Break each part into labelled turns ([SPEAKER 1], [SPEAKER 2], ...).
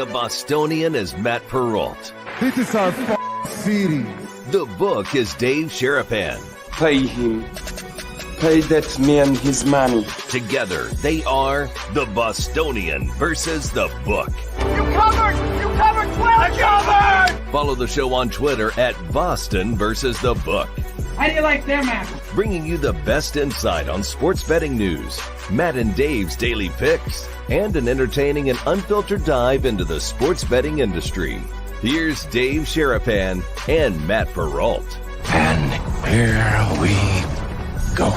[SPEAKER 1] The Bostonian is Matt Perrault.
[SPEAKER 2] This is our city.
[SPEAKER 1] The book is Dave Sharapan.
[SPEAKER 3] Pay him. Pay that man his money.
[SPEAKER 1] Together, they are The Bostonian versus The Book.
[SPEAKER 4] You covered! You covered 12! Covered!
[SPEAKER 1] Follow the show on Twitter at Boston versus The Book.
[SPEAKER 4] How do you like their match?
[SPEAKER 1] Bringing you the best insight on sports betting news, Matt and Dave's daily picks, and an entertaining and unfiltered dive into the sports betting industry. Here's Dave Sharapan and Matt Perrault.
[SPEAKER 3] And here we go.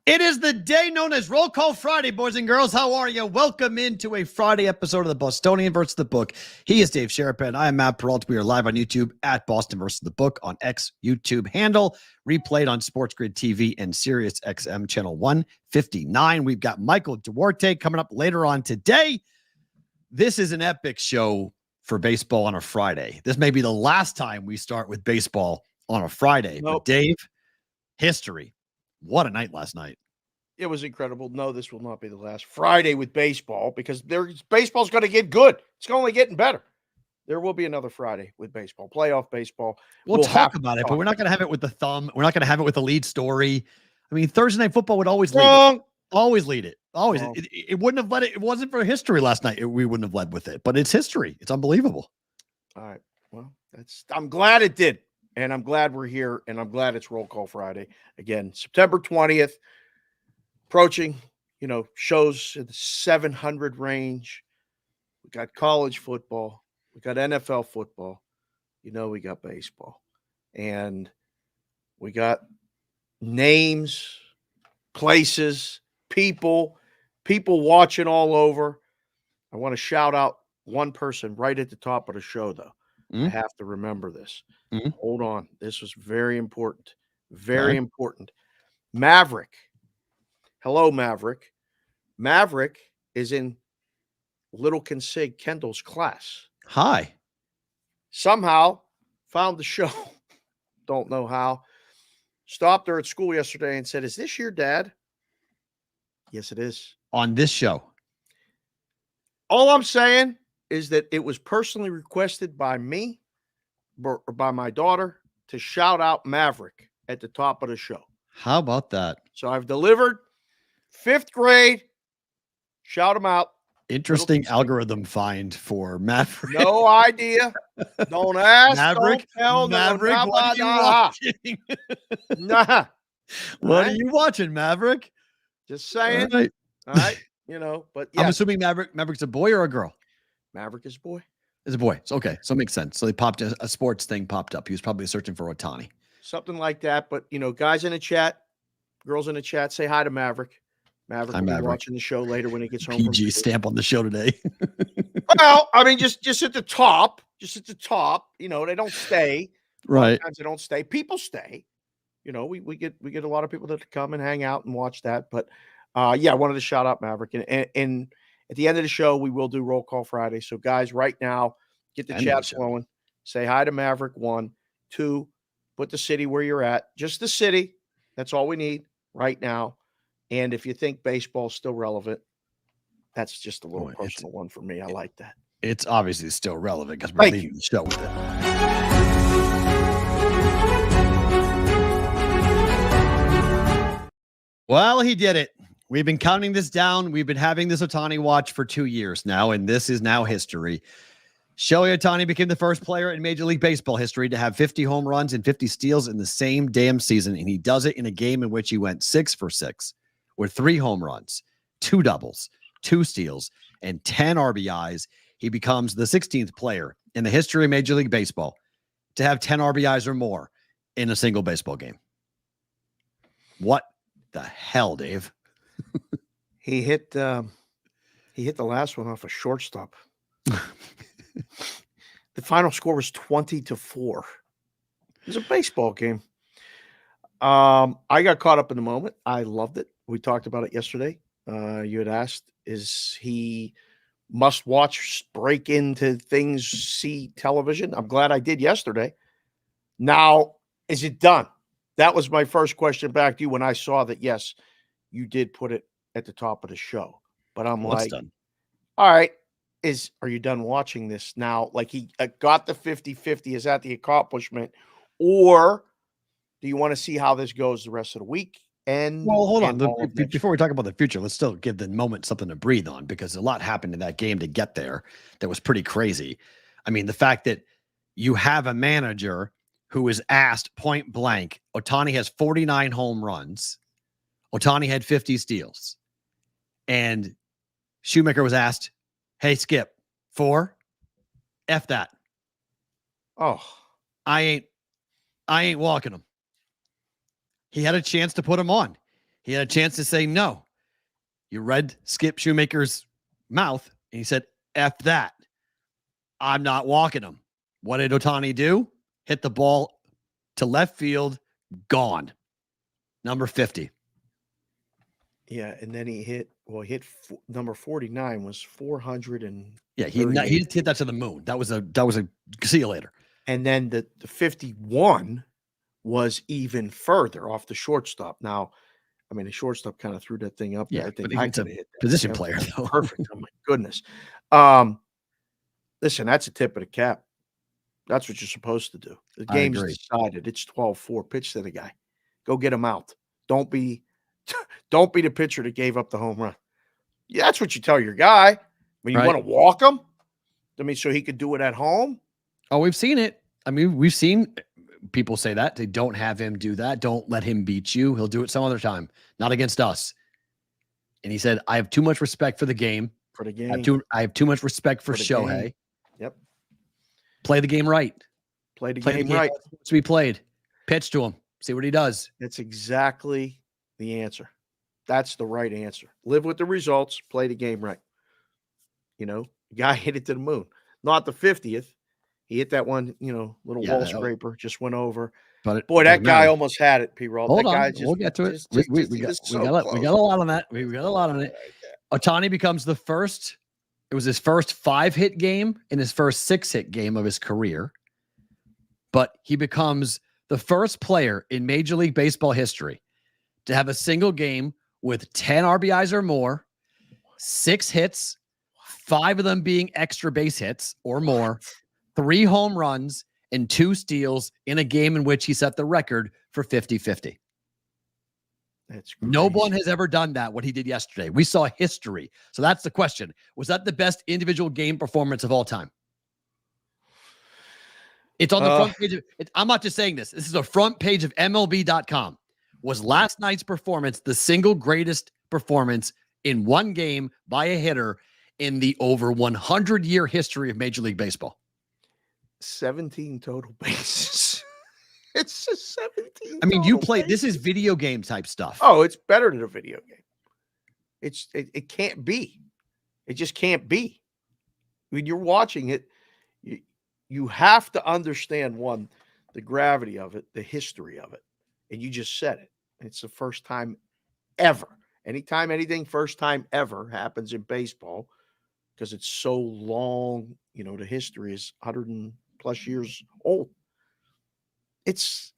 [SPEAKER 5] It is the day known as Roll Call Friday, boys and girls. How are you? Welcome into a Friday episode of the Bostonian versus the Book. He is Dave Sharapan. I am Matt Perrault. We are live on YouTube at Boston versus the Book on X YouTube handle, replayed on Sports Grid TV and Sirius XM channel 159. We've got Michael Duarte coming up later on today. This is an epic show for baseball on a Friday. This may be the last time we start with baseball on a Friday.
[SPEAKER 6] Nope.
[SPEAKER 5] But Dave, history. What a night last night.
[SPEAKER 6] It was incredible. No, this will not be the last Friday with baseball because baseball's going to get good. It's only getting better. There will be another Friday with baseball, playoff baseball.
[SPEAKER 5] We'll talk about it, but we're not going to have it with the thumb. We're not going to have it with the lead story. I mean, Thursday Night Football would always lead it. Always lead it. Always. It wouldn't have led it. It wasn't for history last night. We wouldn't have led with it, but it's history. It's unbelievable.
[SPEAKER 6] All right. Well, I'm glad it did. And I'm glad we're here, and I'm glad it's Roll Call Friday. Again, September 20th, approaching, shows in the 700 range. We got college football. We got NFL football. We got baseball. And we got names, places, people watching all over. I want to shout out one person right at the top of the show, though. I have to remember this. Hold on. This was very important. Very important. Maverick. Hello, Maverick. Maverick is in Little Consig Kendall's class.
[SPEAKER 5] Hi.
[SPEAKER 6] Somehow found the show. Don't know how. Stopped her at school yesterday and said, "Is this your dad?" Yes, it is.
[SPEAKER 5] On this show.
[SPEAKER 6] All I'm saying is that it was personally requested by me or by my daughter to shout out Maverick at the top of the show.
[SPEAKER 5] How about that?
[SPEAKER 6] So I've delivered 5th grade. Shout him out.
[SPEAKER 5] Interesting algorithm find for Maverick.
[SPEAKER 6] No idea. Don't ask.
[SPEAKER 5] Maverick.
[SPEAKER 6] Don't tell.
[SPEAKER 5] Maverick.
[SPEAKER 6] No,
[SPEAKER 5] What are you watching?
[SPEAKER 6] Nah.
[SPEAKER 5] What are you watching, Maverick?
[SPEAKER 6] Just saying. All right. But yeah.
[SPEAKER 5] I'm assuming Maverick's a boy or a girl?
[SPEAKER 6] Maverick is a boy.
[SPEAKER 5] It's a boy. So, okay. So it makes sense. So they popped a sports thing popped up. He was probably searching for Ohtani.
[SPEAKER 6] Something like that. But, guys in the chat, girls in the chat, say hi to Maverick. Maverick will be watching the show later when he gets home.
[SPEAKER 5] PG stamp on the show today.
[SPEAKER 6] Well, I mean, just at the top. Just at the top. They don't stay.
[SPEAKER 5] Right.
[SPEAKER 6] Sometimes they don't stay. People stay. We get a lot of people that come and hang out and watch that. But I wanted to shout out Maverick. And at the end of the show, we will do Roll Call Friday. So, guys, right now, get the chat flowing. Say hi to Maverick, 1. 2, put the city where you're at. Just the city. That's all we need right now. And if you think baseball's still relevant, that's just a little personal one for me. I like that.
[SPEAKER 5] It's obviously still relevant because we're leaving the show with it. Well, he did it. We've been counting this down. We've been having this Ohtani watch for 2 years now, and this is now history. Shohei Ohtani became the first player in Major League Baseball history to have 50 home runs and 50 steals in the same damn season, and he does it in a game in which he went 6 for 6 with 3 home runs, 2 doubles, 2 steals, and 10 RBIs. He becomes the 16th player in the history of Major League Baseball to have 10 RBIs or more in a single baseball game. What the hell, Dave?
[SPEAKER 6] He hit the last one off a shortstop. The final score was 20-4. It was a baseball game. I got caught up in the moment. I loved it. We talked about it yesterday. You had asked, is he must watch, break into things, see television? I'm glad I did yesterday. Now, is it done? that was my first question back to you when I saw that, yes, you did put it at the top of the show. But I'm
[SPEAKER 5] Well, it's
[SPEAKER 6] like,
[SPEAKER 5] done.
[SPEAKER 6] all right, are you done watching this now? Like he got the 50-50. Is that the accomplishment? Or do you want to see how this goes the rest of the week?
[SPEAKER 5] Well, hold on.
[SPEAKER 6] All of next
[SPEAKER 5] Before we talk about the future, let's still give the moment something to breathe on because a lot happened in that game to get there that was pretty crazy. I mean, the fact that you have a manager who was asked point blank, Ohtani has 49 home runs. Ohtani had 50 steals. And Shoemaker was asked, hey, Skip, 4? F that.
[SPEAKER 6] Oh,
[SPEAKER 5] I ain't walking him. He had a chance to put him on. He had a chance to say no. You read Skip Shoemaker's mouth, and he said, F that. I'm not walking him. What did Ohtani do? Hit the ball to left field, gone. Number 50.
[SPEAKER 6] yeah. And then he hit number 49 was 400 and
[SPEAKER 5] Yeah, he hit that to the moon. That was a see you later.
[SPEAKER 6] And then the 51 was even further off the shortstop. Now, I mean, the shortstop kind of threw that thing up.
[SPEAKER 5] Yeah,
[SPEAKER 6] I think
[SPEAKER 5] but
[SPEAKER 6] I
[SPEAKER 5] it's a
[SPEAKER 6] could have hit that.
[SPEAKER 5] position
[SPEAKER 6] That
[SPEAKER 5] player,
[SPEAKER 6] was
[SPEAKER 5] though.
[SPEAKER 6] Perfect. Oh my goodness. Listen, that's a tip of the cap. That's what you're supposed to do. The
[SPEAKER 5] I
[SPEAKER 6] game's
[SPEAKER 5] agree.
[SPEAKER 6] decided. It's 12-4. Pitch to the guy. Go get him out. Don't be the pitcher that gave up the home run. Yeah, that's what you tell your guy. When you
[SPEAKER 5] Right.
[SPEAKER 6] want to walk him, I mean, so he could do it at home.
[SPEAKER 5] Oh, we've seen it. I mean, we've seen people say that. They don't have him do that. Don't let him beat you. He'll do it some other time, not against us. And he said, I have too much respect for the game.
[SPEAKER 6] For the
[SPEAKER 5] I
[SPEAKER 6] game.
[SPEAKER 5] have too much respect for
[SPEAKER 6] For the
[SPEAKER 5] Shohei.
[SPEAKER 6] game. Yep.
[SPEAKER 5] Play the game right.
[SPEAKER 6] Play the
[SPEAKER 5] Play
[SPEAKER 6] game right.
[SPEAKER 5] how it's supposed to be played. Pitch to him. See what he does.
[SPEAKER 6] That's exactly the answer. That's the right answer. Live with the results. Play the game right. You know, the guy hit it to the moon. Not the 50th. He hit that one, little wall scraper, just went over.
[SPEAKER 5] But
[SPEAKER 6] Boy, that guy almost had it, P-Roll.
[SPEAKER 5] Hold
[SPEAKER 6] that
[SPEAKER 5] on.
[SPEAKER 6] guy just,
[SPEAKER 5] We'll get to it.
[SPEAKER 6] Just,
[SPEAKER 5] We
[SPEAKER 6] he
[SPEAKER 5] got
[SPEAKER 6] was so
[SPEAKER 5] a lot on that. We got a lot on it. Ohtani becomes the first. It was his first 5-hit game and his first 6-hit game of his career. But he becomes the first player in Major League Baseball history to have a single game with 10 RBIs or more, 6 hits, 5 of them being extra base hits or more, 3 home runs, and 2 steals in a game in which he set the record for 50-50.
[SPEAKER 6] That's crazy.
[SPEAKER 5] No one has ever done that, what he did yesterday. We saw history. So that's the question. Was that the best individual game performance of all time? It's on the front page. I'm not just saying this. This is the front page of MLB.com. Was last night's performance the single greatest performance in one game by a hitter in the over 100-year history of Major League Baseball?
[SPEAKER 6] 17 total bases. It's just 17.
[SPEAKER 5] I mean, you
[SPEAKER 6] total
[SPEAKER 5] play.
[SPEAKER 6] bases.
[SPEAKER 5] This is video game type stuff.
[SPEAKER 6] Oh, it's better than a video game. It can't be. It just can't be. When you're watching it, you have to understand, one, the gravity of it, the history of it. And you just said it. It's the first time ever. Anytime anything first time ever happens in baseball, because it's so long, the history is 100 and plus years old. It's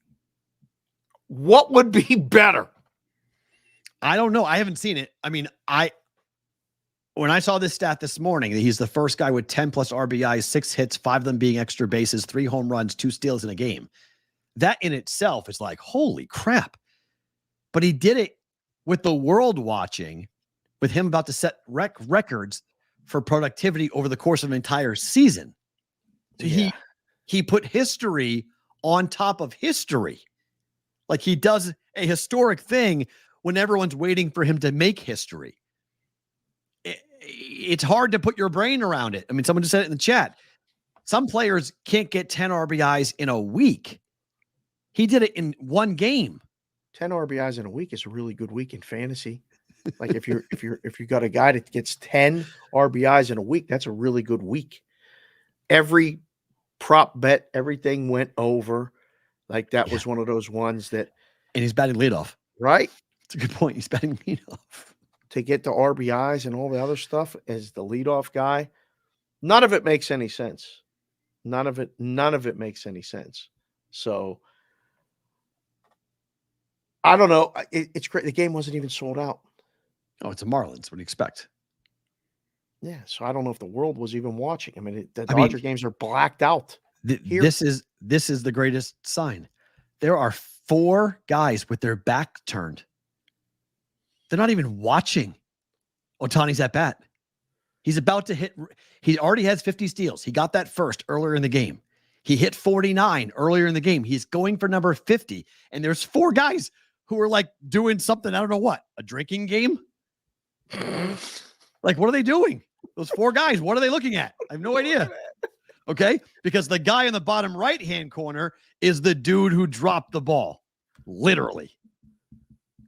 [SPEAKER 6] what would be better?
[SPEAKER 5] I don't know. I haven't seen it. I mean, when I saw this stat this morning, that he's the first guy with 10 plus RBIs, 6 hits, 5 of them being extra bases, 3 home runs, 2 steals in a game. That in itself is like, holy crap. But he did it with the world watching, with him about to set records for productivity over the course of an entire season. So
[SPEAKER 6] Yeah.
[SPEAKER 5] he put history on top of history. Like he does a historic thing when everyone's waiting for him to make history. It's hard to put your brain around it. I mean, someone just said it in the chat. Some players can't get 10 RBIs in a week. He did it in one game.
[SPEAKER 6] 10 RBIs in a week is a really good week in fantasy. Like if you got a guy that gets 10 RBIs in a week, that's a really good week. Every prop bet, everything went over. Like that was one of those ones that.
[SPEAKER 5] And he's batting leadoff.
[SPEAKER 6] Right?
[SPEAKER 5] That's a good point. He's batting leadoff.
[SPEAKER 6] To get the RBIs and all the other stuff as the leadoff guy, none of it makes any sense. None of it makes any sense. So I don't know. It's great. The game wasn't even sold out.
[SPEAKER 5] Oh, it's a Marlins. What do you expect?
[SPEAKER 6] Yeah, so I don't know if the world was even watching. I mean, the Dodger games are blacked out.
[SPEAKER 5] This is the greatest sign. There are 4 guys with their back turned. They're not even watching Ohtani's at bat. He's about to hit. He already has 50 steals. He got that first earlier in the game. He hit 49 earlier in the game. He's going for number 50. And there's 4 guys who are like doing something. I don't know what, a drinking game. Like, what are they doing? Those 4 guys, what are they looking at? I have no idea. Okay. Because the guy in the bottom right-hand corner is the dude who dropped the ball. Literally.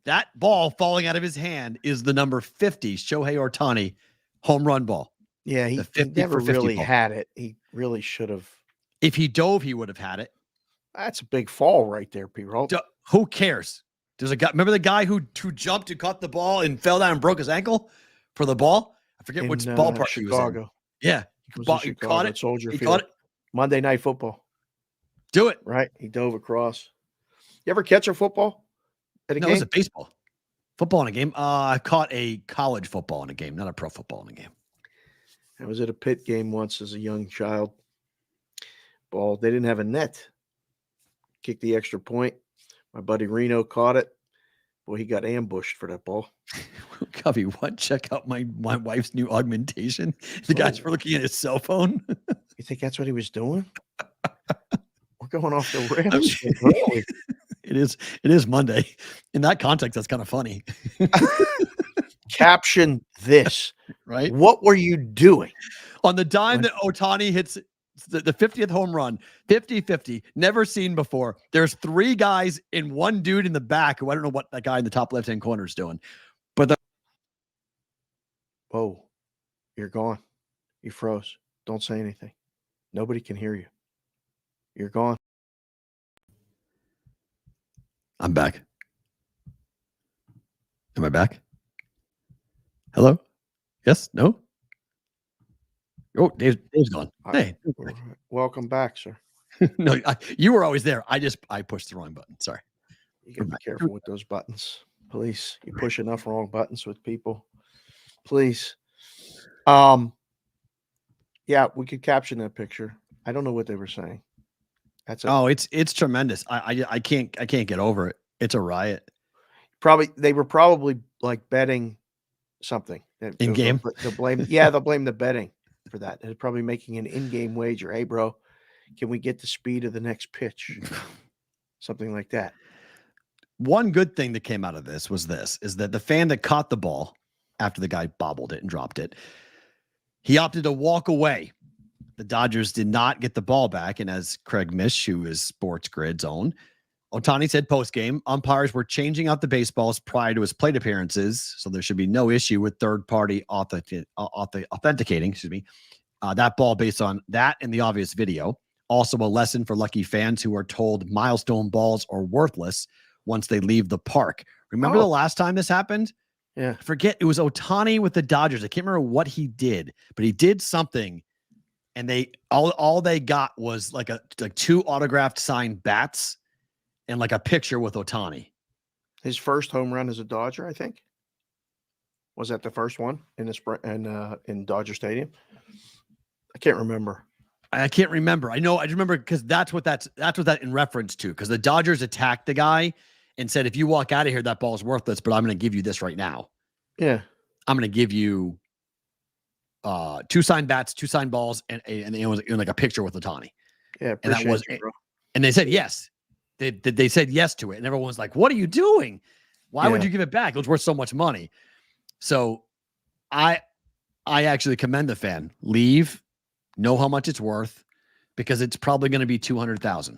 [SPEAKER 5] That ball falling out of his hand is the number 50 Shohei Ohtani home run ball.
[SPEAKER 6] Yeah, he never really had it. He really should have.
[SPEAKER 5] If he dove, he would have had it.
[SPEAKER 6] That's a big fall right there, P-Roll.
[SPEAKER 5] Who cares? There's a guy. Remember the guy who jumped, who caught the ball and fell down and broke his ankle for the ball? I forget which ballpark he was in. Yeah, he caught it.
[SPEAKER 6] Soldier
[SPEAKER 5] he
[SPEAKER 6] Field.
[SPEAKER 5] caught it.
[SPEAKER 6] Monday Night Football.
[SPEAKER 5] Do it.
[SPEAKER 6] Right. He dove across. You ever catch a football at a game?
[SPEAKER 5] No, it was a baseball. Football in a game. I caught a college football in a game, not a pro football in a game.
[SPEAKER 6] I was at a Pitt game once as a young child. Ball. They didn't have a net. Kicked the extra point. My buddy Reno caught it. Boy, he got ambushed for that ball.
[SPEAKER 5] Covey, what? Check out my wife's new augmentation. The guys were looking at his cell phone.
[SPEAKER 6] You think that's what he was doing? We're going off the rails. Really?
[SPEAKER 5] It is Monday. In that context, that's kind of funny.
[SPEAKER 6] Caption this.
[SPEAKER 5] Right?
[SPEAKER 6] What were you doing?
[SPEAKER 5] On the dime that Ohtani hits the 50th home run, 50-50, never seen before. There's 3 guys and 1 dude in the back who I don't know what that guy in the top left-hand corner is doing. But
[SPEAKER 6] whoa, you're gone. You froze. Don't say anything. Nobody can hear you. You're gone.
[SPEAKER 5] I'm back. Am I back? Hello? Yes? No? Oh, Dave's gone. Hey.
[SPEAKER 6] Welcome back, sir.
[SPEAKER 5] No, you were always there. I pushed the wrong button. Sorry.
[SPEAKER 6] You gotta be careful with those buttons. Please. You push enough wrong buttons with people. Please. Yeah, we could caption that picture. I don't know what they were saying.
[SPEAKER 5] It's tremendous. I can't get over it. It's a riot.
[SPEAKER 6] They were probably like betting something
[SPEAKER 5] in game.
[SPEAKER 6] They'll blame the betting for that. They're probably making an in-game wager. Hey, bro, can we get the speed of the next pitch? Something like that.
[SPEAKER 5] One good thing that came out of this is that the fan that caught the ball after the guy bobbled it and dropped it, he opted to walk away. The Dodgers did not get the ball back. And as Craig Mish, who is Sports Grid's own, Ohtani said post-game, umpires were changing out the baseballs prior to his plate appearances, so there should be no issue with third-party authenticating, that ball based on that and the obvious video. Also a lesson for lucky fans who are told milestone balls are worthless once they leave the park. Remember the last time this happened?
[SPEAKER 6] Yeah.
[SPEAKER 5] I forget. It was Ohtani with the Dodgers. I can't remember what he did, but he did something, and they all they got was like 2 autographed signed bats and like a picture with Ohtani.
[SPEAKER 6] His first home run as a Dodger, I think. Was that the first one in Dodger Stadium? I can't remember.
[SPEAKER 5] I can't remember. I just remember because that's what that in reference to. Because the Dodgers attacked the guy and said, if you walk out of here, that ball's worthless, but I'm going to give you this right now.
[SPEAKER 6] Yeah. I'm
[SPEAKER 5] going to give you 2 signed bats, 2 signed balls, and it was like a picture with Ohtani.
[SPEAKER 6] Yeah.
[SPEAKER 5] And that was it. And they said yes. They said yes to it. And everyone was like, what are you doing? Why would you give it back? It was worth so much money. So I actually commend the fan. Leave, know how much it's worth, because it's probably going to be $200,000.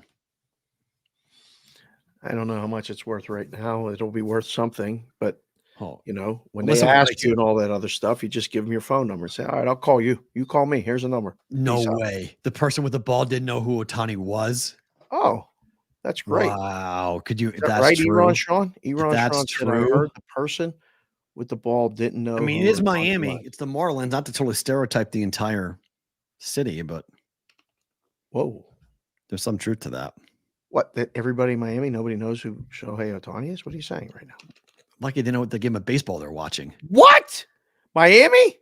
[SPEAKER 6] I don't know how much it's worth right now. It'll be worth something, but when
[SPEAKER 5] Listen,
[SPEAKER 6] they ask you and all that other stuff, you just give them your phone number and say, all right, I'll call you. You call me. Here's a number.
[SPEAKER 5] No way. The person with the ball didn't know who Ohtani was.
[SPEAKER 6] Oh, that's great.
[SPEAKER 5] Wow. Could you,
[SPEAKER 6] that's right, true. Eron Sean?
[SPEAKER 5] That's
[SPEAKER 6] Sean
[SPEAKER 5] true.
[SPEAKER 6] Said, I heard the person with the ball didn't know.
[SPEAKER 5] I mean, it is Miami. It's the Marlins, not to totally stereotype the entire city, but
[SPEAKER 6] whoa,
[SPEAKER 5] there's some truth to that.
[SPEAKER 6] What? That everybody in Miami, nobody knows who Shohei Ohtani is? What are you saying right now?
[SPEAKER 5] Like they didn't know what the game of baseball they're watching.
[SPEAKER 6] What? Miami?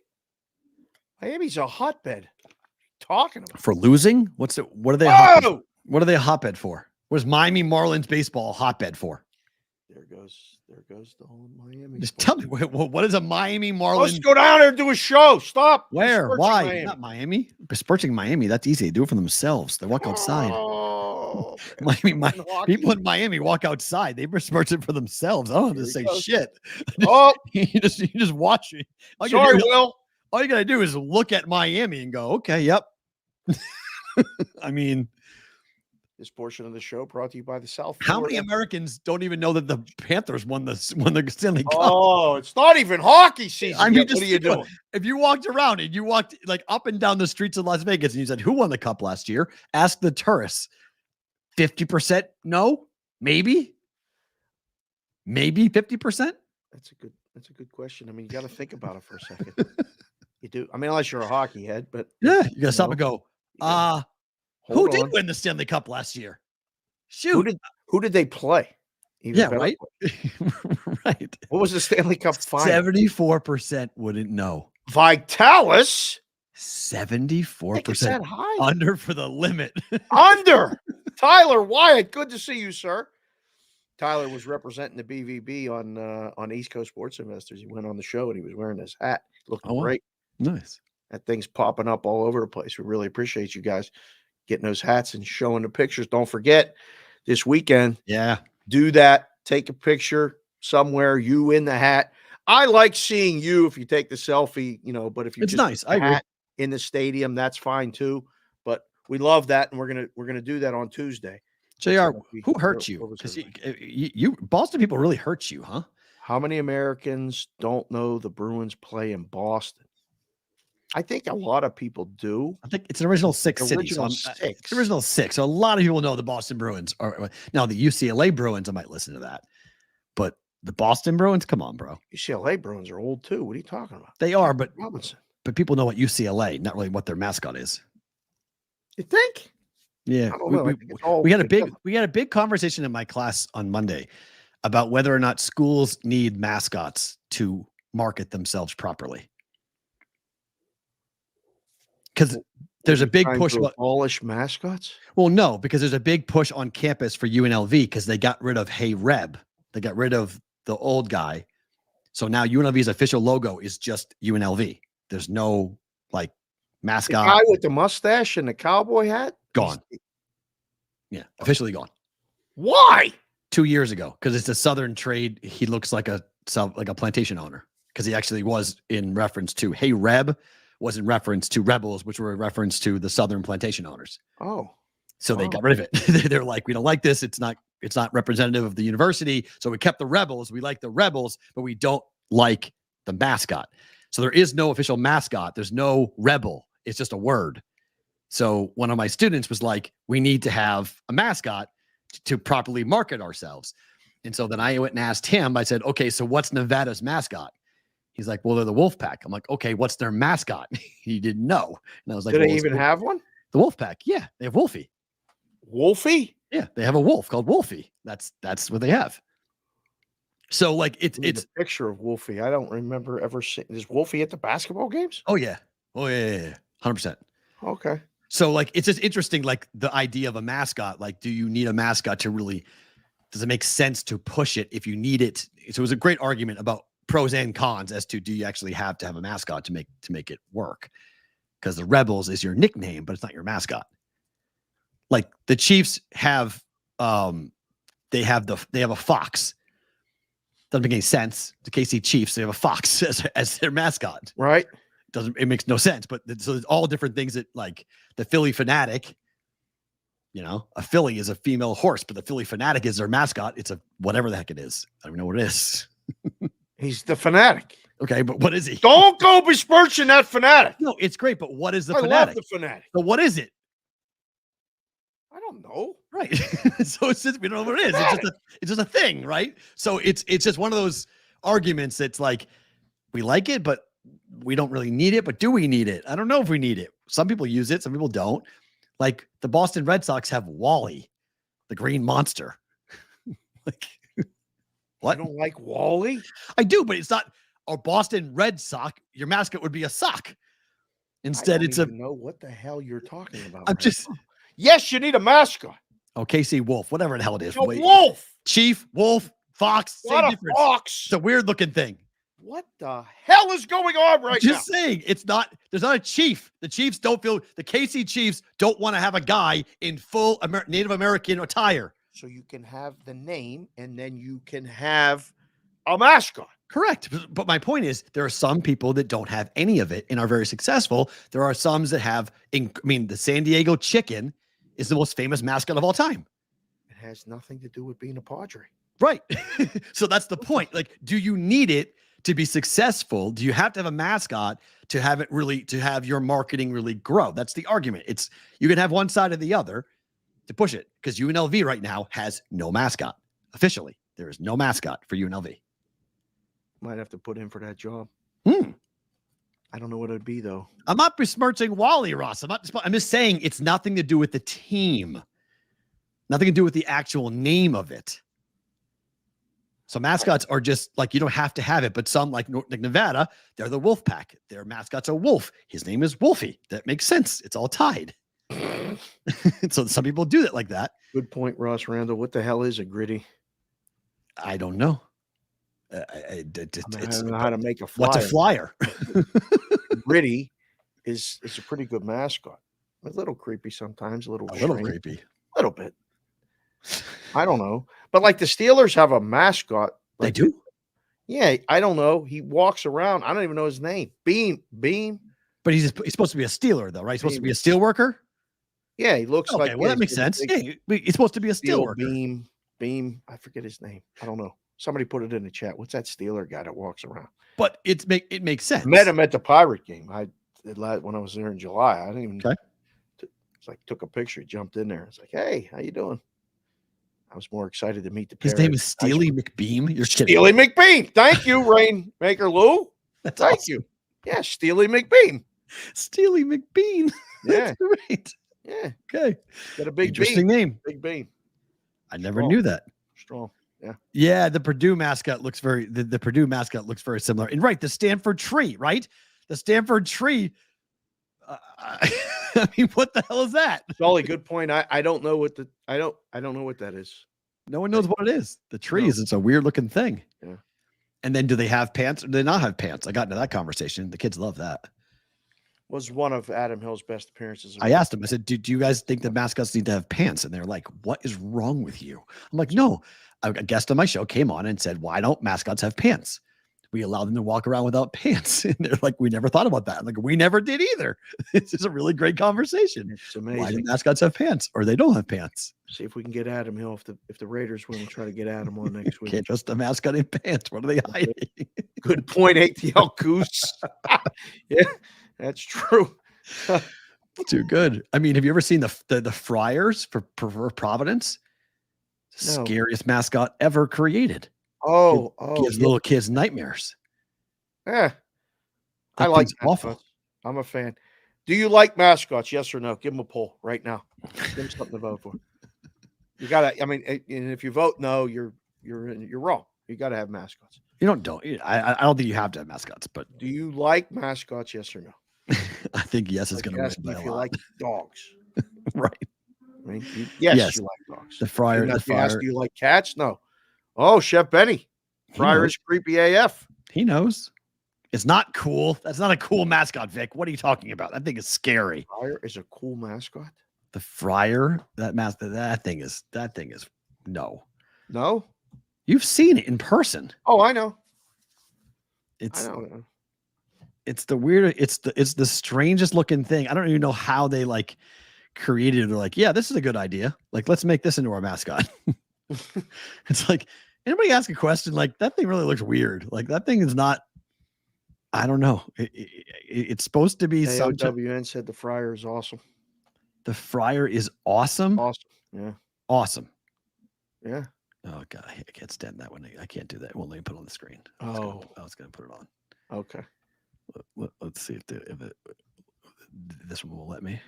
[SPEAKER 6] Miami's a hotbed. What are you talking about?
[SPEAKER 5] For losing? What are they
[SPEAKER 6] Oh!
[SPEAKER 5] what are they a hotbed for? What's Miami Marlins baseball a hotbed for?
[SPEAKER 6] There goes the whole Miami.
[SPEAKER 5] Just tell me what is a Miami Marlins?
[SPEAKER 6] Let's go down there and do a show. Stop.
[SPEAKER 5] Where?
[SPEAKER 6] Besmirching
[SPEAKER 5] Why?
[SPEAKER 6] Miami.
[SPEAKER 5] Not Miami. Besmirching Miami. That's easy. They do it for themselves. They walk outside.
[SPEAKER 6] Oh,
[SPEAKER 5] People in Miami walk outside. They besmirch it for themselves. I don't have to say shit.
[SPEAKER 6] Oh,
[SPEAKER 5] you just watch it.
[SPEAKER 6] sorry, Will.
[SPEAKER 5] All you gotta do is look at Miami and go, okay, yep. I mean,
[SPEAKER 6] this portion of the show brought to you by the South.
[SPEAKER 5] How many Americans don't even know that the Panthers won the Stanley Cup?
[SPEAKER 6] Oh, it's not even hockey season.
[SPEAKER 5] I mean,
[SPEAKER 6] yet. What are you doing?
[SPEAKER 5] If you walked around and you walked like up and down the streets of Las Vegas and you said, who won the cup last year? Ask the tourists. 50% no? Maybe 50%?
[SPEAKER 6] That's a good question. I mean, you got to think about it for a second. You do. I mean, unless you're a hockey head, but
[SPEAKER 5] Yeah, you gotta stop and go, who did
[SPEAKER 6] on.
[SPEAKER 5] win the Stanley Cup last year? Shoot.
[SPEAKER 6] Who did they play? Even
[SPEAKER 5] Yeah,
[SPEAKER 6] better
[SPEAKER 5] right.
[SPEAKER 6] play.
[SPEAKER 5] Right.
[SPEAKER 6] What was the Stanley Cup final?
[SPEAKER 5] 74% wouldn't know.
[SPEAKER 6] Vitalis.
[SPEAKER 5] 74%
[SPEAKER 6] that high.
[SPEAKER 5] under for the limit.
[SPEAKER 6] Under. Tyler Wyatt. Good to see you, sir. Tyler was representing the BVB on East Coast Sports Investors. He went on the show and he was wearing his hat. Looked great.
[SPEAKER 5] Nice.
[SPEAKER 6] That thing's popping up all over the place. We really appreciate you guys getting those hats and showing the pictures. Don't forget this weekend.
[SPEAKER 5] Yeah.
[SPEAKER 6] Do that. Take a picture somewhere, you in the hat. I like seeing you if you take the selfie, but if you
[SPEAKER 5] It's
[SPEAKER 6] just
[SPEAKER 5] nice. I agree.
[SPEAKER 6] in the stadium, that's fine too. But we love that, and we're gonna do that on Tuesday.
[SPEAKER 5] JR, who hurt you? Because you Boston people really hurt you, huh?
[SPEAKER 6] How many Americans don't know the Bruins play in Boston? I think a lot of people do.
[SPEAKER 5] I think it's an original six cities. It's original six. So a lot of people know the Boston Bruins are now the UCLA Bruins. I might listen to that, but the Boston Bruins, come on, bro.
[SPEAKER 6] UCLA Bruins are old too. What are you talking about?
[SPEAKER 5] They are, but
[SPEAKER 6] Robinson.
[SPEAKER 5] But people know what UCLA, not really what their mascot is.
[SPEAKER 6] You think?
[SPEAKER 5] Yeah, we had a big conversation in my class on Monday about whether or not schools need mascots to market themselves properly. Because there's a big push
[SPEAKER 6] to abolish mascots.
[SPEAKER 5] Well, no, because there's a big push on campus for UNLV because they got rid of Hey Reb. They got rid of the old guy. So now UNLV's official logo is just UNLV. There's no like mascot.
[SPEAKER 6] The guy with the mustache and the cowboy hat?
[SPEAKER 5] Gone. Yeah, officially gone.
[SPEAKER 6] Why?
[SPEAKER 5] 2 years ago, because it's a Southern trade. He looks like a plantation owner because he actually was in reference to Hey Reb. Was in reference to rebels, which were a reference to the Southern plantation owners.
[SPEAKER 6] Oh,
[SPEAKER 5] so they got rid of it. They're like, we don't like this. It's not representative of the university. So we kept the rebels. We like the rebels, but we don't like the mascot. So there is no official mascot. There's no rebel. It's just a word. So one of my students was like, we need to have a mascot to properly market ourselves. And so then I went and asked him, I said, okay, so what's Nevada's mascot? He's like, well, they're the Wolfpack. I'm like, okay, what's their mascot? He didn't know. And I was like,
[SPEAKER 6] do they even have one?
[SPEAKER 5] The Wolfpack. Yeah, they have Wolfie.
[SPEAKER 6] Wolfie?
[SPEAKER 5] Yeah, they have a wolf called Wolfie. That's what they have. So like it's
[SPEAKER 6] a picture of Wolfie. I don't remember ever seeing. Is Wolfie at the basketball games?
[SPEAKER 5] Oh yeah. 100%.
[SPEAKER 6] Okay.
[SPEAKER 5] So like it's just interesting, like the idea of a mascot. Like, do you need a mascot to really? Does it make sense to push it if you need it? So it was a great argument about pros and cons as to do you actually have to have a mascot to make it work? Because the Rebels is your nickname, but it's not your mascot. Like the Chiefs have, they have a fox. Doesn't make any sense. The KC Chiefs, they have a fox as their mascot.
[SPEAKER 6] Right.
[SPEAKER 5] It makes no sense. But so there's all different things that like the Philly Fanatic. A filly is a female horse, but the Philly Fanatic is their mascot. It's a whatever the heck it is. I don't even know what it is.
[SPEAKER 6] He's the Fanatic.
[SPEAKER 5] Okay, but what is he?
[SPEAKER 6] Don't go besmirching that Fanatic.
[SPEAKER 5] No, it's great, but what is the Fanatic?
[SPEAKER 6] I love the Fanatic.
[SPEAKER 5] So what is it?
[SPEAKER 6] I don't know.
[SPEAKER 5] Right. So it's just, we don't know what it is. It's just a thing, right? So it's just one of those arguments that's like, we like it, but we don't really need it. But do we need it? I don't know if we need it. Some people use it, some people don't. Like the Boston Red Sox have Wally. the green monster. Like, what?
[SPEAKER 6] You don't like Wally?
[SPEAKER 5] I do, but it's not a Boston Red Sox. Your mascot would be a sock. Instead, it's a.
[SPEAKER 6] Know what the hell you're talking about.
[SPEAKER 5] I'm just.
[SPEAKER 6] Yes, you need a mascot.
[SPEAKER 5] Oh, KC Wolf, whatever the hell it is.
[SPEAKER 6] A wolf.
[SPEAKER 5] Chief, wolf, fox,
[SPEAKER 6] Not
[SPEAKER 5] same
[SPEAKER 6] a
[SPEAKER 5] difference.
[SPEAKER 6] fox.
[SPEAKER 5] It's a weird looking thing.
[SPEAKER 6] What the hell is going on right now?
[SPEAKER 5] Just saying, it's not. There's not a chief. The Chiefs don't feel. The KC Chiefs don't want to have a guy in full Native American attire.
[SPEAKER 6] So you can have the name, and then you can have a mascot.
[SPEAKER 5] Correct. But my point is, there are some people that don't have any of it and are very successful. There are some that have. The San Diego Chicken is the most famous mascot of all time.
[SPEAKER 6] It has nothing to do with being a Padre.
[SPEAKER 5] Right. So that's the point. Like, do you need it to be successful? Do you have to have a mascot to have it really, to have your marketing really grow? That's the argument. It's, you can have one side or the other to push it, because UNLV right now has no mascot. Officially, there is no mascot for UNLV.
[SPEAKER 6] Might have to put in for that job.
[SPEAKER 5] Hmm.
[SPEAKER 6] I don't know what it'd be, though.
[SPEAKER 5] I'm not besmirching Wally, Ross. I'm just saying it's nothing to do with the team. Nothing to do with the actual name of it. So mascots are just like, you don't have to have it, but some like Nevada, they're the Wolf Pack. Their mascot's a wolf. His name is Wolfie. That makes sense. It's all tied. So some people do that like that.
[SPEAKER 6] Good point, Ross Randall. What the hell is a gritty?
[SPEAKER 5] I don't know.
[SPEAKER 6] I don't know how to make a flyer.
[SPEAKER 5] What's a flyer?
[SPEAKER 6] Gritty is a pretty good mascot. A little creepy sometimes, a little
[SPEAKER 5] creepy.
[SPEAKER 6] A little bit. I don't know. But like the Steelers have a mascot.
[SPEAKER 5] They do?
[SPEAKER 6] Yeah, I don't know. He walks around. I don't even know his name. Beam.
[SPEAKER 5] But he's supposed to be a Steeler, though, right? He's supposed to be a steel worker?
[SPEAKER 6] Yeah, he looks like.
[SPEAKER 5] Okay, well, that makes sense. Yeah, he's supposed to be a steel worker.
[SPEAKER 6] Beam. I forget his name. I don't know. Somebody put it in the chat. What's that Steeler guy that walks around?
[SPEAKER 5] But it makes sense.
[SPEAKER 6] Met him at the Pirate game. I did when I was there in July. I didn't even.
[SPEAKER 5] Okay.
[SPEAKER 6] It's like took a picture, jumped in there. It's like, hey, how you doing? I was more excited to meet the.
[SPEAKER 5] His name is Steely McBeam. You're kidding.
[SPEAKER 6] Steely McBeam. Thank you, Rainmaker Lou.
[SPEAKER 5] That's
[SPEAKER 6] Thank
[SPEAKER 5] awesome.
[SPEAKER 6] you. Yeah, Steely McBeam.
[SPEAKER 5] Steely McBean.
[SPEAKER 6] Yeah.
[SPEAKER 5] That's great.
[SPEAKER 6] Yeah.
[SPEAKER 5] Okay.
[SPEAKER 6] Got a big
[SPEAKER 5] interesting
[SPEAKER 6] beam.
[SPEAKER 5] name.
[SPEAKER 6] Big beam.
[SPEAKER 5] I never knew that.
[SPEAKER 6] Strong. Yeah.
[SPEAKER 5] Yeah. The Purdue mascot looks the Purdue mascot looks very similar. And right, the Stanford tree, right? The Stanford tree. I mean, what the hell is that?
[SPEAKER 6] Sully, good point. I don't know what I don't know what that is.
[SPEAKER 5] No one knows what it is. The trees. It's a weird looking thing.
[SPEAKER 6] Yeah.
[SPEAKER 5] And then do they have pants or do they not have pants? I got into that conversation. The kids love that.
[SPEAKER 6] Was one of Adam Hill's best appearances.
[SPEAKER 5] I asked him, I said, do you guys think the mascots need to have pants? And they're like, what is wrong with you? I'm like, no. A guest on my show came on and said, why don't mascots have pants? We allow them to walk around without pants. And they're like, we never thought about that. I'm like, we never did either. This is a really great conversation.
[SPEAKER 6] It's amazing.
[SPEAKER 5] Why do mascots have pants or they don't have pants?
[SPEAKER 6] See if we can get Adam Hill. If the Raiders win, we'll try to get Adam on next week.
[SPEAKER 5] Can't trust a mascot in pants. What are they hiding?
[SPEAKER 6] Good point, ATL Goose. Yeah, that's true.
[SPEAKER 5] Too good. I mean, have you ever seen the Friars for Providence?
[SPEAKER 6] No.
[SPEAKER 5] Scariest mascot ever created. Gives little kids nightmares.
[SPEAKER 6] Yeah,
[SPEAKER 5] I
[SPEAKER 6] like
[SPEAKER 5] awful.
[SPEAKER 6] Mascots. I'm a fan. Do you like mascots? Yes or no? Give them a poll right now. Give them something to vote for. You gotta. I mean, and if you vote no, you're wrong. You gotta have mascots.
[SPEAKER 5] You don't. I don't think you have to have mascots, but
[SPEAKER 6] do you like mascots? Yes or no?
[SPEAKER 5] I think yes is going to win by
[SPEAKER 6] if
[SPEAKER 5] a
[SPEAKER 6] you
[SPEAKER 5] lot.
[SPEAKER 6] like dogs,
[SPEAKER 5] Right?
[SPEAKER 6] I mean, yes, you like dogs.
[SPEAKER 5] The Friar.
[SPEAKER 6] Do you like cats? No. Oh, Chef Benny. Friar is creepy AF.
[SPEAKER 5] He knows. It's not cool. That's not a cool mascot, Vic. What are you talking about? That thing is scary.
[SPEAKER 6] Friar is a cool mascot.
[SPEAKER 5] The Friar, that thing is no.
[SPEAKER 6] No?
[SPEAKER 5] You've seen it in person.
[SPEAKER 6] Oh, I know.
[SPEAKER 5] It's
[SPEAKER 6] I know.
[SPEAKER 5] It's the weird, it's the strangest looking thing. I don't even know how they like created it. They're like, yeah, this is a good idea. Like, let's make this into our mascot. It's like, anybody ask a question like that thing really looks weird. Like that thing is not, I don't know. It's supposed to be
[SPEAKER 6] AOWN said the Friar is awesome.
[SPEAKER 5] The Friar is awesome.
[SPEAKER 6] Awesome. Yeah.
[SPEAKER 5] Awesome.
[SPEAKER 6] Yeah.
[SPEAKER 5] Oh God, I can't stand that one. I can't do that. It won't let me put it on the screen. I was gonna put it on.
[SPEAKER 6] Okay.
[SPEAKER 5] Let's see if this one will let me.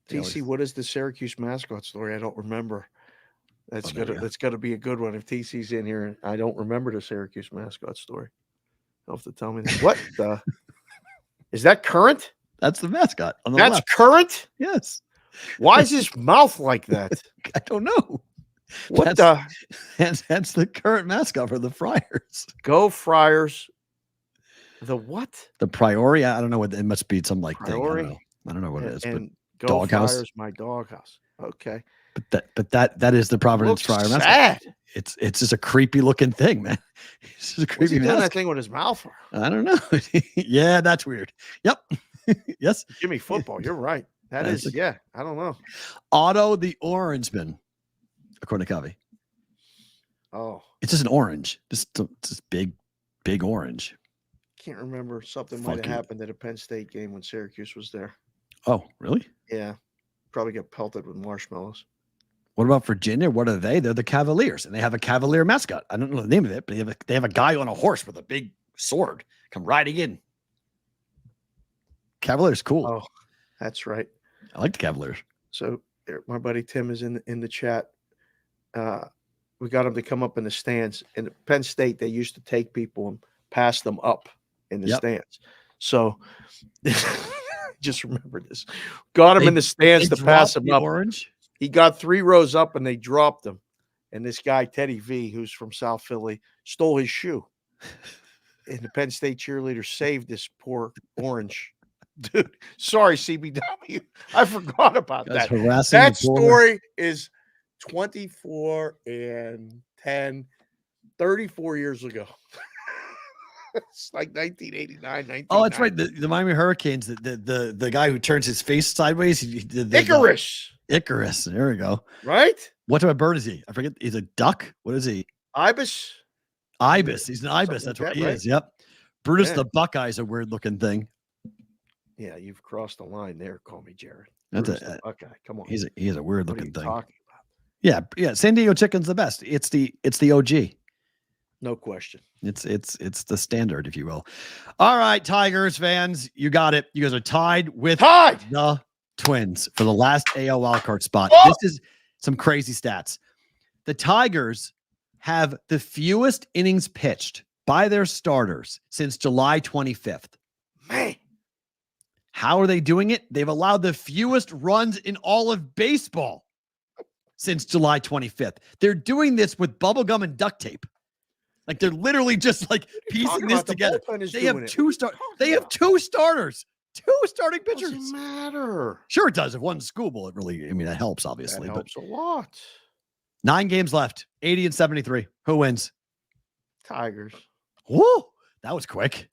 [SPEAKER 6] TC, what is the Syracuse mascot story? I don't remember. That's gotta be a good one. If TC's in here and I don't remember the Syracuse mascot story. You'll have to tell me that. What the is that current?
[SPEAKER 5] That's the mascot on the
[SPEAKER 6] That's
[SPEAKER 5] left.
[SPEAKER 6] current?
[SPEAKER 5] Yes.
[SPEAKER 6] Why is his mouth like that?
[SPEAKER 5] I don't know.
[SPEAKER 6] What
[SPEAKER 5] that's the current mascot for the Friars.
[SPEAKER 6] Go Friars. The what?
[SPEAKER 5] The Priori. I don't know what it must be. Some like
[SPEAKER 6] Priori?
[SPEAKER 5] thing. I don't know what it is.
[SPEAKER 6] And
[SPEAKER 5] but
[SPEAKER 6] Go
[SPEAKER 5] doghouse.
[SPEAKER 6] Friars, my doghouse. Okay.
[SPEAKER 5] But that is the Providence Friar mascot.
[SPEAKER 6] Sad.
[SPEAKER 5] It's just a creepy looking thing, man. It's just a
[SPEAKER 6] What's
[SPEAKER 5] creepy
[SPEAKER 6] he doing
[SPEAKER 5] mascot.
[SPEAKER 6] that thing with his mouth for?
[SPEAKER 5] I don't know. Yeah, that's weird. Yep. Yes.
[SPEAKER 6] Jimmy Football. You're right. I don't know.
[SPEAKER 5] Otto the Orangeman, according to Covey.
[SPEAKER 6] Oh.
[SPEAKER 5] It's just an orange. Just big orange.
[SPEAKER 6] Can't remember. Something might have happened at a Penn State game when Syracuse was there.
[SPEAKER 5] Oh, really?
[SPEAKER 6] Yeah. Probably get pelted with marshmallows.
[SPEAKER 5] What about Virginia? What are they? They're the Cavaliers, and they have a Cavalier mascot. I don't know the name of it, but they have a guy on a horse with a big sword come riding in. Cavaliers, cool.
[SPEAKER 6] Oh, that's right.
[SPEAKER 5] I like the Cavaliers.
[SPEAKER 6] So my buddy Tim is in the chat. We got him to come up in the stands. In Penn State, they used to take people and pass them up in the stands. So just remember this. Got him in the stands to pass him up.
[SPEAKER 5] Orange.
[SPEAKER 6] He got 3 rows up and they dropped him. And this guy, Teddy V, who's from South Philly, stole his shoe. And the Penn State cheerleader saved this poor orange. Dude, sorry, CBW. I forgot about that. That story is 24 and 10, 34 years ago. It's like 1989, 1990.
[SPEAKER 5] Oh, that's right. The Miami Hurricanes, the guy who turns his face sideways.
[SPEAKER 6] Icarus.
[SPEAKER 5] Icarus. There we go.
[SPEAKER 6] Right?
[SPEAKER 5] What type of bird is he? I forget. He's a duck. What is he?
[SPEAKER 6] Ibis.
[SPEAKER 5] Ibis. He's an ibis. That's what he is. Yep. Brutus the Buckeye's a weird looking thing.
[SPEAKER 6] Yeah, you've crossed the line there. Call me Jared.
[SPEAKER 5] That's
[SPEAKER 6] a Buckeye. Come on.
[SPEAKER 5] He's a weird looking thing.
[SPEAKER 6] Talking
[SPEAKER 5] about? Yeah. San Diego Chicken's the best. It's the OG.
[SPEAKER 6] No question.
[SPEAKER 5] It's the standard, if you will. All right, Tigers fans, you got it. You guys are tied with the Twins for the last AL wildcard spot.
[SPEAKER 6] Oh!
[SPEAKER 5] This is some crazy stats. The Tigers have the fewest innings pitched by their starters since July 25th.
[SPEAKER 6] Man.
[SPEAKER 5] How are they doing it? They've allowed the fewest runs in all of baseball since July 25th. They're doing this with bubble gum and duct tape. Like they're literally just like piecing this together. They have two starters, 2 starting pitchers.
[SPEAKER 6] Doesn't matter.
[SPEAKER 5] Sure, it does. If one's schoolable, it really, that helps, obviously.
[SPEAKER 6] That helps a lot.
[SPEAKER 5] 9 games left, 80 and 73. Who wins?
[SPEAKER 6] Tigers.
[SPEAKER 5] Whoa, that was quick.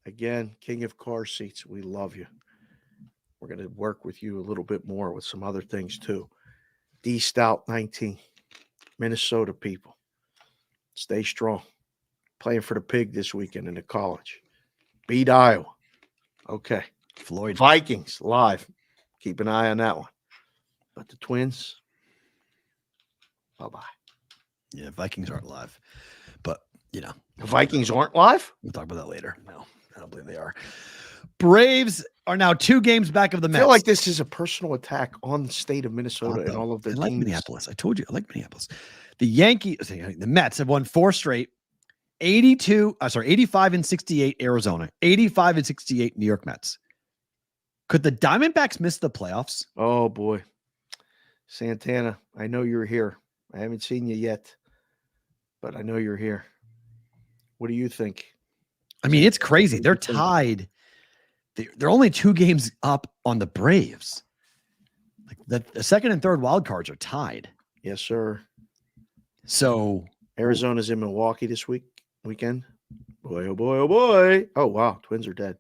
[SPEAKER 6] Again, king of car seats. We love you. We're going to work with you a little bit more with some other things too. D Stout 19, Minnesota people. Stay strong. Playing for the Pig this weekend in the college. Beat Iowa. Okay.
[SPEAKER 5] Floyd.
[SPEAKER 6] Vikings live. Keep an eye on that one. But the Twins, bye-bye.
[SPEAKER 5] Yeah, Vikings aren't live. But,
[SPEAKER 6] the Vikings aren't live?
[SPEAKER 5] We'll talk about that later. No, I don't believe they are. Braves are now 2 games back of the Mets.
[SPEAKER 6] I feel like this is a personal attack on the state of Minnesota and all of their
[SPEAKER 5] teams.
[SPEAKER 6] Minneapolis.
[SPEAKER 5] I told you, I like Minneapolis. The Mets have won 4 straight. 85 and 68 Arizona, 85 and 68 New York Mets. Could the Diamondbacks miss the playoffs?
[SPEAKER 6] Oh boy. Santana, I know you're here. I haven't seen you yet, but I know you're here. What do you think?
[SPEAKER 5] I mean, it's crazy. They're tied. They're only 2 games up on the Braves. Like the second and third wild cards are tied.
[SPEAKER 6] Yes, sir.
[SPEAKER 5] So
[SPEAKER 6] Arizona's in Milwaukee this weekend. Boy, oh boy, oh boy. Oh wow, Twins are dead.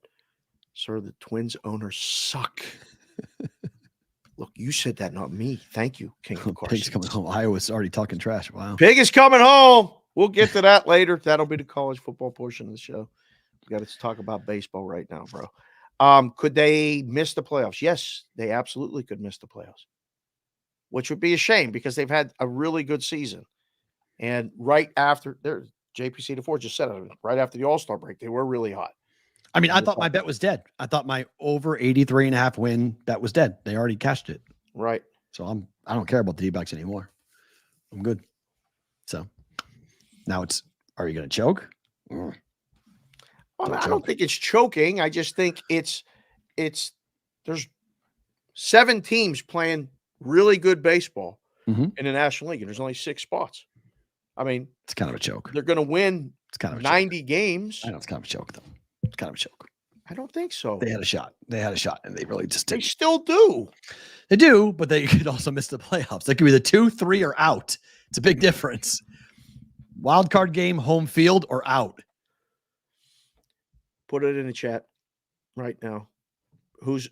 [SPEAKER 6] Sir, the Twins owners suck. Look, you said that, not me. Thank you, King of course.
[SPEAKER 5] Pig's coming home. Iowa's already talking trash. Wow.
[SPEAKER 6] Pig is coming home. We'll get to that later. That'll be the college football portion of the show. We got to talk about baseball right now, bro. Could they miss the playoffs? Yes, they absolutely could miss the playoffs, which would be a shame because they've had a really good season. And right after JPC DeFord just said it, right after the All-Star break, they were really hot.
[SPEAKER 5] I mean, I thought my bet was dead. I thought my over 83.5 win bet was dead. They already cashed it.
[SPEAKER 6] Right.
[SPEAKER 5] So I don't care about the D-backs anymore. I'm good. So now are you going to choke?
[SPEAKER 6] Well, I don't think it's choking. I just think there's 7 teams playing really good baseball in the National League, and there's only 6 spots. I mean,
[SPEAKER 5] it's kind of a choke.
[SPEAKER 6] They're going to win
[SPEAKER 5] it's kind of
[SPEAKER 6] 90 games.
[SPEAKER 5] I know it's kind of a choke, though. It's kind of a choke.
[SPEAKER 6] I don't think so.
[SPEAKER 5] They had a shot, and they really just didn't.
[SPEAKER 6] They still do.
[SPEAKER 5] They do, but they could also miss the playoffs. They could be the 2, 3, or out. It's a big difference. Wild card game, home field, or out.
[SPEAKER 6] Put it in the chat right now. Who's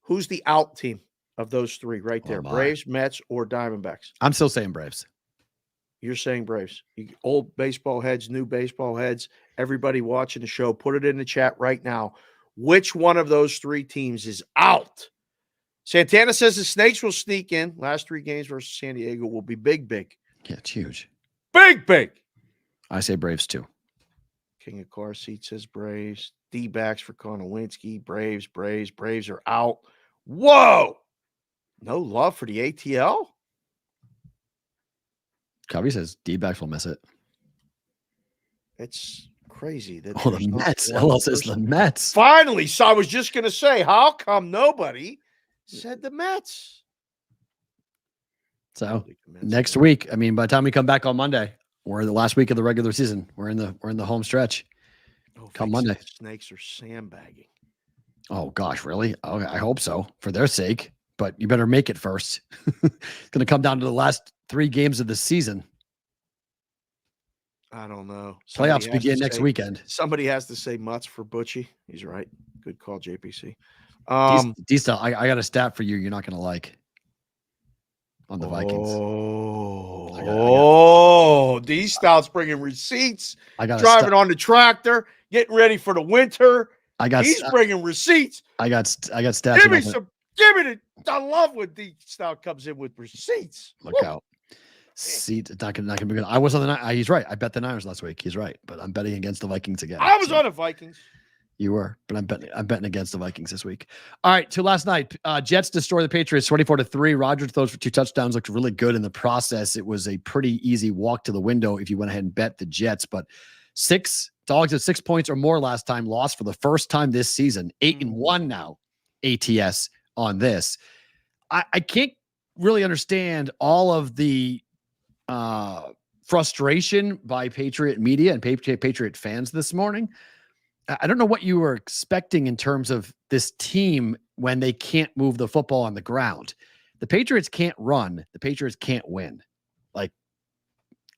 [SPEAKER 6] the out team of those 3 right there? Braves, Mets, or Diamondbacks?
[SPEAKER 5] I'm still saying Braves.
[SPEAKER 6] You're saying Braves. Old baseball heads, new baseball heads, everybody watching the show, put it in the chat right now. Which one of those 3 teams is out? Santana says the Snakes will sneak in. Last 3 games versus San Diego will be big.
[SPEAKER 5] Yeah, it's huge.
[SPEAKER 6] Big.
[SPEAKER 5] I say Braves too.
[SPEAKER 6] King of Car Seat says Braves. D-backs for Konowinski. Braves are out. Whoa! No love for the ATL?
[SPEAKER 5] Cubby says D-backs will miss it.
[SPEAKER 6] It's crazy. That
[SPEAKER 5] the Mets. LL says the Mets.
[SPEAKER 6] Finally, so I was just going to say, how come nobody said the Mets?
[SPEAKER 5] So next week, I mean, by the time we come back on Monday, we're in the last week of the regular season. We're in the home stretch. Come Monday.
[SPEAKER 6] The Snakes are sandbagging.
[SPEAKER 5] Oh gosh, really? Oh, I hope so for their sake. But you better make it first. It's going to come down to the last 3 games of the season.
[SPEAKER 6] I don't know.
[SPEAKER 5] Playoffs begin next weekend.
[SPEAKER 6] Somebody has to say Mutts for Butchie. He's right. Good call, JPC.
[SPEAKER 5] D-Style, I got a stat for you you're not going to like on the Vikings.
[SPEAKER 6] D-Style's bringing receipts.
[SPEAKER 5] I got
[SPEAKER 6] driving on the tractor, getting ready for the winter. He's bringing receipts.
[SPEAKER 5] I got stats.
[SPEAKER 6] I love when D-Style comes in with receipts.
[SPEAKER 5] Look out. See, not gonna be good. I was on the Niners. He's right. I bet the Niners last week. He's right, but I'm betting against the Vikings again.
[SPEAKER 6] I was on the Vikings.
[SPEAKER 5] You were, but I'm betting against the Vikings this week. All right, to last night, Jets destroy the Patriots 24-3. Rodgers throws for 2 touchdowns. Looked really good in the process. It was a pretty easy walk to the window if you went ahead and bet the Jets. But 6 dogs at 6 points or more last time lost for the first time this season. 8-1 now. ATS on this. I can't really understand all of the frustration by Patriot media and Patriot fans this morning. I don't know what you were expecting in terms of this team when they can't move the football on the ground. The Patriots can't run. The Patriots can't win. Like,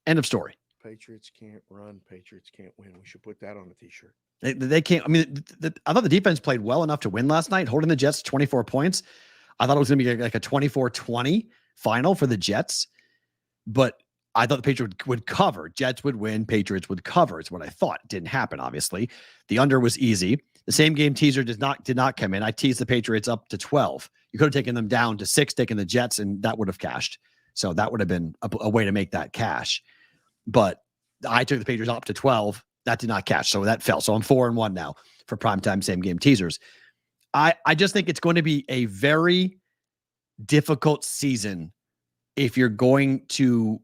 [SPEAKER 5] end of story.
[SPEAKER 6] Patriots can't run. Patriots can't win. We should put that on a t-shirt.
[SPEAKER 5] They can't. I mean, I thought the defense played well enough to win last night, holding the Jets 24 points. I thought it was going to be like a 24-20 final for the Jets, but I thought the Patriots would cover. Jets would win. Patriots would cover. It's what I thought. It didn't happen, obviously. The under was easy. The same game teaser did not come in. I teased the Patriots up to 12. You could have taken them down to 6, taking the Jets, and that would have cashed. So that would have been a way to make that cash. But I took the Patriots up to 12. That did not cash. So that fell. So I'm 4-1 now for primetime same game teasers. I just think it's going to be a very difficult season if you're going to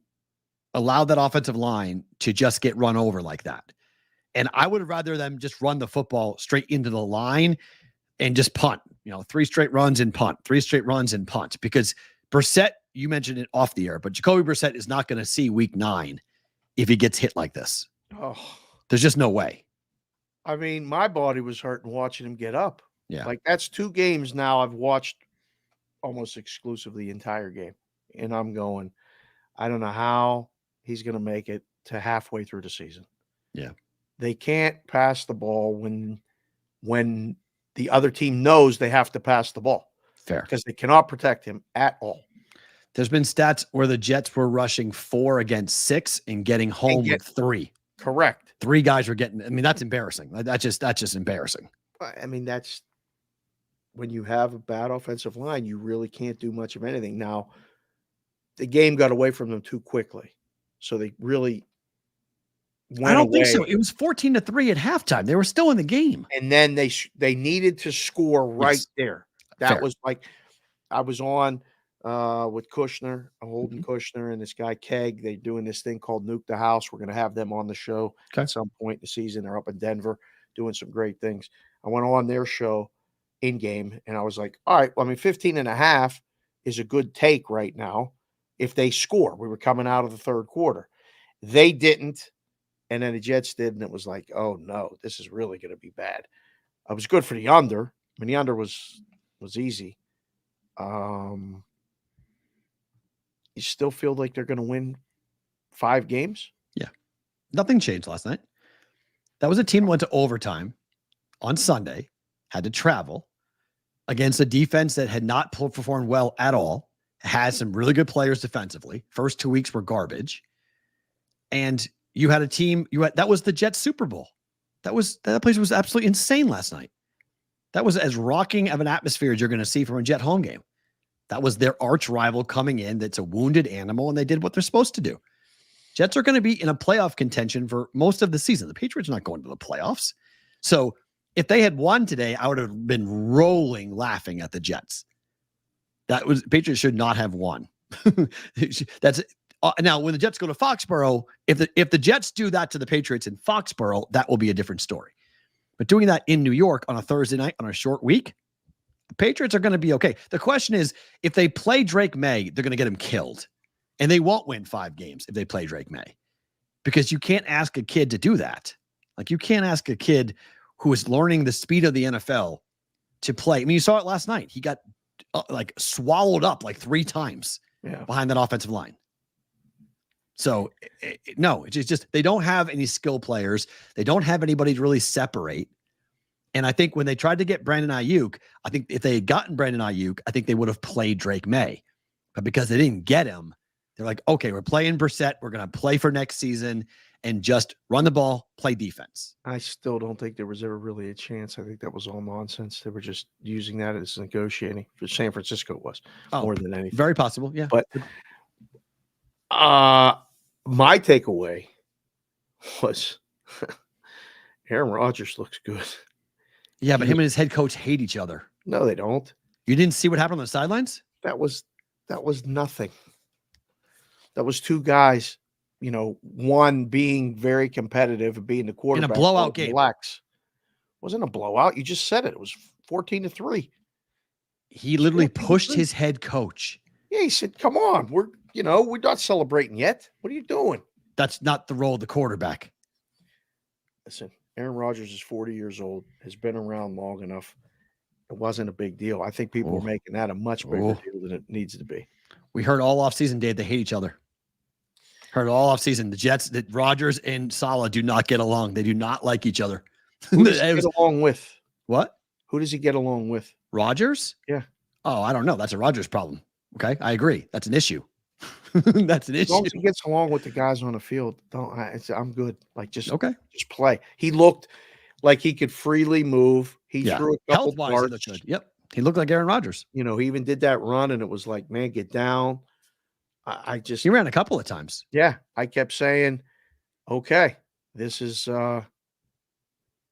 [SPEAKER 5] allow that offensive line to just get run over like that. And I would rather them just run the football straight into the line and just punt, 3 straight runs and punt, 3 straight runs and punt, because Brissett, you mentioned it off the air, but Jacoby Brissett is not going to see week 9 if he gets hit like this.
[SPEAKER 6] Oh,
[SPEAKER 5] there's just no way.
[SPEAKER 6] I mean, my body was hurting watching him get up.
[SPEAKER 5] Yeah.
[SPEAKER 6] Like, that's 2 games now I've watched almost exclusively the entire game. And I'm going, I don't know how he's going to make it to halfway through the season.
[SPEAKER 5] Yeah.
[SPEAKER 6] They can't pass the ball when the other team knows they have to pass the ball.
[SPEAKER 5] Fair.
[SPEAKER 6] Because they cannot protect him at all.
[SPEAKER 5] There's been stats where the Jets were rushing 4 against 6 and getting home with 3.
[SPEAKER 6] Correct.
[SPEAKER 5] 3 guys were getting, I mean, that's embarrassing. That's just embarrassing.
[SPEAKER 6] I mean, that's when you have a bad offensive line, you really can't do much of anything. Now, the game got away from them too quickly. So they really went
[SPEAKER 5] I don't think
[SPEAKER 6] away.
[SPEAKER 5] so. It was 14-3 at halftime. They were still in the game.
[SPEAKER 6] And then they needed to score right
[SPEAKER 5] Yes.
[SPEAKER 6] there. That
[SPEAKER 5] Fair.
[SPEAKER 6] was like, I was on with Kushner, Holden Kushner, and this guy Keg. They're doing this thing called Nuke the House. We're going to have them on the show at some point in the season. They're up in Denver doing some great things. I went on their show in game, and I was like, all right, well, I mean, 15.5 is a good take right now if they score. We were coming out of the third quarter. They didn't, and then the Jets did, and it was like, oh, no, this is really going to be bad. It was good for the under. I mean, the under was easy. You still feel like they're going to win 5 games?
[SPEAKER 5] Yeah. Nothing changed last night. That was a team that went to overtime on Sunday, had to travel against a defense that had not performed well at all, had some really good players defensively. First 2 weeks were garbage. And you had a team, that was the Jets Super Bowl. That place was absolutely insane last night. That was as rocking of an atmosphere as you're going to see from a Jet home game. That was their arch rival coming in. That's a wounded animal, and they did what they're supposed to do. Jets are going to be in a playoff contention for most of the season. The Patriots are not going to the playoffs. So if they had won today, I would have been rolling laughing at the Jets. Patriots should not have won. That's now when the Jets go to Foxborough, if the Jets do that to the Patriots in Foxborough, that will be a different story. But doing that in New York on a Thursday night on a short week, the Patriots are going to be okay. The question is, if they play Drake May, they're going to get him killed. And they won't win 5 games if they play Drake May, because you can't ask a kid to do that. Like, you can't ask a kid who is learning the speed of the NFL to play. I mean, you saw it last night. He got swallowed up like 3 times behind that offensive line. So no, it's just, they don't have any skill players. They don't have anybody to really separate. And I think when they tried to get Brandon Ayuk, I think if they had gotten Brandon Ayuk, I think they would have played Drake May. But because they didn't get him, they're like, okay, we're playing Brissett. We're going to play for next season and just run the ball, play defense.
[SPEAKER 6] I still don't think there was ever really a chance. I think that was all nonsense. They were just using that as negotiating. For San Francisco was more than anything.
[SPEAKER 5] Very possible, yeah.
[SPEAKER 6] But my takeaway was Aaron Rodgers looks good.
[SPEAKER 5] Yeah, but him and his head coach hate each other.
[SPEAKER 6] No, they don't.
[SPEAKER 5] You didn't see what happened on the sidelines?
[SPEAKER 6] That was nothing. That was 2 guys, one being very competitive and being the quarterback.
[SPEAKER 5] In a blowout game.
[SPEAKER 6] Relax. Wasn't a blowout. You just said it. It was 14-3.
[SPEAKER 5] He literally pushed his head coach.
[SPEAKER 6] Yeah, he said, come on. We're not celebrating yet. What are you doing?
[SPEAKER 5] That's not the role of the quarterback.
[SPEAKER 6] Listen, Aaron Rodgers is 40 years old, has been around long enough. It wasn't a big deal. I think people are making that a much bigger deal than it needs to be.
[SPEAKER 5] We heard all offseason, Dave, they hate each other. Heard all offseason. The Jets, that Rodgers and Saleh do not get along. They do not like each other.
[SPEAKER 6] Who does he get along with?
[SPEAKER 5] What?
[SPEAKER 6] Who does he get along with?
[SPEAKER 5] Rodgers?
[SPEAKER 6] Yeah.
[SPEAKER 5] Oh, I don't know. That's a Rodgers problem. Okay, I agree. That's an issue. That's an issue.
[SPEAKER 6] As long as he gets along with the guys on the field, I'm good. Like, just play. He looked like he could freely move. He threw a couple
[SPEAKER 5] health-wise, he looked good. Yep, he looked like Aaron Rodgers.
[SPEAKER 6] He even did that run, and it was like, man, get down.
[SPEAKER 5] He ran a couple of times.
[SPEAKER 6] Yeah, I kept saying, okay, this is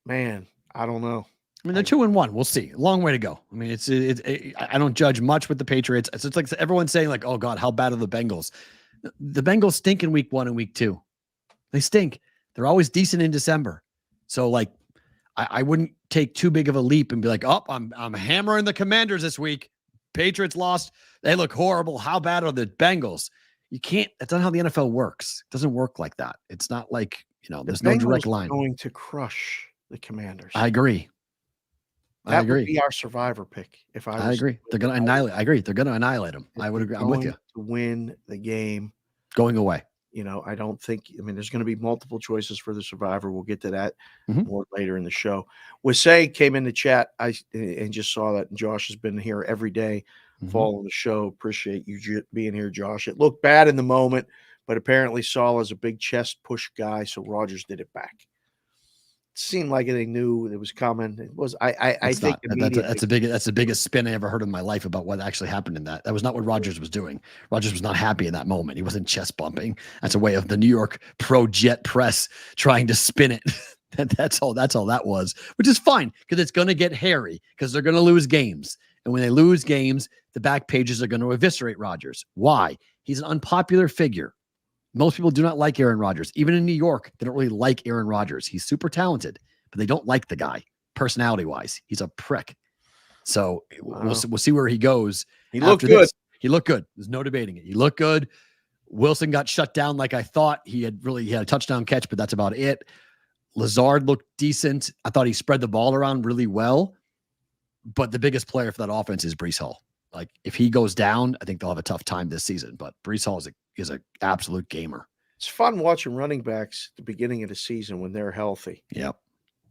[SPEAKER 6] man, I don't know.
[SPEAKER 5] I mean, they're 2-1. We'll see. Long way to go. I mean, I don't judge much with the Patriots. It's like everyone's saying, like, oh God, how bad are the Bengals? The Bengals stink in week 1 and week 2. They stink. They're always decent in December. So, like, I wouldn't take too big of a leap and be like, oh, I'm hammering the Commanders this week. Patriots lost. They look horrible. How bad are the Bengals? You can't. That's not how the NFL works. It doesn't work like that. It's not like, there's no direct line.
[SPEAKER 6] Going to crush the Commanders.
[SPEAKER 5] I agree. I agree.
[SPEAKER 6] Would be our survivor pick. I
[SPEAKER 5] agree. They're going to annihilate. I agree. They're going to annihilate them. I would agree. I'm with you.
[SPEAKER 6] To win the game.
[SPEAKER 5] Going away.
[SPEAKER 6] I don't think, there's going to be multiple choices for the survivor. We'll get to that more later in the show. Wasay came in the chat and just saw that. And Josh has been here every day following the show. Appreciate you being here, Josh. It looked bad in the moment, but apparently Saleh's a big chest push guy, so Rodgers did it back. seemed like they knew it was coming. It was. I think
[SPEAKER 5] that's the biggest spin I ever heard in my life about what actually happened in that. That was not what Rodgers was doing. Rodgers was not happy in that moment. He wasn't chest bumping. That's a way of the New York pro jet press trying to spin it. That's all that was, which is fine because it's going to get hairy because they're going to lose games. And when they lose games, the back pages are going to eviscerate Rodgers. Why? He's an unpopular figure. Most people do not like Aaron Rodgers. Even in New York, they don't really like Aaron Rodgers. He's super talented, but they don't like the guy personality-wise. He's a prick. So we'll see where he goes.
[SPEAKER 6] He looked good.
[SPEAKER 5] He looked good. There's no debating it. He looked good. Wilson got shut down like I thought. He had a touchdown catch, but that's about it. Lazard looked decent. I thought he spread the ball around really well. But the biggest player for that offense is Breece Hall. Like, if he goes down, I think they'll have a tough time this season. But Breece Hall is an absolute gamer.
[SPEAKER 6] It's fun watching running backs at the beginning of the season when they're healthy.
[SPEAKER 5] Yep.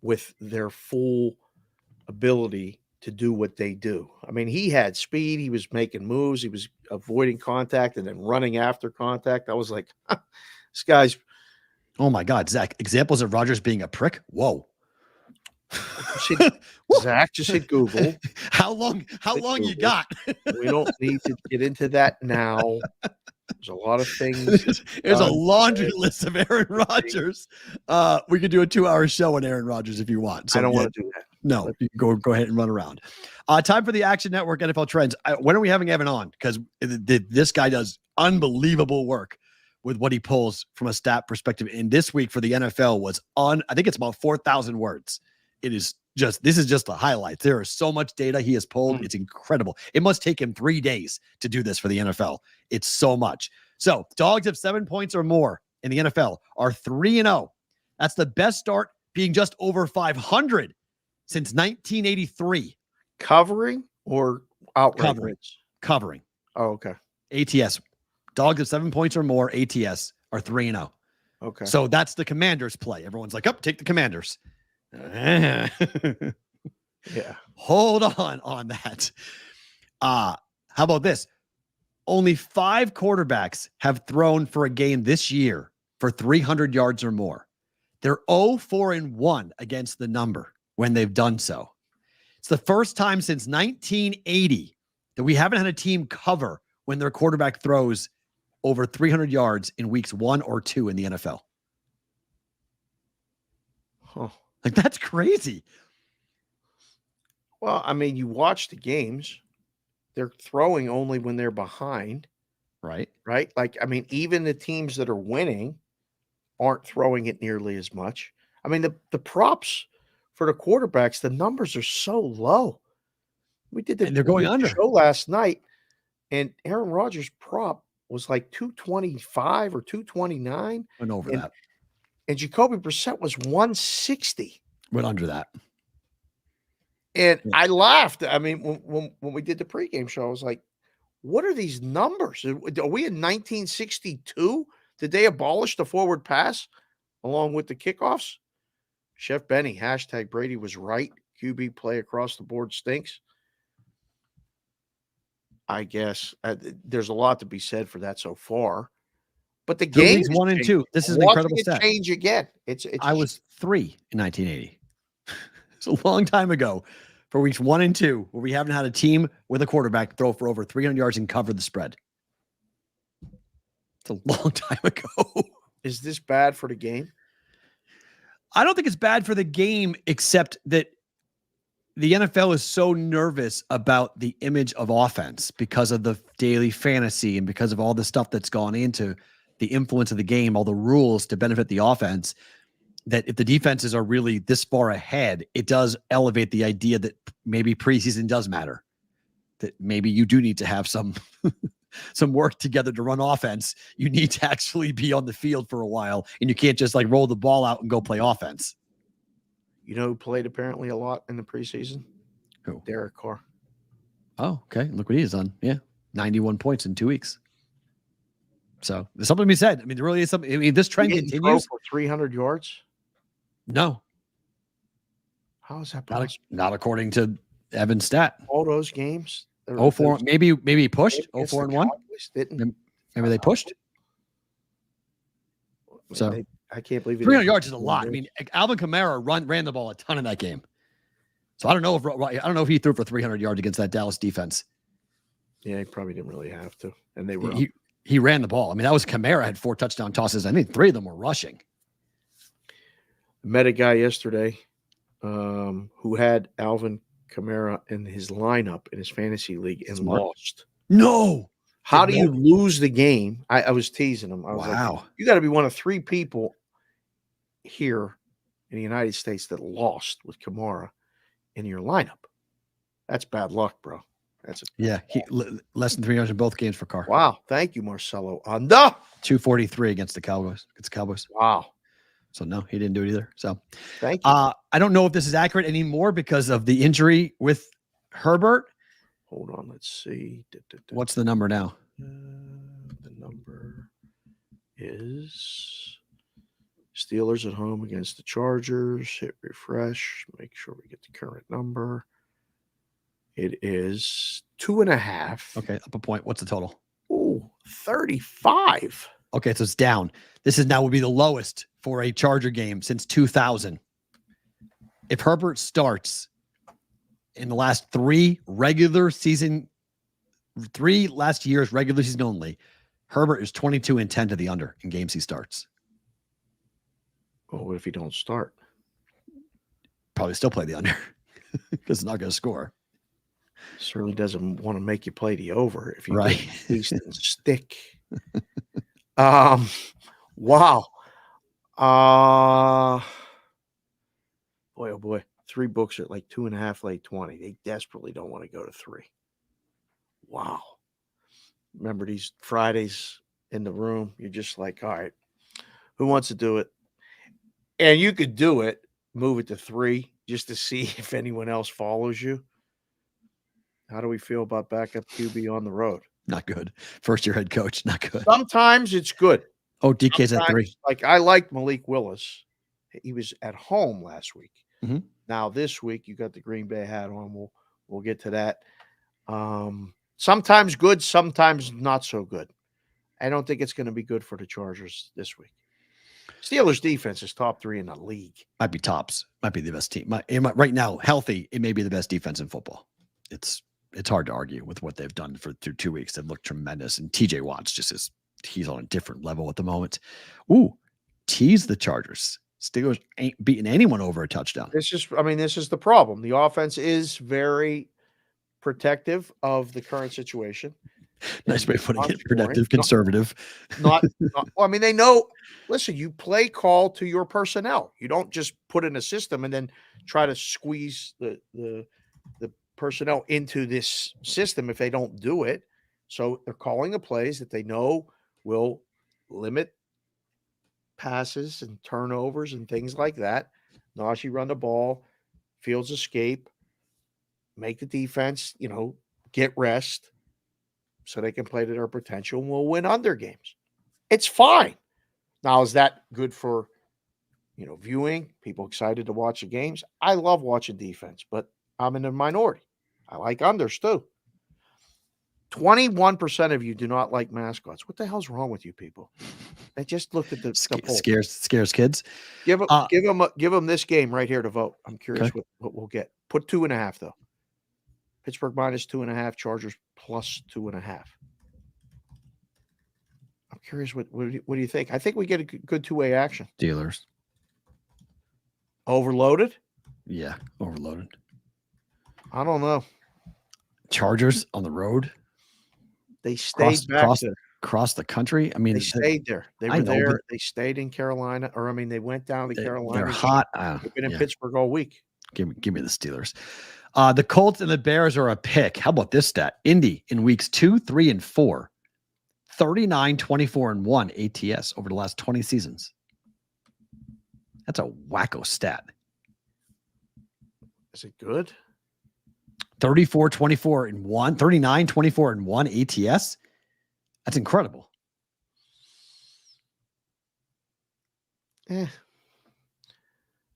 [SPEAKER 6] With their full ability to do what they do. I mean, he had speed. He was making moves. He was avoiding contact and then running after contact. I was like, this guy's.
[SPEAKER 5] Oh, my God, Zach. Examples of Rodgers being a prick? Whoa.
[SPEAKER 6] Zach, just hit Google.
[SPEAKER 5] How long you got?
[SPEAKER 6] We don't need to get into that now. There's a lot of things.
[SPEAKER 5] There's a laundry list of Aaron Rodgers. We could do a 2-hour show on Aaron Rodgers if you want. So
[SPEAKER 6] I don't want to do that.
[SPEAKER 5] No, you go ahead and run around. Time for the Action Network NFL Trends. When are we having Evan on? Because this guy does unbelievable work with what he pulls from a stat perspective. And this week for the NFL was I think it's about 4,000 words. This is just the highlights. There is so much data he has pulled. It's incredible. It must take him 3 days to do this for the NFL. It's so much. So dogs of 7 points or more in the NFL are 3-0. That's the best start, being just over 500 since 1983.
[SPEAKER 6] Covering or outright?
[SPEAKER 5] Covering.
[SPEAKER 6] Oh, okay.
[SPEAKER 5] ATS. Dogs of 7 points or more, ATS, are 3-0.
[SPEAKER 6] Okay.
[SPEAKER 5] So that's the Commanders play. Everyone's like, take the Commanders. Yeah. Hold on that. How about this? Only 5 quarterbacks have thrown for a game this year for 300 yards or more. They're 0-4-1 against the number when they've done so. It's the first time since 1980 that we haven't had a team cover when their quarterback throws over 300 yards in weeks 1 or 2 in the NFL.
[SPEAKER 6] Huh.
[SPEAKER 5] Like, that's crazy.
[SPEAKER 6] Well, I mean, you watch the games. They're throwing only when they're behind.
[SPEAKER 5] Right.
[SPEAKER 6] Like, I mean, even the teams that are winning aren't throwing it nearly as much. I mean, the props for the quarterbacks, the numbers are so low. We did
[SPEAKER 5] And they're going under.
[SPEAKER 6] Show last night, and Aaron Rodgers' prop was like 225 or 229.
[SPEAKER 5] Went over that.
[SPEAKER 6] And Jacoby Brissett was 160.
[SPEAKER 5] Went under that.
[SPEAKER 6] And I laughed. I mean, when we did the pregame show, I was like, what are these numbers? Are we in 1962? Did they abolish the forward pass along with the kickoffs? Chef Benny, hashtag Brady was right. QB play across the board stinks. I guess there's a lot to be said for that so far. But the game is
[SPEAKER 5] 1 and 2. This is an incredible stat.
[SPEAKER 6] Change again.
[SPEAKER 5] I was 3 in 1980. It's a long time ago for weeks 1 and 2 where we haven't had a team with a quarterback throw for over 300 yards and cover the spread. It's a long time ago.
[SPEAKER 6] Is this bad for the game?
[SPEAKER 5] I don't think it's bad for the game, except that the NFL is so nervous about the image of offense because of the daily fantasy and because of all the stuff that's gone into the influence of the game, all the rules to benefit the offense, that if the defenses are really this far ahead, it does elevate the idea that maybe preseason does matter, that maybe you do need to have some work together to run offense. You need to actually be on the field for a while, and you can't just like roll the ball out and go play offense.
[SPEAKER 6] You know who played apparently a lot in the preseason?
[SPEAKER 5] Who?
[SPEAKER 6] Derek Carr.
[SPEAKER 5] Oh, okay. Look what he has done. Yeah. 91 points in 2 weeks. So there's something to be said. I mean, there really is something. I mean, this trend continues.
[SPEAKER 6] For 300 yards?
[SPEAKER 5] No.
[SPEAKER 6] How is that possible?
[SPEAKER 5] Not according to Evan's stat.
[SPEAKER 6] All those games?
[SPEAKER 5] 0-4. Maybe he pushed 0-4-1. Maybe they pushed. So
[SPEAKER 6] I can't believe it.
[SPEAKER 5] 300 yards is a lot. I mean, Alvin Kamara ran the ball a ton in that game. So I don't know if he threw for 300 yards against that Dallas defense.
[SPEAKER 6] Yeah, he probably didn't really have to. And they were
[SPEAKER 5] he ran the ball. I mean, that was Kamara had 4 touchdown tosses. I think 3 of them were rushing.
[SPEAKER 6] Met a guy yesterday who had Alvin Kamara in his lineup in his fantasy league and lost.
[SPEAKER 5] No.
[SPEAKER 6] How do you lose the game? I was teasing him. I was like, you got to be one of 3 people here in the United States that lost with Kamara in your lineup. That's bad luck, bro.
[SPEAKER 5] Less than 300 in both games for Carr.
[SPEAKER 6] Wow. Thank you, Marcelo. Under
[SPEAKER 5] 243 against the Cowboys.
[SPEAKER 6] Wow.
[SPEAKER 5] So no, he didn't do it either. So
[SPEAKER 6] thank you.
[SPEAKER 5] I don't know if this is accurate anymore because of the injury with Herbert.
[SPEAKER 6] Hold on, let's see.
[SPEAKER 5] What's the number now?
[SPEAKER 6] The number is Steelers at home against the Chargers. Hit refresh. Make sure we get the current number. It is 2.5.
[SPEAKER 5] Okay, up a point. What's the total?
[SPEAKER 6] Oh, 35.
[SPEAKER 5] Okay, so it's down. This is now would be the lowest for a Charger game since 2000. If Herbert starts in the last 3 last year's regular season only, Herbert is 22-10 to the under in games he starts.
[SPEAKER 6] Oh, what if he don't start?
[SPEAKER 5] Probably still play the under because it's not going to score.
[SPEAKER 6] Certainly doesn't want to make you play the over if you
[SPEAKER 5] right.
[SPEAKER 6] At least stick. Wow. Boy, oh boy. 3 books at like 2.5, late 20. They desperately don't want to go to 3. Wow. Remember these Fridays in the room? You're just like, all right, who wants to do it? And you could do it, move it to 3 just to see if anyone else follows you. How do we feel about backup QB on the road?
[SPEAKER 5] Not good. First-year head coach, not good.
[SPEAKER 6] Sometimes it's good.
[SPEAKER 5] Oh, DK's at 3.
[SPEAKER 6] Like I liked Malik Willis. He was at home last week.
[SPEAKER 5] Mm-hmm.
[SPEAKER 6] Now this week you got the Green Bay hat on. We'll get to that. Sometimes good, sometimes not so good. I don't think it's going to be good for the Chargers this week. Steelers defense is top 3 in the league.
[SPEAKER 5] Might be tops. Might be the best team. Right now, healthy, it may be the best defense in football. It's hard to argue with what they've done through 2 weeks. They've looked tremendous. And TJ Watt's he's on a different level at the moment. Ooh, tease the Chargers. Steelers ain't beating anyone over a touchdown.
[SPEAKER 6] This is the problem. The offense is very protective of the current situation.
[SPEAKER 5] Nice way of putting it. Protective, conservative.
[SPEAKER 6] Well, I mean, they know, listen, you play call to your personnel. You don't just put in a system and then try to squeeze the personnel into this system if they don't do it. So they're calling the plays that they know will limit passes and turnovers and things like that. Najee run the ball, Fields escape, make the defense, get rest so they can play to their potential and we'll win under games. It's fine. Now, is that good for, viewing? People excited to watch the games? I love watching defense, but I'm in the minority. I like unders too. 21% of you do not like mascots. What the hell's wrong with you people? I just looked at the poll.
[SPEAKER 5] Scares kids.
[SPEAKER 6] Give them this game right here to vote. I'm curious what we'll get. Put 2.5 though. Pittsburgh minus 2.5. Chargers plus 2.5. I'm curious what do you think? I think we get a good 2-way action.
[SPEAKER 5] Steelers.
[SPEAKER 6] Overloaded?
[SPEAKER 5] Yeah, overloaded.
[SPEAKER 6] I don't know.
[SPEAKER 5] Chargers on the road.
[SPEAKER 6] They stayed
[SPEAKER 5] across the country. I mean,
[SPEAKER 6] they stayed there. They were there. They stayed in Carolina, they went down to Carolina.
[SPEAKER 5] They're hot.
[SPEAKER 6] They've been in Pittsburgh all week.
[SPEAKER 5] Give me the Steelers. The Colts and the Bears are a pick. How about this stat? Indy in weeks 2, 3, and 4, 39, 24, and 1 ATS over the last 20 seasons. That's a wacko stat.
[SPEAKER 6] Is it good?
[SPEAKER 5] 34, 24, and 1, 39, 24, and 1 ATS. That's incredible.
[SPEAKER 6] I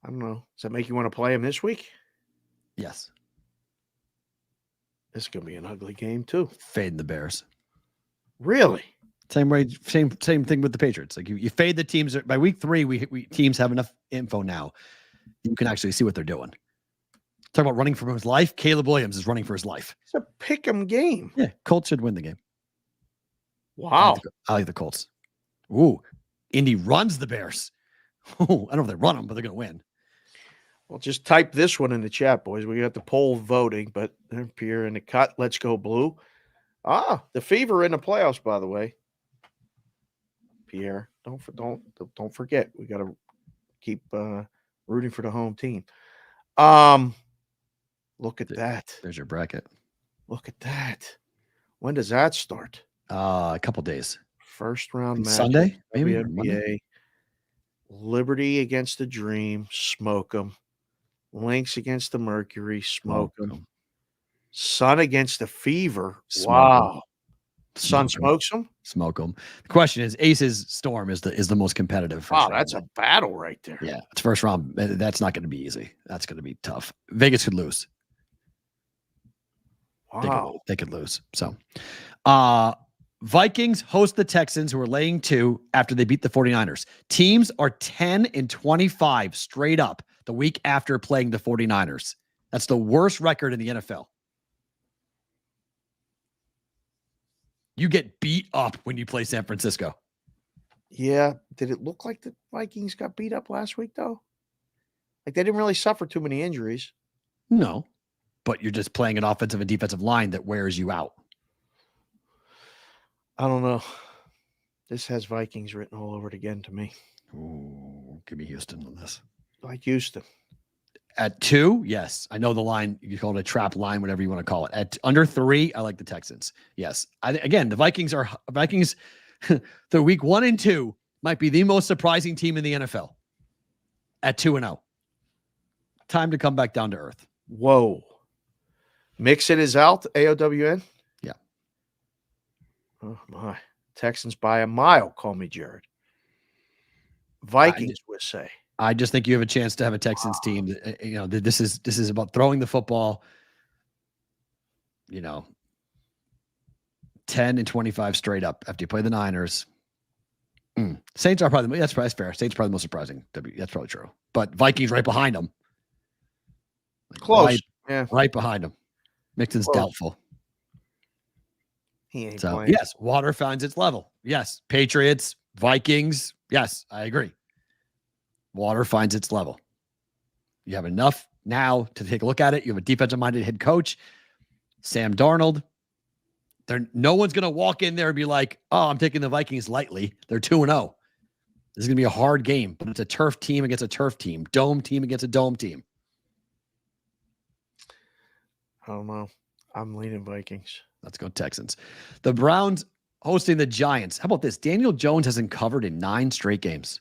[SPEAKER 6] don't know. Does that make you want to play him this week?
[SPEAKER 5] Yes.
[SPEAKER 6] This is going to be an ugly game, too.
[SPEAKER 5] Fading the Bears.
[SPEAKER 6] Really?
[SPEAKER 5] Same thing with the Patriots. Like you fade the teams by week 3. We teams have enough info now. You can actually see what they're doing. Talk about running for his life. Caleb Williams is running for his life.
[SPEAKER 6] It's a pick 'em game.
[SPEAKER 5] Yeah, Colts should win the game.
[SPEAKER 6] Wow.
[SPEAKER 5] I like the Colts. Ooh, Indy runs the Bears. Ooh, I don't know if they run them, but they're going to win.
[SPEAKER 6] Well, just type this one in the chat, boys. We got the poll voting, but Pierre in the cut. Let's go blue. The Fever in the playoffs, by the way. Pierre, don't forget. We got to keep rooting for the home team. Look at that.
[SPEAKER 5] There's your bracket.
[SPEAKER 6] Look at that. When does that start?
[SPEAKER 5] A couple days.
[SPEAKER 6] First round match.
[SPEAKER 5] Sunday, maybe.
[SPEAKER 6] WNBA. Liberty against the Dream. Smoke them. Lynx against the Mercury. Smoke them. Sun against the Fever. Wow. Sun smokes them.
[SPEAKER 5] Smoke them. The question is, Aces Storm is the most competitive.
[SPEAKER 6] Wow, that's a battle right there.
[SPEAKER 5] Yeah, it's first round. That's not going to be easy. That's going to be tough. Vegas could lose.
[SPEAKER 6] Wow,
[SPEAKER 5] they could lose. So, Vikings host the Texans, who are laying 2 after they beat the 49ers. Teams are 10-25 straight up the week after playing the 49ers. That's the worst record in the NFL. You get beat up when you play San Francisco.
[SPEAKER 6] Yeah. Did it look like the Vikings got beat up last week, though? Like, they didn't really suffer too many injuries.
[SPEAKER 5] No, but you're just playing an offensive and defensive line that wears you out.
[SPEAKER 6] I don't know. This has Vikings written all over it again to me.
[SPEAKER 5] Ooh, give me Houston on this.
[SPEAKER 6] Like Houston.
[SPEAKER 5] At 2, yes. I know the line. You call it a trap line, whatever you want to call it. At under 3, I like the Texans. Yes. Again, the Vikings, the week 1 and 2 might be the most surprising team in the NFL at 2-0. Time to come back down to earth.
[SPEAKER 6] Whoa. Mixon is out, AOWN?
[SPEAKER 5] Yeah.
[SPEAKER 6] Oh, my. Texans by a mile, call me Jared. Vikings would say.
[SPEAKER 5] I just think you have a chance to have a Texans team. That, this is about throwing the football. 10-25 straight up after you play the Niners. Saints are probably that's fair. Saints are probably the most surprising. That's probably true. But Vikings right behind them.
[SPEAKER 6] Close.
[SPEAKER 5] Right behind them. Mixon's doubtful.
[SPEAKER 6] He ain't
[SPEAKER 5] so
[SPEAKER 6] playing.
[SPEAKER 5] yes, water finds its level. Yes, Patriots, Vikings. Yes, I agree. Water finds its level. You have enough now to take a look at it. You have a defensive-minded head coach, Sam Darnold. No one's going to walk in there and be like, "Oh, I'm taking the Vikings lightly." They're 2-0. This is going to be a hard game, but it's a turf team against a turf team, dome team against a dome team.
[SPEAKER 6] I don't know. I'm leaning Vikings.
[SPEAKER 5] Let's go Texans. The Browns hosting the Giants. How about this? Daniel Jones hasn't covered in 9 straight games.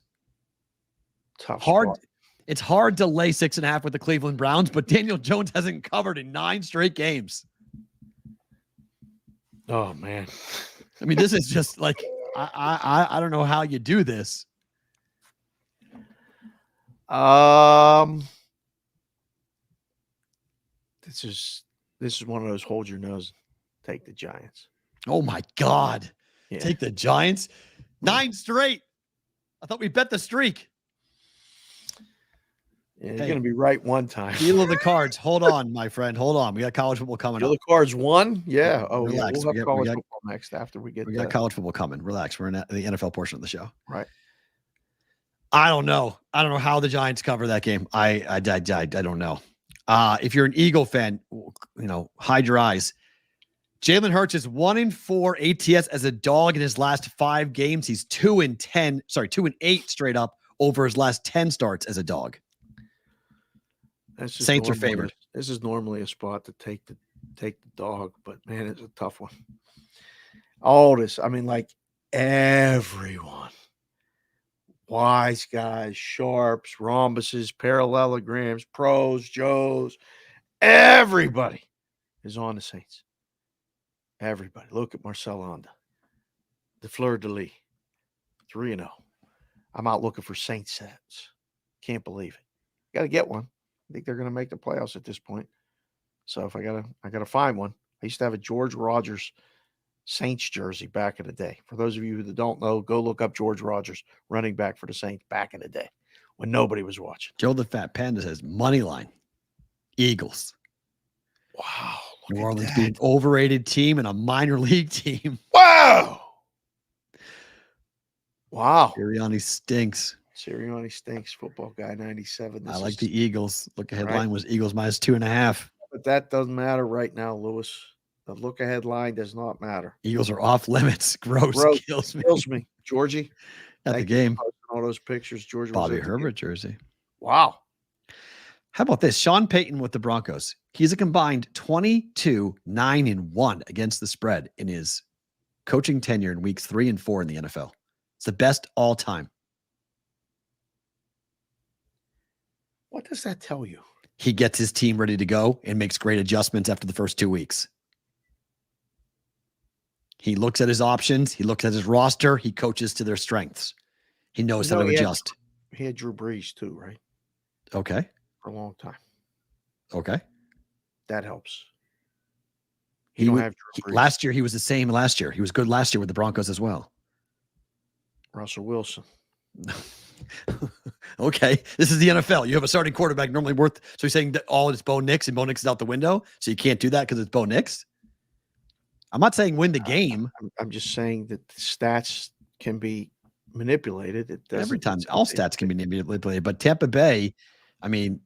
[SPEAKER 6] Tough
[SPEAKER 5] hard.
[SPEAKER 6] spot.
[SPEAKER 5] It's hard to lay 6.5 with the Cleveland Browns, but Daniel Jones hasn't covered in 9 straight games.
[SPEAKER 6] Oh man.
[SPEAKER 5] I mean, this is just like I don't know how you do this.
[SPEAKER 6] This is one of those hold your nose, take the Giants.
[SPEAKER 5] Oh my God.
[SPEAKER 6] Yeah.
[SPEAKER 5] Take the Giants. 9 straight. I thought we bet the streak.
[SPEAKER 6] Yeah, you're gonna be right one time.
[SPEAKER 5] Deal of the cards. Hold on, my friend. Hold on. We got college football coming
[SPEAKER 6] Deal
[SPEAKER 5] up.
[SPEAKER 6] of the cards 1? Yeah. Oh,
[SPEAKER 5] relax.
[SPEAKER 6] Yeah. We'll have college football next after we get.
[SPEAKER 5] We got college football coming. Relax. We're in the NFL portion of the show.
[SPEAKER 6] Right.
[SPEAKER 5] I don't know. I don't know how the Giants cover that game. I don't know. If you're an Eagle fan, hide your eyes. Jalen Hurts is 1-4 ATS as a dog in his last 5 games. He's 2-8 straight up over his last 10 starts as a dog. Saints are favored.
[SPEAKER 6] This is normally a spot to take the dog, but man, it's a tough one. All this, I mean, like everyone, wise guys, sharps, rhombuses, parallelograms, pros, Joes, everybody is on the Saints. Everybody. Look at Marcel Honda, the Fleur de Lis, 3-0. I'm out looking for Saints sets. Can't believe it. Got to get one. I think they're going to make the playoffs at this point. So if I gotta find one. I used to have a George Rogers Saints jersey back in the day. For those of you that don't know, go look up George Rogers, running back for the Saints back in the day when nobody was watching.
[SPEAKER 5] Joe the Fat Panda says money line. Eagles.
[SPEAKER 6] Wow.
[SPEAKER 5] New Orleans being an overrated team and a minor league team.
[SPEAKER 6] Wow. Wow.
[SPEAKER 5] Sirianni stinks.
[SPEAKER 6] Sirianni stinks. Football guy 97.
[SPEAKER 5] I like the Eagles. Look ahead line was Eagles minus 2.5.
[SPEAKER 6] But that doesn't matter right now, Lewis. The look ahead line does not matter.
[SPEAKER 5] Eagles are off limits. Gross. Kills me.
[SPEAKER 6] Kills me. Georgie.
[SPEAKER 5] At the game.
[SPEAKER 6] All those pictures. Georgia.
[SPEAKER 5] Bobby Herbert jersey.
[SPEAKER 6] Wow.
[SPEAKER 5] How about this? Sean Payton with the Broncos. He's a combined 22-9-1 against the spread in his coaching tenure in weeks 3 and 4 in the NFL. It's the best all time.
[SPEAKER 6] What does that tell you?
[SPEAKER 5] He gets his team ready to go and makes great adjustments after the first 2 weeks. He looks at his options. He looks at his roster. He coaches to their strengths. He knows how to adjust.
[SPEAKER 6] He had Drew Brees too, right?
[SPEAKER 5] Okay.
[SPEAKER 6] For a long time.
[SPEAKER 5] Okay.
[SPEAKER 6] That helps.
[SPEAKER 5] Last year, he was the same last year. He was good last year with the Broncos as well.
[SPEAKER 6] Russell Wilson.
[SPEAKER 5] Okay. This is the NFL. You have a starting quarterback normally worth. So he's saying that all it's Bo Nix and Bo Nix is out the window. So you can't do that because it's Bo Nix. I'm not saying win the game.
[SPEAKER 6] I'm just saying that the stats can be manipulated.
[SPEAKER 5] Every time, all stats can be manipulated. But Tampa Bay, I mean,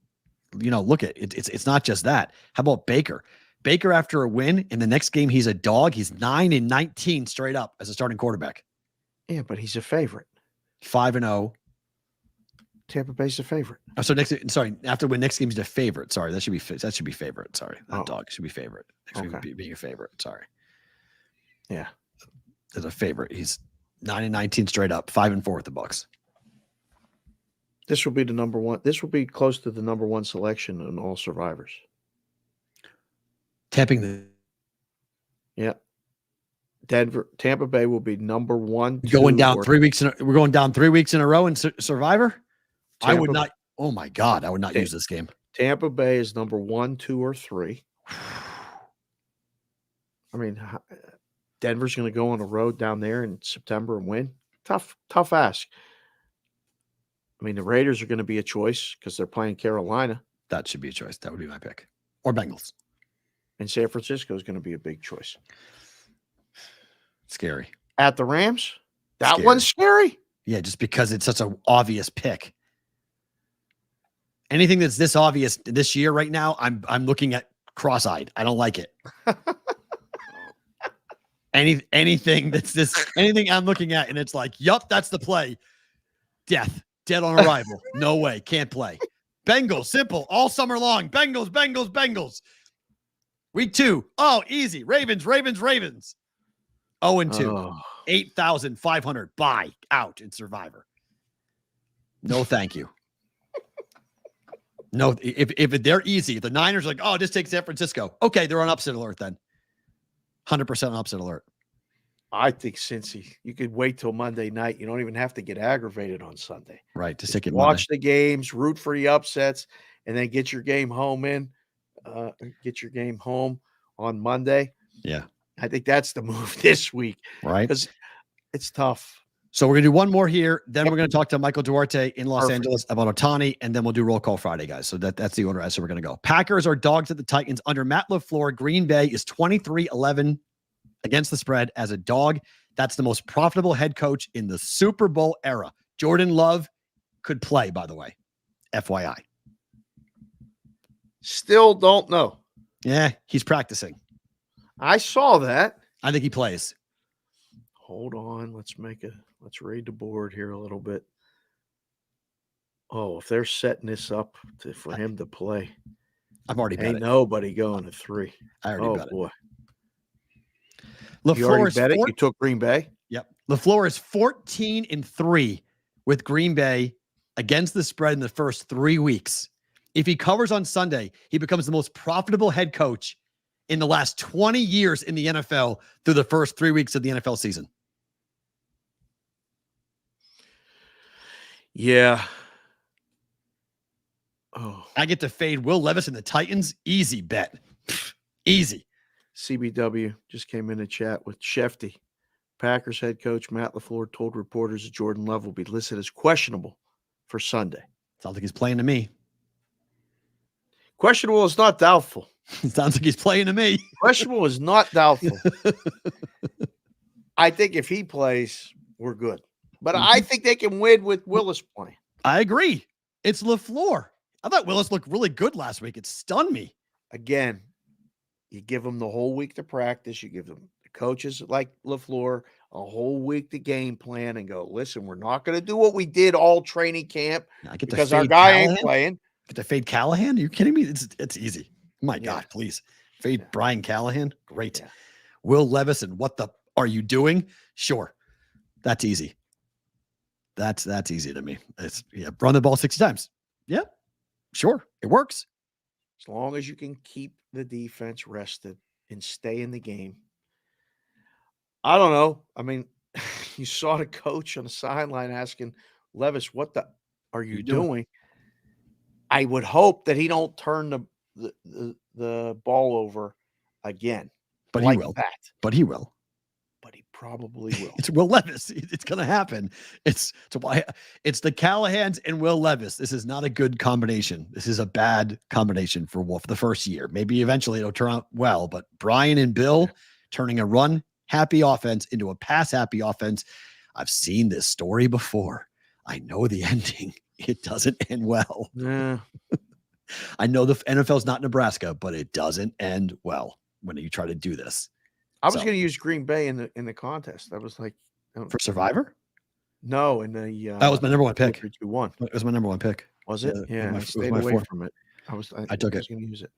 [SPEAKER 5] look at it. It's not just that. How about Baker? Baker, after a win, in the next game, he's a dog. He's 9-19 straight up as a starting quarterback.
[SPEAKER 6] Yeah, but he's a favorite.
[SPEAKER 5] 5-0.
[SPEAKER 6] Tampa Bay's a favorite.
[SPEAKER 5] Oh, so after win next game, he's a favorite. Sorry, that should be favorite. Sorry, that dog should be favorite. Being a favorite. Sorry.
[SPEAKER 6] Yeah,
[SPEAKER 5] as a favorite, he's 9-19 straight up, 5-4 with the Bucs.
[SPEAKER 6] This will be the number one. This will be close to the number one selection in all survivors. Yeah. Tampa Bay will be number one.
[SPEAKER 5] Going down 3 weeks. We're going down 3 weeks in a row in Survivor. I would not. Oh my God, I would not use this game.
[SPEAKER 6] Tampa Bay is number 1, 2, or 3. I mean, Denver's going to go on the road down there in September and win. Tough ask. I mean, the Raiders are going to be a choice because they're playing Carolina.
[SPEAKER 5] That should be a choice. That would be my pick. Or Bengals.
[SPEAKER 6] And San Francisco is going to be a big choice.
[SPEAKER 5] Scary.
[SPEAKER 6] At the Rams? That one's scary?
[SPEAKER 5] Yeah, just because it's such an obvious pick. Anything that's this obvious this year right now, I'm looking at cross-eyed. I don't like it. Anything I'm looking at, and it's like, yup, that's the play. Dead on arrival. No way, can't play. Bengals, simple, all summer long. Bengals. Week 2, easy. Ravens. 0-2. 8,500. Buy out in Survivor. No, thank you. No, if they're easy, the Niners are like, just take San Francisco. Okay, they're on upset alert then. 100% on upset alert.
[SPEAKER 6] I think Cincy, you could wait till Monday night. You don't even have to get aggravated on Sunday.
[SPEAKER 5] Right. Just take it.
[SPEAKER 6] Watch the games, root for the upsets, and then get your game home on Monday.
[SPEAKER 5] Yeah.
[SPEAKER 6] I think that's the move this week.
[SPEAKER 5] Right.
[SPEAKER 6] Because it's tough.
[SPEAKER 5] So we're going to do one more here. Then we're going to talk to Michael Duarte in Los Angeles about Ohtani, and then we'll do Roll Call Friday, guys. So that's the order as we're going to go. Packers are dogs at the Titans under Matt LaFleur. Green Bay is 23-11 against the spread as a dog. That's the most profitable head coach in the Super Bowl era. Jordan Love could play, by the way. FYI.
[SPEAKER 6] Still don't know.
[SPEAKER 5] Yeah, he's practicing.
[SPEAKER 6] I saw that.
[SPEAKER 5] I think he plays.
[SPEAKER 6] Hold on. Let's read the board here a little bit. Oh, if they're setting this up for him to play,
[SPEAKER 5] I've already bet it.
[SPEAKER 6] Nobody going to 3.
[SPEAKER 5] I already bet it.
[SPEAKER 6] Boy.
[SPEAKER 5] LaFleur
[SPEAKER 6] you already bet it? You took Green Bay?
[SPEAKER 5] Yep. LaFleur is 14-3 with Green Bay against the spread in the first 3 weeks. If he covers on Sunday, he becomes the most profitable head coach in the last 20 years in the NFL through the first 3 weeks of the NFL season.
[SPEAKER 6] Yeah. Oh.
[SPEAKER 5] I get to fade Will Levis and the Titans. Easy bet. Easy.
[SPEAKER 6] CBW just came in to chat with Shefty. Packers head coach Matt LaFleur told reporters that Jordan Love will be listed as questionable for Sunday.
[SPEAKER 5] Sounds like he's playing to me.
[SPEAKER 6] Questionable is not doubtful.
[SPEAKER 5] Sounds like he's playing to me.
[SPEAKER 6] Questionable is not doubtful. I think if he plays, we're good. But I think they can win with Willis playing.
[SPEAKER 5] I agree. It's LaFleur. I thought Willis looked really good last week. It stunned me.
[SPEAKER 6] Again, you give them the whole week to practice. You give them the coaches like LaFleur a whole week to game plan and go, listen, we're not going to do what we did all training camp because our guy ain't playing.
[SPEAKER 5] Get to fade Callahan? Are you kidding me? It's easy. My God, please. Fade Brian Callahan? Great. Yeah. Will Levis and what the are you doing? Sure. That's easy. That's easy to me. It's run the ball 60 times. Yeah. Sure. It works.
[SPEAKER 6] As long as you can keep the defense rested and stay in the game. I don't know. I mean, you saw the coach on the sideline asking Levis, what the are you doing? I would hope that he don't turn the ball over again.
[SPEAKER 5] But
[SPEAKER 6] like
[SPEAKER 5] he will.
[SPEAKER 6] That.
[SPEAKER 5] But he will.
[SPEAKER 6] But he probably will.
[SPEAKER 5] It's Will Levis. It's going to happen. It's the Callahans and Will Levis. This is not a good combination. This is a bad combination for Wolf the first year. Maybe eventually it'll turn out well, but Brian and Bill turning a run-happy offense into a pass-happy offense. I've seen this story before. I know the ending. It doesn't end well.
[SPEAKER 6] Yeah.
[SPEAKER 5] I know the NFL's not Nebraska, but it doesn't end well when you try to do this.
[SPEAKER 6] I was going to use Green Bay in the contest. That was like
[SPEAKER 5] for Survivor.
[SPEAKER 6] No, in the
[SPEAKER 5] that was my number one pick.
[SPEAKER 6] 3-2-1.
[SPEAKER 5] It was my number one pick.
[SPEAKER 6] Was it? Yeah, I stayed away from it. I
[SPEAKER 5] took it.
[SPEAKER 6] I was going to use it.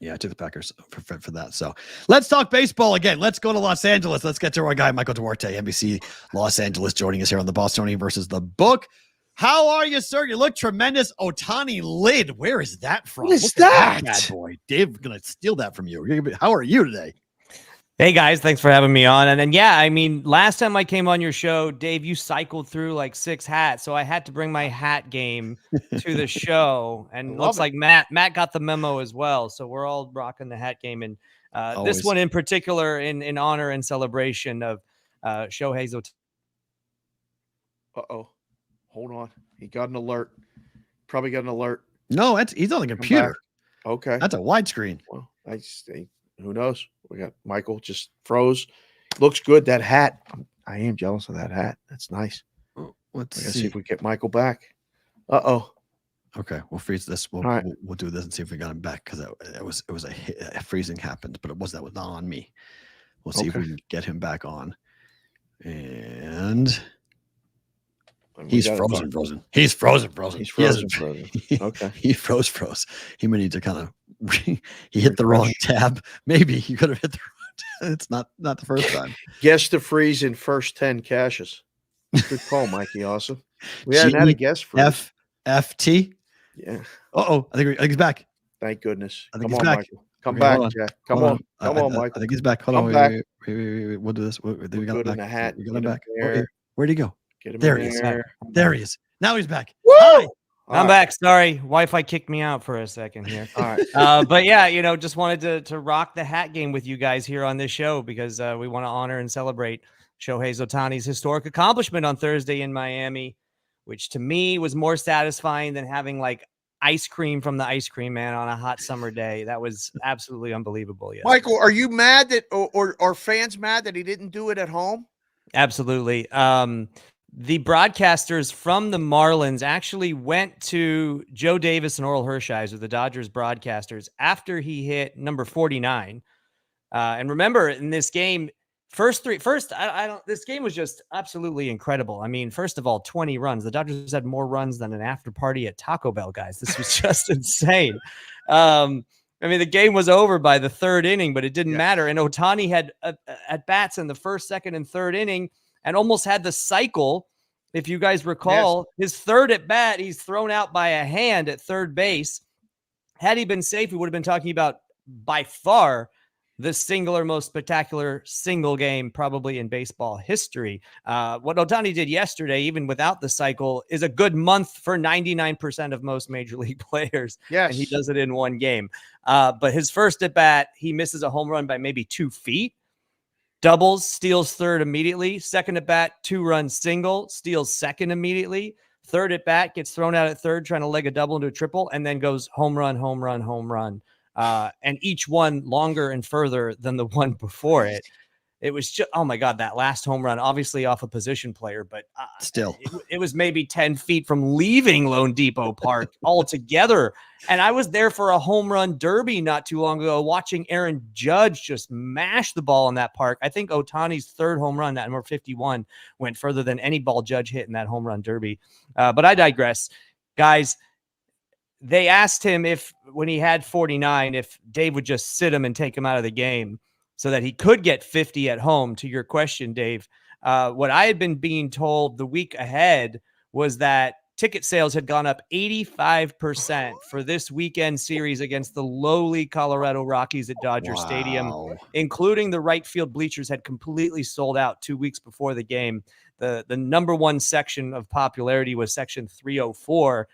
[SPEAKER 5] Yeah, I took the Packers for that. So let's talk baseball again. Let's go to Los Angeles. Let's get to our guy Michael Duarte, NBC Los Angeles, joining us here on the Bostonian versus the Book. How are you, sir? You look tremendous. Ohtani lid. Where is that from?
[SPEAKER 6] What is that?
[SPEAKER 5] Bad boy. Dave going to steal that from you. How are you today?
[SPEAKER 7] Hey guys, thanks for having me on. And then, yeah, I mean, last time I came on your show, Dave, you cycled through like 6 hats. So I had to bring my hat game to the show. And it looks like Matt got the memo as well. So we're all rocking the hat game. And this one in particular in honor and celebration of Shohei Ohtani.
[SPEAKER 6] Uh-oh. Hold on. He got an alert. Probably got an alert.
[SPEAKER 5] No, he's on the computer.
[SPEAKER 6] Okay.
[SPEAKER 5] That's a widescreen.
[SPEAKER 6] Well, who knows? We got Michael just froze. Looks good. That hat. I am jealous of that hat. That's nice.
[SPEAKER 5] Let's
[SPEAKER 6] see if we get Michael back. Uh-oh.
[SPEAKER 5] Okay, we'll freeze this. We'll do this and see if we got him back because it was a freezing happened, but that was not on me. We'll see if we can get him back on. And he's frozen. He's frozen.
[SPEAKER 6] Okay.
[SPEAKER 5] He froze. He may need to kind of he hit the wrong tab. Maybe he could have hit the wrong tab. It's not the first time.
[SPEAKER 6] Guess the freeze in first 10 caches. Good call, Mikey. Awesome. We hadn't had a guess freeze.
[SPEAKER 5] FT.
[SPEAKER 6] Yeah.
[SPEAKER 5] I think he's back.
[SPEAKER 6] Thank goodness.
[SPEAKER 5] I think he's back.
[SPEAKER 6] Michael. Come back, Jack. Come on, Michael.
[SPEAKER 5] I think he's back. Hold on. Wait. We'll do this. We got him back.
[SPEAKER 6] In the hat.
[SPEAKER 5] We got him back. Where'd he go?
[SPEAKER 6] There
[SPEAKER 5] he is. There he is. Now he's back.
[SPEAKER 6] Woo!
[SPEAKER 5] Hi.
[SPEAKER 7] I'm back. Sorry, Wi-Fi kicked me out for a second here.
[SPEAKER 6] All right.
[SPEAKER 7] But yeah, just wanted to rock the hat game with you guys here on this show because we want to honor and celebrate Shohei Ohtani's historic accomplishment on Thursday in Miami, which to me was more satisfying than having like ice cream from the ice cream man on a hot summer day. That was absolutely unbelievable. Yes.
[SPEAKER 6] Michael, are you mad that or are fans mad that he didn't do it at home?
[SPEAKER 7] Absolutely. The broadcasters from the Marlins actually went to Joe Davis and Oral Hershiser, the Dodgers broadcasters, after he hit number 49. And remember, in this game, this game was just absolutely incredible. I mean, first of all, 20 runs. The Dodgers had more runs than an after party at Taco Bell, guys. This was just insane. I mean, the game was over by the 3rd inning, but it didn't matter. And Ohtani had at bats in the 1st, 2nd, and 3rd inning and almost had the cycle. If you guys recall, his 3rd at bat, he's thrown out by a hand at 3rd base. Had he been safe, we would have been talking about by far the singular most spectacular single game probably in baseball history. What Ohtani did yesterday, even without the cycle, is a good month for 99% of most major league players.
[SPEAKER 6] Yes.
[SPEAKER 7] And he does it in one game. But his first at bat, he misses a home run by maybe 2 feet. Doubles, steals third immediately. Second at bat, 2-run single, steals second immediately. Third at bat, gets thrown out at third, trying to leg a double into a triple, and then goes home run, home run, home run. And each one longer and further than the one before it. It was just, oh my God, that last home run, obviously off a position player, but
[SPEAKER 5] still,
[SPEAKER 7] it was maybe 10 feet from leaving Lone Depot Park altogether. And I was there for a home run derby not too long ago, watching Aaron Judge just mash the ball in that park. I think Ohtani's third home run, that number 51, went further than any ball Judge hit in that home run derby. But I digress. Guys, they asked him if, when he had 49, if Dave would just sit him and take him out of the game so that he could get 50 at home. To your question, Dave, what I had been being told the week ahead was that ticket sales had gone up 85% for this weekend series against the lowly Colorado Rockies at Dodger Stadium, including the right field bleachers had completely sold out 2 weeks before the game. The number one section of popularity was section 304,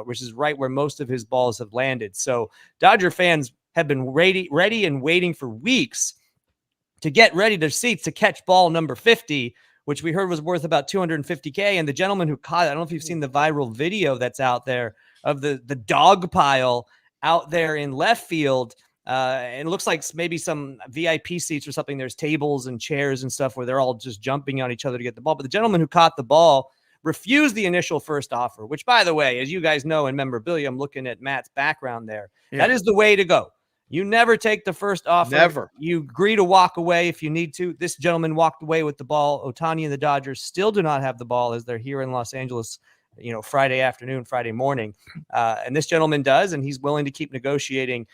[SPEAKER 7] which is right where most of his balls have landed. So Dodger fans have been ready and waiting for weeks to get ready their seats to catch ball number 50, which we heard was worth about $250K. And the gentleman who caught it, I don't know if you've seen the viral video that's out there of the dog pile out there in left field. And it looks like maybe some VIP seats or something. There's tables and chairs and stuff where they're all just jumping on each other to get the ball. But the gentleman who caught the ball refused the initial first offer, which, by the way, as you guys know in memorabilia, I'm looking at Matt's background there. Yeah. That is the way to go. You never take the first offer.
[SPEAKER 6] Never.
[SPEAKER 7] You agree to walk away if you need to. This gentleman walked away with the ball. Ohtani and the Dodgers still do not have the ball as they're here in Los Angeles, Friday afternoon, Friday morning. And this gentleman does, and he's willing to keep negotiating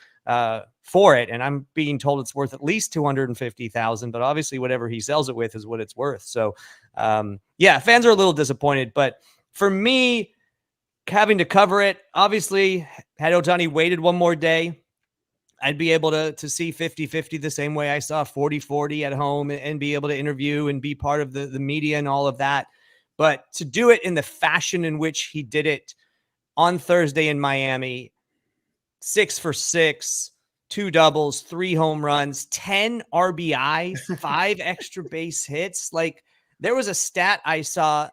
[SPEAKER 7] for it. And I'm being told it's worth at least $250,000, but obviously whatever he sells it with is what it's worth. So, fans are a little disappointed, but for me, having to cover it, obviously, had Ohtani waited one more day, I'd be able to see 50-50 the same way I saw 40-40 at home and be able to interview and be part of the media and all of that. But to do it in the fashion in which he did it on Thursday in Miami, 6 for 6, 2 doubles, 3 home runs, 10 RBIs, 5 extra base hits. Like, there was a stat I saw.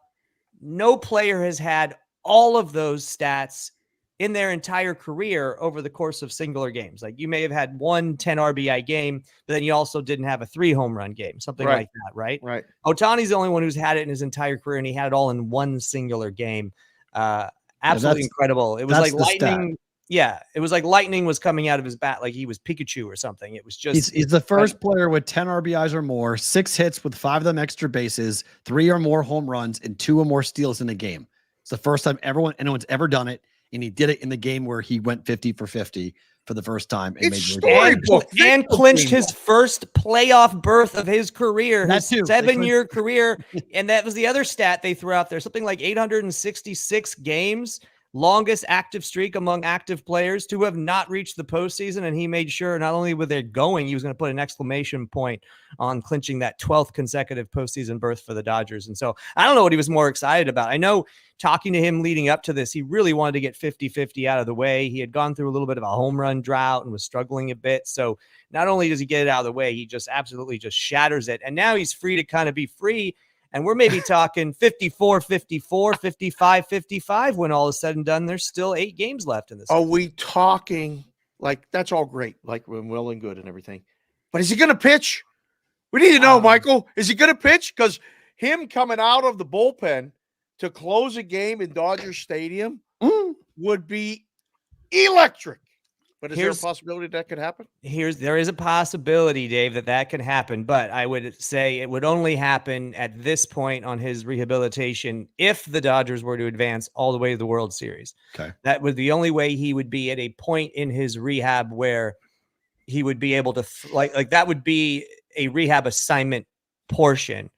[SPEAKER 7] No player has had all of those stats in their entire career over the course of singular games. Like, you may have had 1 10 RBI game, but then you also didn't have a 3 home run game, something like that, right?
[SPEAKER 6] Right.
[SPEAKER 7] Ohtani's the only one who's had it in his entire career, and he had it all in one singular game. Absolutely incredible. It was like lightning. Yeah, it was like lightning was coming out of his bat, like he was Pikachu or something. It was just
[SPEAKER 5] he's the first player with 10 RBIs or more, 6 hits with 5 of them extra bases, 3 or more home runs, and 2 or more steals in a game. It's the first time anyone's ever done it. And he did it in the game where he went 50 for 50 for the first time.
[SPEAKER 7] And clinched his first playoff berth of his career, his 7-year career. And that was the other stat they threw out there. Something like 866 games, longest active streak among active players to have not reached the postseason. And he made sure not only were they going, he was going to put an exclamation point on clinching that 12th consecutive postseason berth for the Dodgers. And so I don't know what he was more excited about. I know talking to him leading up to this, he really wanted to get 50-50 out of the way. He had gone through a little bit of a home run drought and was struggling a bit. So not only does he get it out of the way, he just absolutely just shatters it. And now he's free to kind of be free. And we're maybe talking 54-54, 55-55 when all is said and done. There's still 8 games left in this.
[SPEAKER 6] Are we talking like that's all great, like when well and good and everything? But is he going to pitch? We need to know, Michael. Is he going to pitch? Because him coming out of the bullpen to close a game in Dodger Stadium would be electric. But is there a possibility that could happen?
[SPEAKER 7] There is a possibility, Dave, that can happen. But I would say it would only happen at this point on his rehabilitation if the Dodgers were to advance all the way to the World Series.
[SPEAKER 5] Okay.
[SPEAKER 7] That was the only way he would be at a point in his rehab where he would be able to like that would be a rehab assignment portion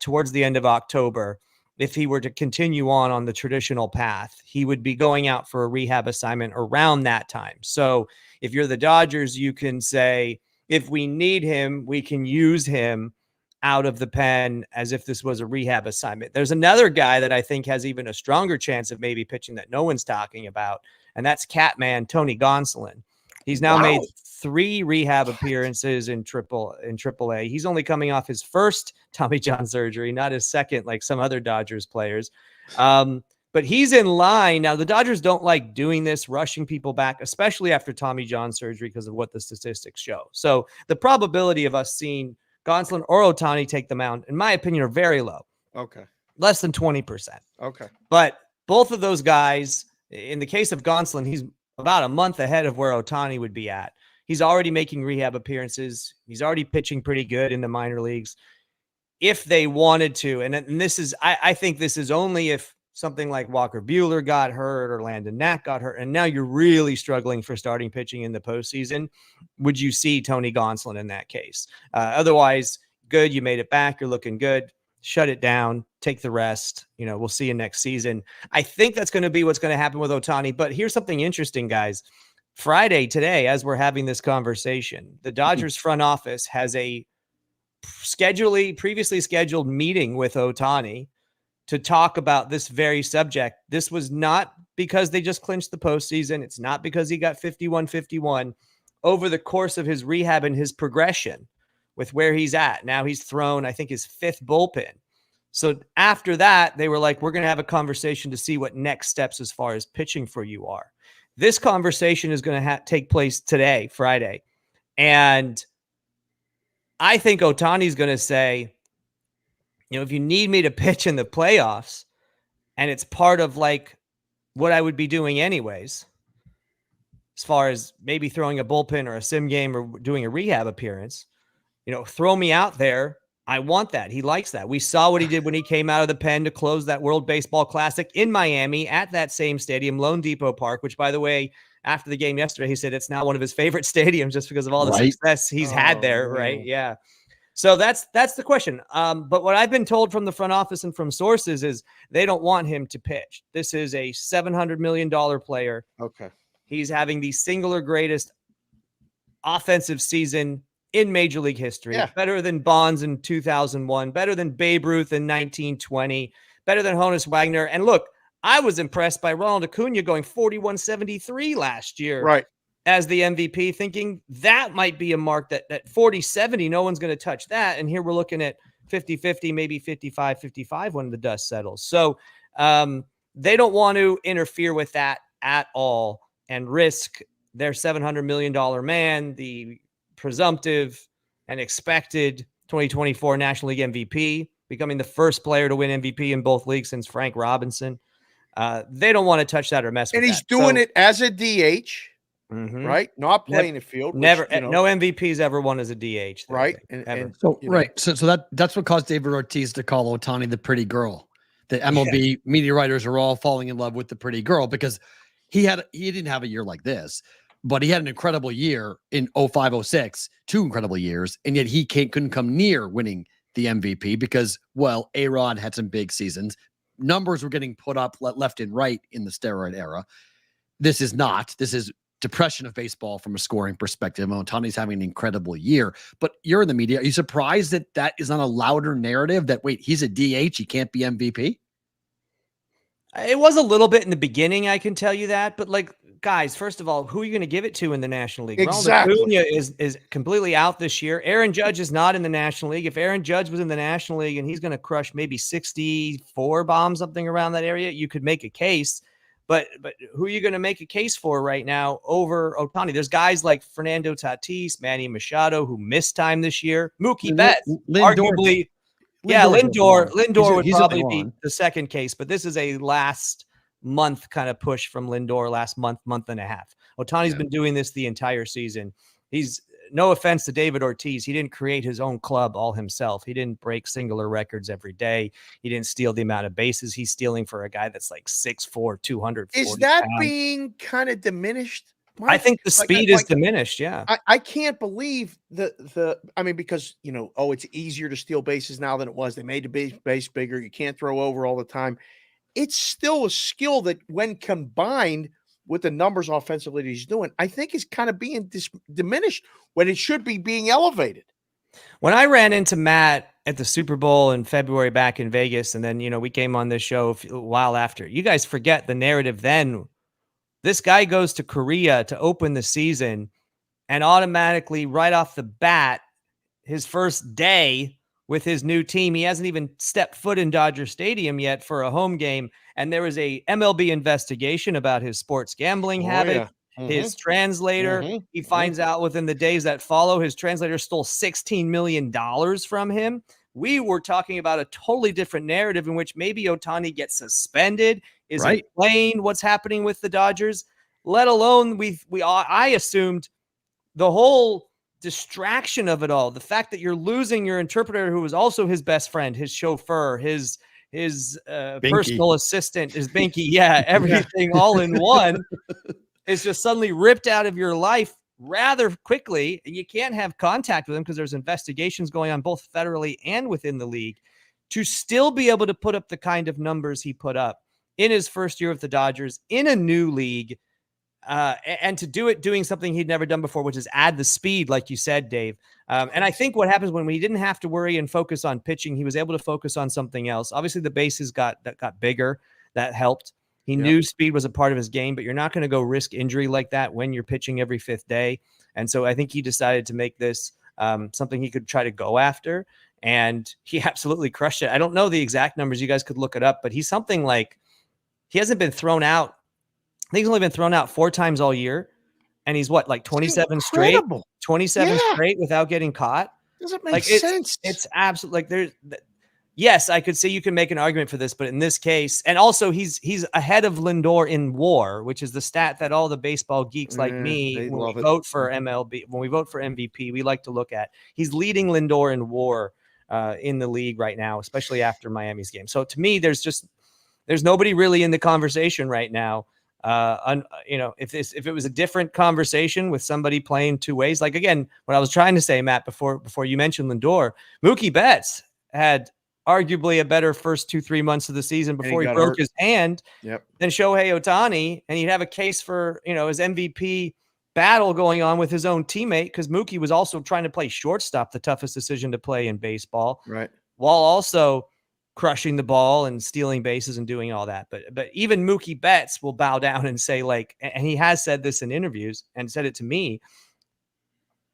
[SPEAKER 7] towards the end of October. If he were to continue on the traditional path, he would be going out for a rehab assignment around that time. So if you're the Dodgers, you can say, if we need him, we can use him out of the pen as if this was a rehab assignment. There's another guy that I think has even a stronger chance of maybe pitching that no one's talking about, and that's Catman Tony Gonsolin. He's now made 3 rehab appearances in AAA. He's only coming off his first Tommy John surgery, not his second, like some other Dodgers players. But he's in line. Now, the Dodgers don't like doing this, rushing people back, especially after Tommy John surgery because of what the statistics show. So the probability of us seeing Gonsolin or Ohtani take the mound, in my opinion, are very low.
[SPEAKER 6] Okay.
[SPEAKER 7] Less than 20%.
[SPEAKER 6] Okay.
[SPEAKER 7] But both of those guys, in the case of Gonsolin, he's about a month ahead of where Ohtani would be at. He's already making rehab appearances. He's already pitching pretty good in the minor leagues. If they wanted to, and this is, I think this is only if something like Walker Buehler got hurt or Landon Knack got hurt, and now you're really struggling for starting pitching in the postseason, would you see Tony Gonsolin in that case? Otherwise, good, you made it back, you're looking good, shut it down, take the rest. We'll see you next season. I think that's going to be what's going to happen with Ohtani, but here's something interesting, guys. Friday, today, as we're having this conversation, the Dodgers front office has a previously scheduled meeting with Ohtani to talk about this very subject. This was not because they just clinched the postseason. It's not because he got 51-51. Over the course of his rehab and his progression with where he's at, now he's thrown, I think, his 5th bullpen. So after that, they were like, we're going to have a conversation to see what next steps as far as pitching for you are. This conversation is going to take place today, Friday. And I think Ohtani's going to say, if you need me to pitch in the playoffs and it's part of like what I would be doing anyways, as far as maybe throwing a bullpen or a sim game or doing a rehab appearance, throw me out there. I want that. He likes that. We saw what he did when he came out of the pen to close that World Baseball Classic in Miami at that same stadium, Lone Depot Park, which, by the way, after the game yesterday, he said it's now one of his favorite stadiums just because of all the success he's had there. Right. Yeah. So that's the question. But what I've been told from the front office and from sources is they don't want him to pitch. This is a $700 million player.
[SPEAKER 6] Okay.
[SPEAKER 7] He's having the singular greatest offensive season in Major League history.
[SPEAKER 6] Yeah. Better
[SPEAKER 7] Than Bonds in 2001, better than Babe Ruth in 1920, better than Honus Wagner. And look, I was impressed by Ronald Acuna going 41-73 last year.
[SPEAKER 6] Right.
[SPEAKER 7] As the MVP, thinking that might be a mark that 40-70, no one's going to touch that. And here we're looking at 50-50, maybe 55-55 when the dust settles. So they don't want to interfere with that at all and risk their $700 million man, the presumptive and expected 2024 National League MVP, becoming the first player to win MVP in both leagues since Frank Robinson. They don't want to touch that or mess with that.
[SPEAKER 6] And he's doing it as a DH. Mm-hmm. Right, not playing the field.
[SPEAKER 7] Never, no MVPs ever won as a DH.
[SPEAKER 6] Right,
[SPEAKER 5] so that's what caused David Ortiz to call Ohtani the pretty girl. The MLB media writers are all falling in love with the pretty girl because he didn't have a year like this, but he had an incredible year in 05-06, 2 incredible years, and yet he couldn't come near winning the MVP because, well, A-Rod had some big seasons. Numbers were getting put up left and right in the steroid era. This is depression of baseball from a scoring perspective. Ohtani's having an incredible year, but you're in the media. Are you surprised that is not a louder narrative that, wait, he's a DH, he can't be MVP?
[SPEAKER 7] It was a little bit in the beginning, I can tell you that, but like, guys, first of all, who are you going to give it to in the National League?
[SPEAKER 6] Exactly.
[SPEAKER 7] Ronald Acuna is completely out this year. Aaron Judge is not in the National League. If Aaron Judge was in the National League and he's going to crush maybe 64 bombs, something around that area, you could make a case. But who are you going to make a case for right now over Ohtani? There's guys like Fernando Tatis, Manny Machado, who missed time this year. Mookie Betts, arguably. Lindor would probably be the second case, but this is a last month kind of push from Lindor, last month and a half. Ohtani's been doing this the entire season. He's, no offense to David Ortiz, he didn't create his own club all himself. He didn't break singular records every day. He didn't steal the amount of bases he's stealing for a guy that's like 6'4", 240
[SPEAKER 6] Is that
[SPEAKER 7] pounds.
[SPEAKER 6] being kind of diminished?
[SPEAKER 7] I think the speed is diminished. Yeah.
[SPEAKER 6] I can't believe because, it's easier to steal bases now than it was. They made the base bigger. You can't throw over all the time. It's still a skill that when combined with the numbers offensively that he's doing, I think is kind of being diminished when it should be being elevated.
[SPEAKER 7] When I ran into Matt at the Super Bowl in February back in Vegas, and then, we came on this show a while after, you guys forget the narrative then. This guy goes to Korea to open the season, and automatically right off the bat, his first day with his new team, he hasn't even stepped foot in Dodger Stadium yet for a home game. And there was a MLB investigation about his sports gambling habits. His translator, he finds out within the days that follow, his translator stole $16 million from him. We were talking about a totally different narrative in which maybe Ohtani gets suspended, isn't playing, what's happening with the Dodgers, let alone I assumed the whole distraction of it all, the fact that you're losing your interpreter who was also his best friend, his chauffeur, his personal assistant, his Binky, everything all in one is just suddenly ripped out of your life rather quickly. You can't have contact with him because there's investigations going on both federally and within the league. To still be able to put up the kind of numbers he put up in his first year with the Dodgers in a new league, and to do it doing something he'd never done before, which is add the speed, like you said, Dave. And I think what happens when he didn't have to worry and focus on pitching, he was able to focus on something else. Obviously, the bases got bigger. That helped. He knew speed was a part of his game, but you're not going to go risk injury like that when you're pitching every fifth day. And so I think he decided to make this something he could try to go after. And he absolutely crushed it. I don't know the exact numbers. You guys could look it up, but he's something like, he hasn't been thrown out. I think he's only been thrown out 4 times all year. And he's what, like 27 straight, 27 straight without getting caught.
[SPEAKER 6] Doesn't make sense.
[SPEAKER 7] It's absolutely like yes, I could say you can make an argument for this, but in this case, and also he's ahead of Lindor in WAR, which is the stat that all the baseball geeks like me, when we vote for MLB, when we vote for MVP, we like to look at. He's leading Lindor in WAR in the league right now, especially after Miami's game. So to me, there's nobody really in the conversation right now. If it was a different conversation with somebody playing two ways, like again, what I was trying to say, Matt, before you mentioned Lindor, Mookie Betts had arguably a better first 2-3 months of the season before he broke his hand than Shohei Ohtani. And he'd have a case for, his MVP battle going on with his own teammate, because Mookie was also trying to play shortstop, the toughest decision to play in baseball,
[SPEAKER 6] right,
[SPEAKER 7] while also crushing the ball and stealing bases and doing all that. But even Mookie Betts will bow down and say, like, and he has said this in interviews and said it to me,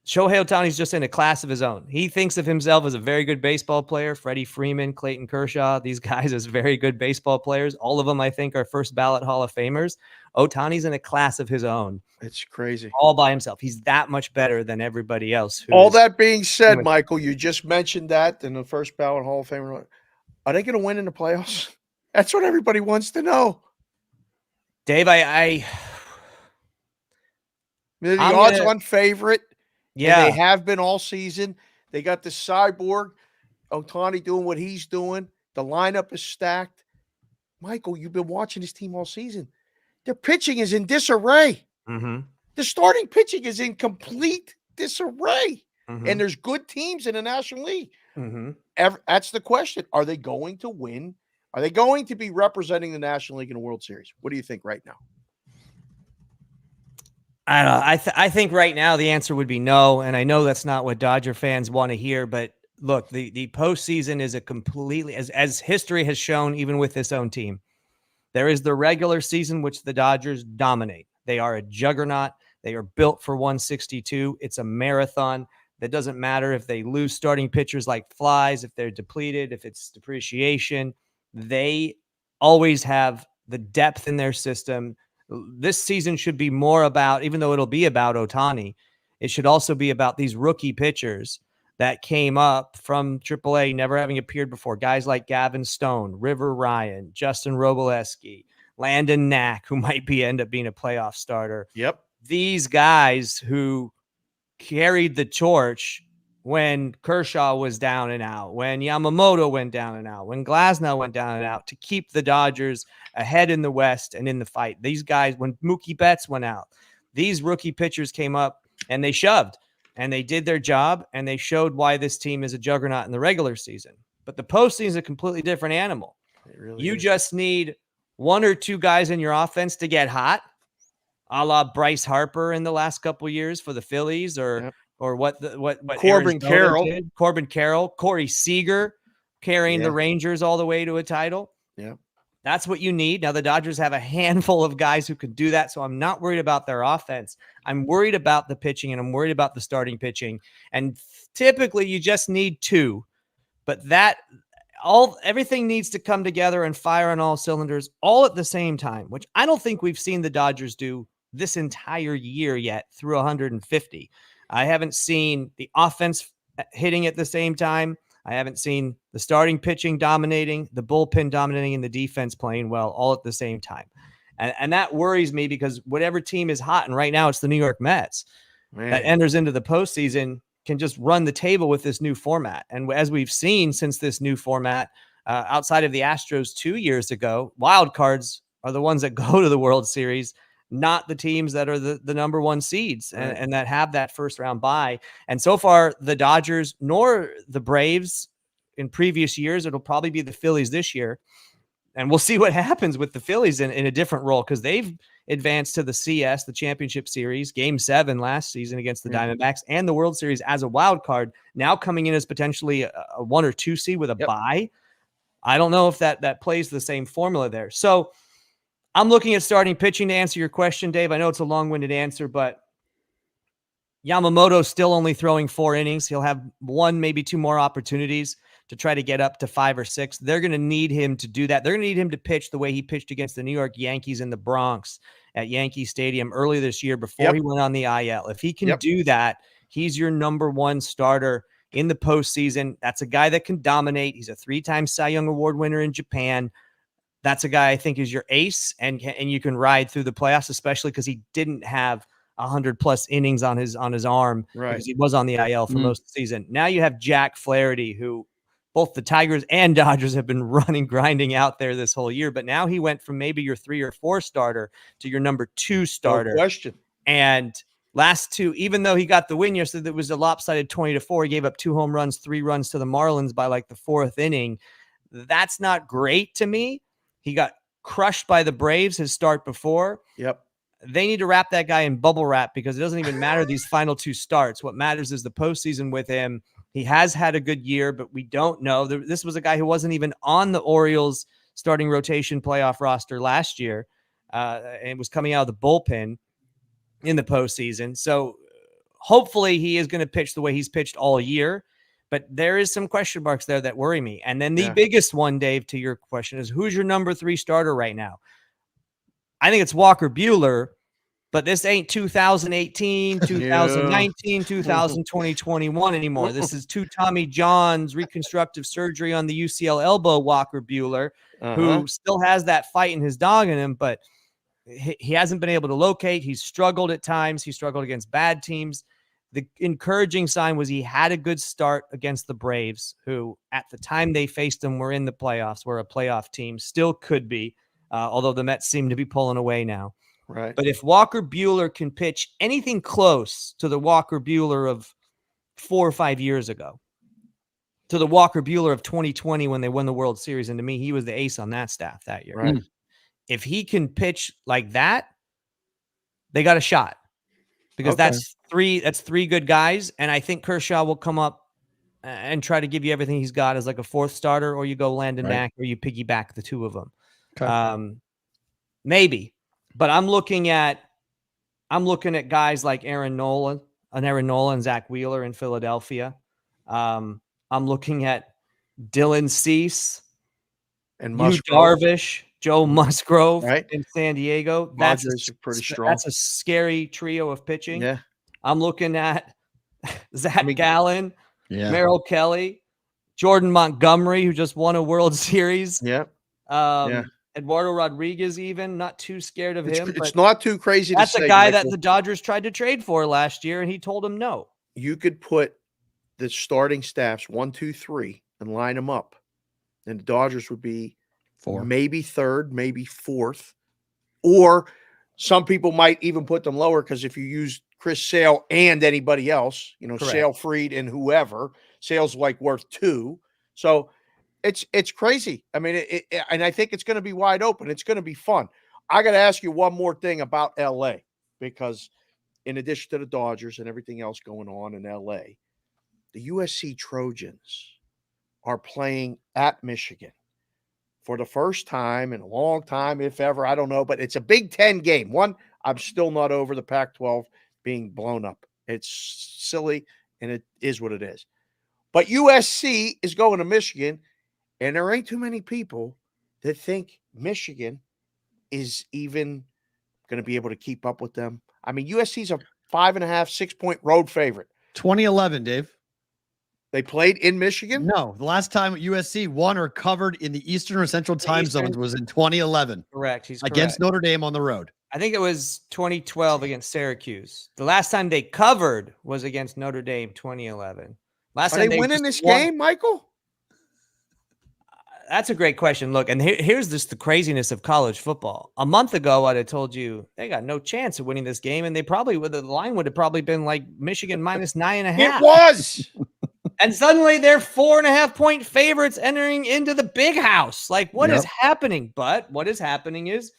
[SPEAKER 7] Shohei Ohtani's just in a class of his own. He thinks of himself as a very good baseball player. Freddie Freeman, Clayton Kershaw, these guys as very good baseball players. All of them, I think, are first ballot Hall of Famers. Ohtani's in a class of his own.
[SPEAKER 6] It's crazy.
[SPEAKER 7] All by himself. He's that much better than everybody else.
[SPEAKER 6] All that being said, Michael, you just mentioned that in the first ballot Hall of Famer. Are they going to win in the playoffs? That's what everybody wants to know.
[SPEAKER 7] Dave,
[SPEAKER 6] the odds-on favorite.
[SPEAKER 7] Yeah,
[SPEAKER 6] and they have been all season. They got the cyborg, Ohtani doing what he's doing. The lineup is stacked. Michael, you've been watching this team all season. Their pitching is in disarray. The starting pitching is in complete disarray. And there's good teams in the National League. That's the question. Are they going to win? Are they going to be representing the National League in the World Series? What do you think right now?
[SPEAKER 7] I don't know. I think right now the answer would be no, and I know that's not what Dodger fans want to hear. But look, the postseason is a completely, as history has shown, even with this own team, there is the regular season, which the Dodgers dominate. They are a juggernaut. They are built for 162. It's a marathon. That doesn't matter if they lose starting pitchers like flies, if they're depleted, if it's depreciation. They always have the depth in their system. This season should be more about, even though it'll be about Ohtani, it should also be about these rookie pitchers that came up from AAA, never having appeared before. Guys like Gavin Stone, River Ryan, Justin Robolewski, Landon Knack, who might end up being a playoff starter.
[SPEAKER 6] Yep.
[SPEAKER 7] These guys who carried the torch when Kershaw was down and out, when Yamamoto went down and out, when Glasnow went down and out, to keep the Dodgers ahead in the West and in the fight. These guys, when Mookie Betts went out, these rookie pitchers came up and they shoved and they did their job and they showed why this team is a juggernaut in the regular season. But the postseason is a completely different animal. You just need one or two guys in your offense to get hot, a la Bryce Harper in the last couple of years for the Phillies, or what
[SPEAKER 6] Corbin
[SPEAKER 7] Arizona
[SPEAKER 6] Carroll
[SPEAKER 7] did. Corbin Carroll, Corey Seager carrying the Rangers all the way to a title.
[SPEAKER 6] Yeah.
[SPEAKER 7] That's what you need. Now, the Dodgers have a handful of guys who can do that, so I'm not worried about their offense. I'm worried about the pitching, and I'm worried about the starting pitching. And typically, you just need two. But everything needs to come together and fire on all cylinders all at the same time, which I don't think we've seen the Dodgers do this entire year yet through 150. I haven't seen the offense hitting at the same time. I haven't seen the starting pitching dominating, the bullpen dominating, and the defense playing well all at the same time. And that worries me because whatever team is hot, and right now it's the New York Mets, that enters into the postseason, can just run the table with this new format. And as we've seen since this new format, outside of the Astros 2 years ago, wild cards are the ones that go to the World Series, not the teams that are the number one seeds and that have that first round bye. And so far, the Dodgers nor the Braves in previous years, it'll probably be the Phillies this year. And we'll see what happens with the Phillies in a different role, because they've advanced to the CS, the Championship Series, Game 7 last season against the Diamondbacks, and the World Series as a wild card, now coming in as potentially a 1 or 2 seed with a bye. I don't know if that plays the same formula there. So I'm looking at starting pitching to answer your question, Dave. I know it's a long-winded answer, but Yamamoto's still only throwing 4 innings. He'll have 1, maybe 2 more opportunities to try to get up to 5 or 6. They're going to need him to do that. They're going to need him to pitch the way he pitched against the New York Yankees in the Bronx at Yankee Stadium earlier this year before he went on the IL. If he can do that, he's your number 1 starter in the postseason. That's a guy that can dominate. He's a 3-time Cy Young Award winner in Japan. That's a guy I think is your ace, and you can ride through the playoffs, especially because he didn't have 100+ innings on his arm because he was on the IL for most of the season. Now you have Jack Flaherty, who both the Tigers and Dodgers have been grinding out there this whole year, but now he went from maybe your 3 or 4 starter to your number 2 starter.
[SPEAKER 6] No question.
[SPEAKER 7] And last 2, even though he got the win yesterday, it was a lopsided 20-4. He gave up 2 home runs, 3 runs to the Marlins by like the 4th inning. That's not great to me. He got crushed by the Braves his start before. They need to wrap that guy in bubble wrap, because it doesn't even matter these final 2 starts. What matters is the postseason with him. He has had a good year, but we don't know. This was a guy who wasn't even on the Orioles starting rotation playoff roster last year, and was coming out of the bullpen in the postseason. So hopefully he is going to pitch the way he's pitched all year. But there is some question marks there that worry me. And then the biggest one, Dave, to your question, is who's your number 3 starter right now? I think it's Walker Buehler, but this ain't 2018, 2019, 2020, 21 anymore. This is 2 Tommy Johns, reconstructive surgery on the UCL elbow Walker Buehler, who still has that fight in his dog in him, but he hasn't been able to locate. He's struggled at times. He struggled against bad teams. The encouraging sign was he had a good start against the Braves, who at the time they faced him were in the playoffs, were a playoff team, still could be, although the Mets seem to be pulling away now. But if Walker Buehler can pitch anything close to the Walker Buehler of 4 or 5 years ago, to the Walker Buehler of 2020 when they won the World Series, and to me, he was the ace on that staff that year. If he can pitch like that, they got a shot. Because that's 3 good guys, and I think Kershaw will come up and try to give you everything he's got as like a 4th starter, or you go Landon Knack, or you piggyback the 2 of them. Maybe, but I'm looking at guys like Aaron Nola and Zach Wheeler in Philadelphia. I'm looking at Dylan Cease and Darvish, Joe Musgrove in San Diego. That's
[SPEAKER 6] pretty strong.
[SPEAKER 7] That's a scary trio of pitching. I'm looking at Zach Gallen, Merrill Kelly, Jordan Montgomery, who just won a World Series. Eduardo Rodriguez, even not too scared of him.
[SPEAKER 6] It's not too crazy.
[SPEAKER 7] That's a guy that the Dodgers tried to trade for last year, and he told him no.
[SPEAKER 6] You could put the starting staffs 1, 2, 3 and line them up, and the Dodgers would be 4, maybe 3rd, maybe 4th, or some people might even put them lower because if you use Chris Sale and anybody else, Sale, Fried, and whoever, Sale's like worth 2. So it's crazy. I mean, and I think it's going to be wide open. It's going to be fun. I got to ask you one more thing about LA. because in addition to the Dodgers and everything else going on in LA, the USC Trojans are playing at Michigan for the first time in a long time, if ever. I don't know, but it's a Big Ten game. One, I'm still not over the Pac-12 being blown up. It's silly, and it is what it is. But USC is going to Michigan, and there ain't too many people that think Michigan is even going to be able to keep up with them. I mean, USC's a 5.5, 6-point road favorite.
[SPEAKER 5] 2011, Dave.
[SPEAKER 6] They played in Michigan?
[SPEAKER 5] No, the last time USC won or covered in the Eastern or Central time zones was in 2011.
[SPEAKER 7] Correct. He's
[SPEAKER 5] against
[SPEAKER 7] correct.
[SPEAKER 5] Notre Dame on the road.
[SPEAKER 7] I think it was 2012 against Syracuse. The last time they covered was against Notre Dame, 2011. Last
[SPEAKER 6] Are
[SPEAKER 7] time
[SPEAKER 6] they winning this
[SPEAKER 7] won.
[SPEAKER 6] game, Michael?
[SPEAKER 7] That's a great question. Look, and here's just the craziness of college football. A month ago, I'd have told you they got no chance of winning this game, and they probably the line would have probably been like Michigan minus 9.5.
[SPEAKER 6] It was.
[SPEAKER 7] And suddenly they're 4.5-point favorites entering into the big house. Like, what is happening? But what is happening is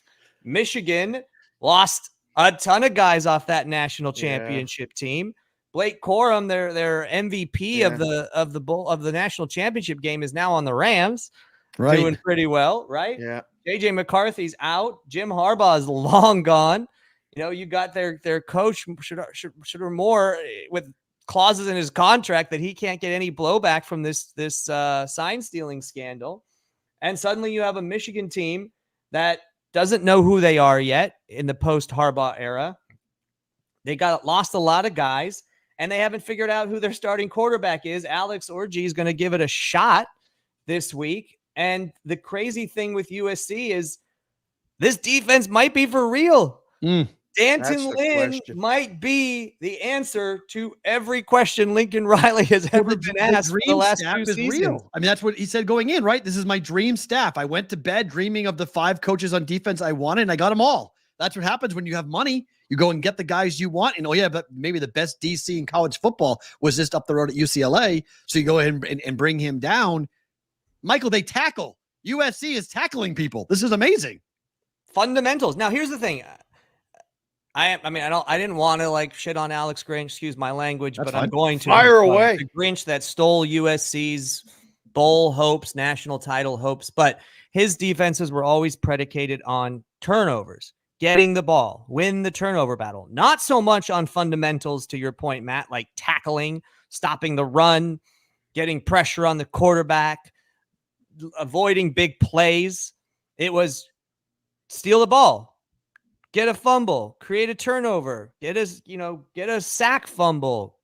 [SPEAKER 7] Michigan lost a ton of guys off that national championship team. Blake Corum, their MVP of the national championship game, is now on the Rams, doing pretty well, right?
[SPEAKER 6] Yeah.
[SPEAKER 7] JJ McCarthy's out. Jim Harbaugh is long gone. You know, you got their coach should more with clauses in his contract that he can't get any blowback from this sign stealing scandal. And suddenly you have a Michigan team that doesn't know who they are yet in the post Harbaugh era. They lost a lot of guys, and they haven't figured out who their starting quarterback is. Alex Orji is going to give it a shot this week. And the crazy thing with USC is this defense might be for real. Danton Lynn might be the answer to every question Lincoln Riley has ever been asked for the last 2 seasons.
[SPEAKER 5] Real. I mean, that's what he said going in, right? This is my dream staff. I went to bed dreaming of the 5 coaches on defense I wanted, and I got them all. That's what happens when you have money. You go and get the guys you want. And, but maybe the best DC in college football was just up the road at UCLA. So you go ahead and bring him down. Michael, they tackle. USC is tackling people. This is amazing.
[SPEAKER 7] Fundamentals. Now, here's the thing. I didn't want to shit on Alex Grinch, excuse my language, but I'm going to.
[SPEAKER 6] Fire away.
[SPEAKER 7] The Grinch that stole USC's bowl hopes, national title hopes, but his defenses were always predicated on turnovers, getting the ball, win the turnover battle. Not so much on fundamentals, to your point, Matt, like tackling, stopping the run, getting pressure on the quarterback, avoiding big plays. It was steal the ball, get a fumble, create a turnover, get a sack fumble,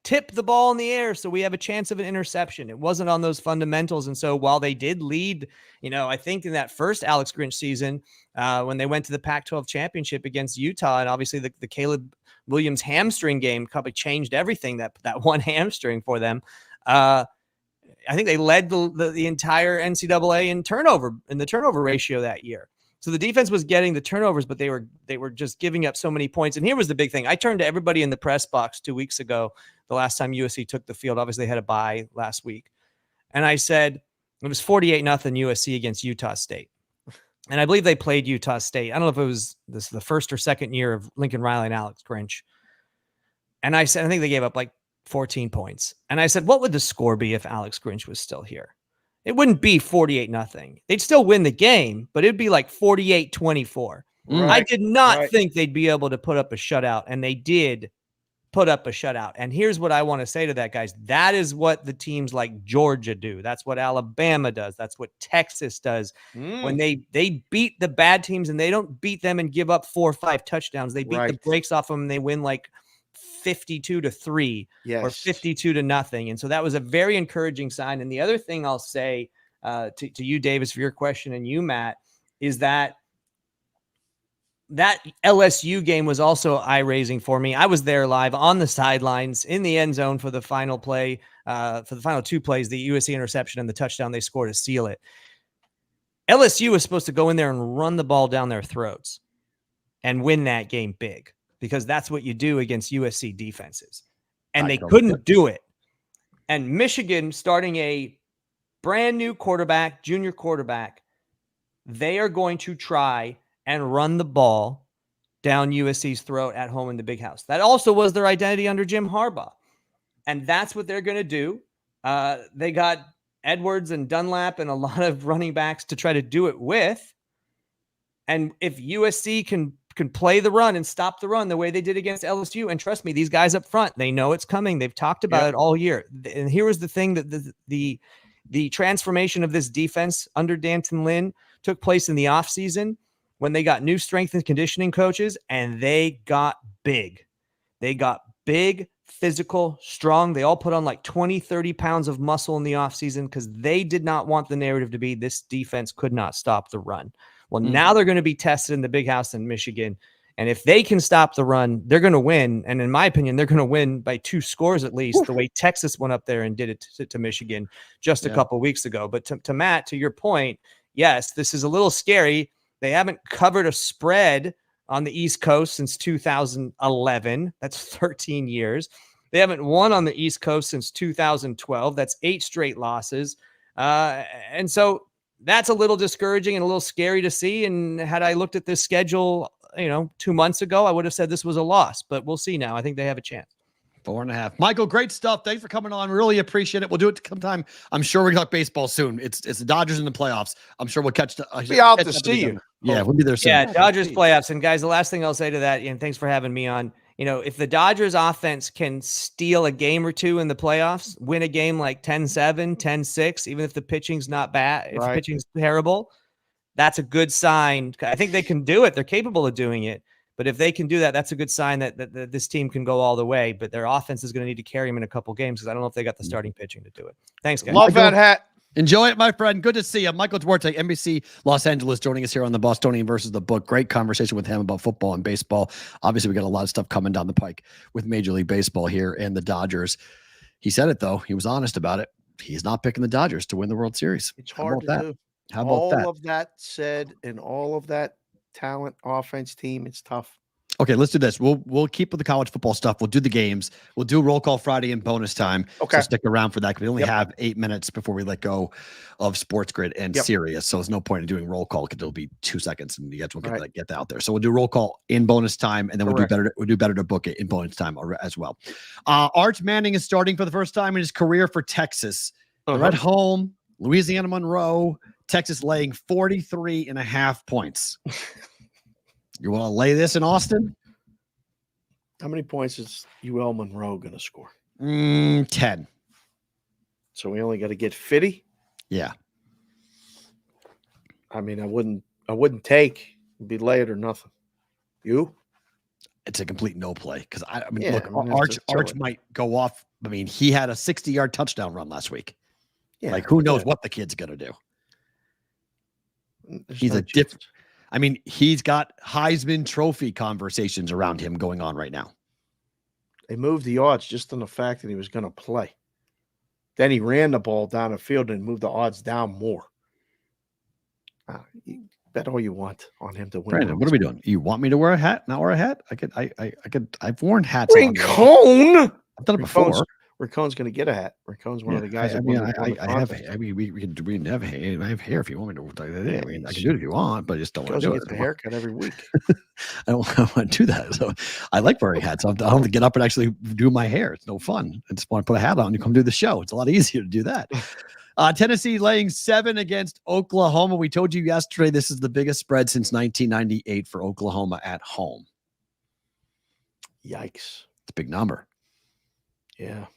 [SPEAKER 7] tip the ball in the air so we have a chance of an interception. It wasn't on those fundamentals. And so while they did lead, I think in that first Alex Grinch season, when they went to the Pac-12 championship against Utah, and obviously the Caleb Williams hamstring game probably changed everything, that one hamstring for them. I think they led the entire NCAA in the turnover ratio that year. So the defense was getting the turnovers, but they were just giving up so many points. And here was the big thing. I turned to everybody in the press box 2 weeks ago, the last time USC took the field. Obviously, they had a bye last week. And I said, it was 48-0 USC against Utah State. And I believe they played Utah State. I don't know if it was the first or second year of Lincoln Riley and Alex Grinch. And I said, I think they gave up 14 points. And I said, what would the score be if Alex Grinch was still here? It wouldn't be 48-0. They'd still win the game, but it'd be 48-24. Right, I did not think they'd be able to put up a shutout, and they did put up a shutout. And here's what I want to say to that, guys. That is what the teams like Georgia do. That's what Alabama does. That's what Texas does. When they beat the bad teams, and they don't beat them and give up 4 or 5 touchdowns. They beat the brakes off them, and they win 52-3 or 52-0. And so that was a very encouraging sign. And the other thing I'll say to you, Davis, for your question, and you, Matt, is that LSU game was also eye-raising for me. I was there live on the sidelines in the end zone for the final play, for the final 2 plays, the USC interception and the touchdown they scored to seal it. LSU was supposed to go in there and run the ball down their throats and win that game big, because that's what you do against USC defenses. And they couldn't do it. And Michigan, starting a brand new quarterback, junior quarterback, they are going to try and run the ball down USC's throat at home in the big house. That also was their identity under Jim Harbaugh. And that's what they're going to do. They got Edwards and Dunlap and a lot of running backs to try to do it with. And if USC can play the run and stop the run the way they did against LSU, and trust me, these guys up front, they know it's coming. They've talked about it all year. And here was the thing, that the transformation of this defense under Danton Lynn took place in the offseason when they got new strength and conditioning coaches, and they got big. They got big, physical, strong. They all put on like 20, 30 pounds of muscle in the offseason because they did not want the narrative to be this defense could not stop the run. Well, now they're going to be tested in the big house in Michigan. And if they can stop the run, they're going to win. And in my opinion, they're going to win by 2 scores at least, the way Texas went up there and did it to Michigan just a couple weeks ago. But to Matt, to your point, yes, this is a little scary. They haven't covered a spread on the East Coast since 2011. That's 13 years. They haven't won on the East Coast since 2012. That's 8 straight losses. And so that's a little discouraging and a little scary to see. And had I looked at this schedule, 2 months ago, I would have said this was a loss, but we'll see now. I think they have a chance.
[SPEAKER 5] 4.5. Michael, great stuff. Thanks for coming on. Really appreciate it. We'll do it sometime. I'm sure we can talk baseball soon. It's the Dodgers in the playoffs. I'm sure we'll catch
[SPEAKER 6] be out to see you.
[SPEAKER 5] Yeah, we'll be there soon.
[SPEAKER 7] Yeah, Dodgers playoffs. And guys, the last thing I'll say to that, and thanks for having me on, if the Dodgers offense can steal a game or two in the playoffs, win a game like 10-7, 10-6, even if the pitching's not bad, if the pitching's terrible, that's a good sign. I think they can do it. They're capable of doing it. But if they can do that, that's a good sign that this team can go all the way. But their offense is going to need to carry them in a couple games because I don't know if they got the starting pitching to do it. Thanks, guys.
[SPEAKER 6] Love that hat.
[SPEAKER 5] Enjoy it, my friend. Good to see you. Michael Duarte, NBC Los Angeles, joining us here on the Bostonian versus the Book. Great conversation with him about football and baseball. Obviously, we got a lot of stuff coming down the pike with Major League Baseball here and the Dodgers. He said it, though. He was honest about it. He's not picking the Dodgers to win the World Series.
[SPEAKER 6] It's hard to do.
[SPEAKER 5] How about that?
[SPEAKER 6] All of that said, and all of that talent offense team, it's tough.
[SPEAKER 5] Okay, let's do this. We'll keep with the college football stuff. We'll do the games. We'll do Roll Call Friday and bonus time.
[SPEAKER 6] Okay.
[SPEAKER 5] So stick around for that because we only have 8 minutes before we let go of Sports Grid and Sirius. So there's no point in doing roll call because it'll be 2 seconds and you guys will get that out there. So we'll do roll call in bonus time, and then we'll do better to book it in bonus time as well. Arch Manning is starting for the first time in his career for Texas. They're at home, Louisiana Monroe, Texas laying 43.5 points. You want to lay this in Austin?
[SPEAKER 6] How many points is UL Monroe going to score?
[SPEAKER 5] 10.
[SPEAKER 6] So we only got to get 50?
[SPEAKER 5] Yeah.
[SPEAKER 6] I mean, I wouldn't take. It'd be lay it or nothing. You?
[SPEAKER 5] It's a complete no play because Arch might go off. I mean, he had a 60-yard touchdown run last week. Yeah, like who knows what the kid's going to do? He's a different. I mean, he's got Heisman Trophy conversations around him going on right now.
[SPEAKER 6] They moved the odds just on the fact that he was going to play. Then he ran the ball down the field and moved the odds down more. You bet all you want on him to win.
[SPEAKER 5] Brandon, what are we doing? You want me to wear a hat? Not wear a hat? I've worn hats.
[SPEAKER 6] Rincon!
[SPEAKER 5] I've done it before.
[SPEAKER 6] Rincon's going to get a hat. Rincon's one of the guys.
[SPEAKER 5] I have hair if you want me to. I can do it if you want, but I just don't want to do it.
[SPEAKER 6] Gets a haircut every week.
[SPEAKER 5] I don't want to do that. So I like wearing hats. I don't have to get up and actually do my hair. It's no fun. I just want to put a hat on and come do the show. It's a lot easier to do that. Tennessee laying 7 against Oklahoma. We told you yesterday this is the biggest spread since 1998 for Oklahoma at home.
[SPEAKER 6] Yikes.
[SPEAKER 5] It's a big number.
[SPEAKER 6] Yeah.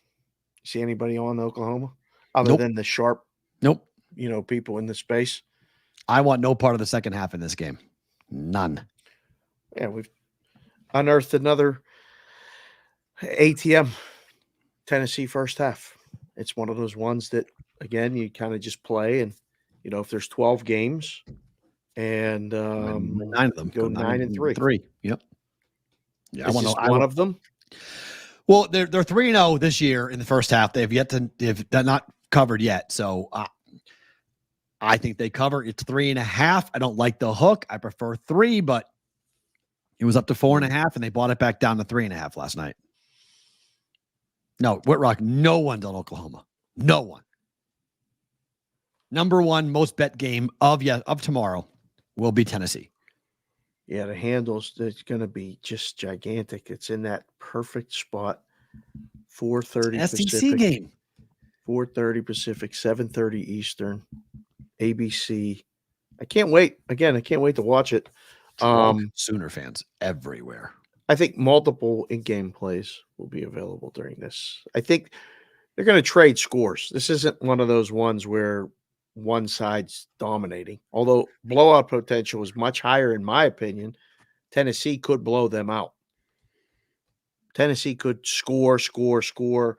[SPEAKER 6] See anybody on Oklahoma other than the sharp, people in the space?
[SPEAKER 5] I want no part of the second half in this game. None.
[SPEAKER 6] Yeah, we've unearthed another ATM Tennessee first half. It's one of those ones that, again, you kind of just play and, if there's 12 games and
[SPEAKER 5] 9 of them
[SPEAKER 6] go 9-3.
[SPEAKER 5] Yep. Yeah,
[SPEAKER 6] I want one of them.
[SPEAKER 5] Well, they're 3-0 this year in the first half. They've not covered yet. So I think they cover. It's 3.5. I don't like the hook. I prefer 3, but it was up to 4.5, and they bought it back down to 3.5 last night. No, Whitrock, no one's on Oklahoma. No one. Number one most bet game of tomorrow will be Tennessee.
[SPEAKER 6] Yeah, the handles, it's going to be just gigantic. It's in that perfect spot. 4:30
[SPEAKER 5] SEC
[SPEAKER 6] Pacific.
[SPEAKER 5] game.
[SPEAKER 6] 4:30 Pacific, 7:30 Eastern, ABC. I can't wait. Again, I can't wait to watch it.
[SPEAKER 5] Sooner fans everywhere.
[SPEAKER 6] I think multiple in-game plays will be available during this. I think they're going to trade scores. This isn't one of those ones where one side's dominating. Although blowout potential is much higher, in my opinion. Tennessee could blow them out. Tennessee could score. You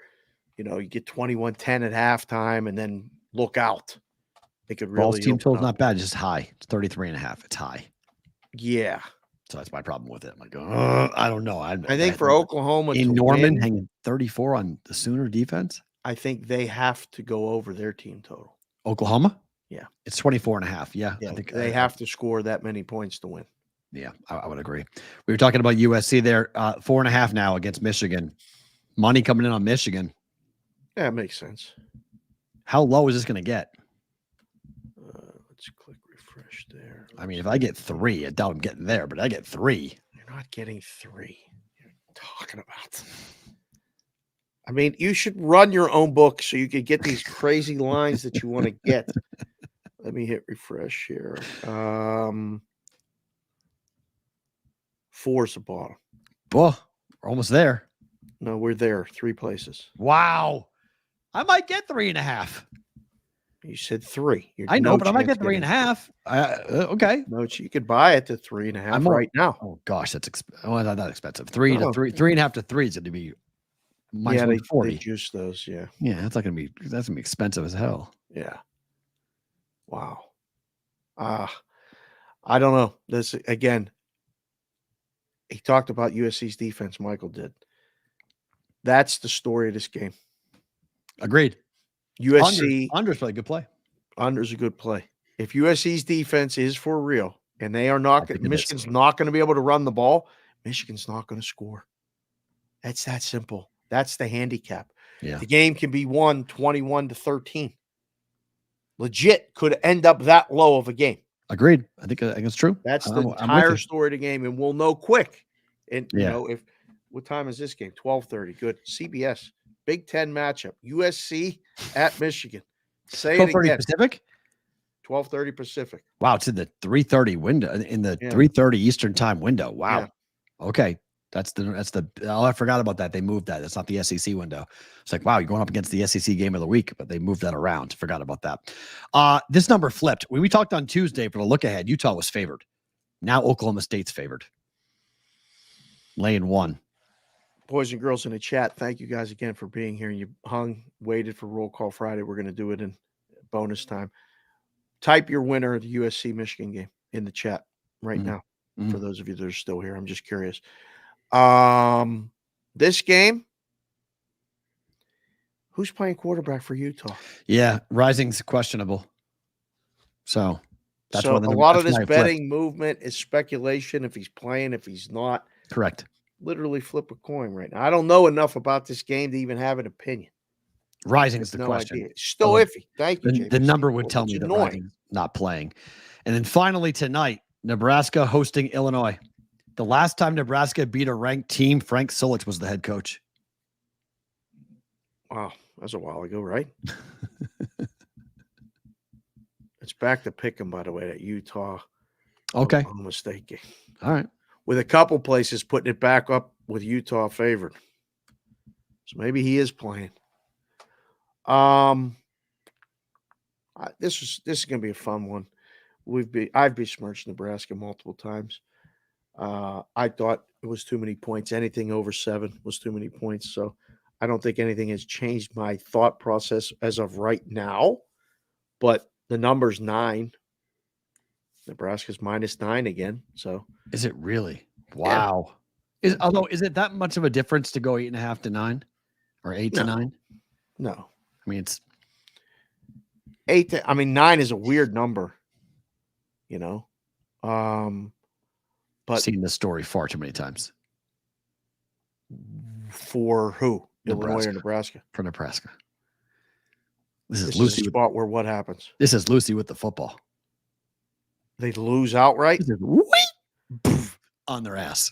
[SPEAKER 6] get 21-10 at halftime and then look out. They could really.
[SPEAKER 5] Ball's team
[SPEAKER 6] open
[SPEAKER 5] total's
[SPEAKER 6] up.
[SPEAKER 5] not bad. It's just high. It's 33.5. It's high.
[SPEAKER 6] Yeah.
[SPEAKER 5] So that's my problem with it. I'm like, I don't know.
[SPEAKER 6] I think for Oklahoma
[SPEAKER 5] in
[SPEAKER 6] to
[SPEAKER 5] Norman
[SPEAKER 6] win,
[SPEAKER 5] hanging 34 on the Sooner defense.
[SPEAKER 6] I think they have to go over their team total.
[SPEAKER 5] Oklahoma?
[SPEAKER 6] Yeah.
[SPEAKER 5] It's 24.5. Yeah.
[SPEAKER 6] Yeah,
[SPEAKER 5] I think
[SPEAKER 6] they have to score that many points to win.
[SPEAKER 5] Yeah, I would agree. We were talking about USC there, 4.5 now against Michigan. Money coming in on Michigan.
[SPEAKER 6] Yeah, it makes sense.
[SPEAKER 5] How low is this going to get?
[SPEAKER 6] Let's click refresh there.
[SPEAKER 5] I mean, if I get 3, I doubt I'm getting there, but I get 3.
[SPEAKER 6] You're not getting 3. You're talking about. I mean, you should run your own book so you could get these crazy lines that you want to get. Let me hit refresh here. 4's the bottom.
[SPEAKER 5] Well, we're almost there.
[SPEAKER 6] No, we're there. 3 places.
[SPEAKER 5] Wow. I might get 3.5.
[SPEAKER 6] You said 3.
[SPEAKER 5] I know, but I might get 3.5. Okay.
[SPEAKER 6] No, you could buy it to 3.5 right now.
[SPEAKER 5] Oh gosh, that's not expensive. 3.5 to 3 is going to be minus 140.
[SPEAKER 6] They juice those. Yeah.
[SPEAKER 5] Yeah, that's gonna be expensive as hell.
[SPEAKER 6] Yeah. Wow. I don't know. This again. He talked about USC's defense. Michael did. That's the story of this game.
[SPEAKER 5] Agreed.
[SPEAKER 6] USC
[SPEAKER 5] under's probably a good play.
[SPEAKER 6] Under's a good play. If USC's defense is for real and they are not, Michigan's not going to be able to run the ball, Michigan's not going to score. That's that simple. That's the handicap.
[SPEAKER 5] Yeah.
[SPEAKER 6] The game can be won 21-13. Legit could end up that low of a game.
[SPEAKER 5] Agreed. I think it's true.
[SPEAKER 6] That's the entire story of the game, and we'll know quick. And what time is this game? 12:30. Good. CBS. Big Ten matchup. USC at Michigan. Say it again.
[SPEAKER 5] Pacific.
[SPEAKER 6] 12:30 Pacific.
[SPEAKER 5] Wow, it's in the 3:30 window, in the 3:30 Eastern time window. Wow. Yeah. Okay. That's the I forgot about that. They moved that. That's not the SEC window. It's like, wow, you're going up against the SEC game of the week, but they moved that around. Forgot about that. This number flipped. We talked on Tuesday for the look ahead. Utah was favored. Now Oklahoma State's favored. Laying 1.
[SPEAKER 6] Boys and girls in the chat, thank you guys again for being here. You waited for Roll Call Friday. We're going to do it in bonus time. Type your winner of the USC Michigan game in the chat right now. For those of you that are still here, I'm just curious. This game, who's playing quarterback for Utah?
[SPEAKER 5] Yeah, Rising's questionable. So that's
[SPEAKER 6] a lot of this betting movement is speculation. If he's playing, if he's not,
[SPEAKER 5] correct.
[SPEAKER 6] Literally flip a coin right now. I don't know enough about this game to even have an opinion.
[SPEAKER 5] Rising is the question.
[SPEAKER 6] Idea. Still iffy. Thank you.
[SPEAKER 5] The number would tell me that Rising's not playing. And then finally tonight, Nebraska hosting Illinois. The last time Nebraska beat a ranked team, Frank Solich was the head coach.
[SPEAKER 6] Wow, that's a while ago, right? It's back to pick 'em, by the way, that Utah.
[SPEAKER 5] Okay.
[SPEAKER 6] Oklahoma State game.
[SPEAKER 5] All right. With
[SPEAKER 6] a couple places putting it back up with Utah favored. So maybe he is playing. This is going to be a fun one. I've besmirched Nebraska multiple times. I thought it was too many points. Anything over 7 was too many points. So I don't think anything has changed my thought process as of right now. But the number's 9. Nebraska's -9 again. So
[SPEAKER 5] is it really? Wow. Yeah. Is it that much of a difference to go 8.5 to 9 or 8 to 9?
[SPEAKER 6] No.
[SPEAKER 5] I mean, it's
[SPEAKER 6] 8 to, 9 is a weird number, but
[SPEAKER 5] seen this story far too many times.
[SPEAKER 6] For who?
[SPEAKER 5] Nebraska.
[SPEAKER 6] Illinois or Nebraska?
[SPEAKER 5] For Nebraska.
[SPEAKER 6] This is Lucy. Is a spot where what happens?
[SPEAKER 5] This is Lucy with the football.
[SPEAKER 6] They lose outright.
[SPEAKER 5] on their ass.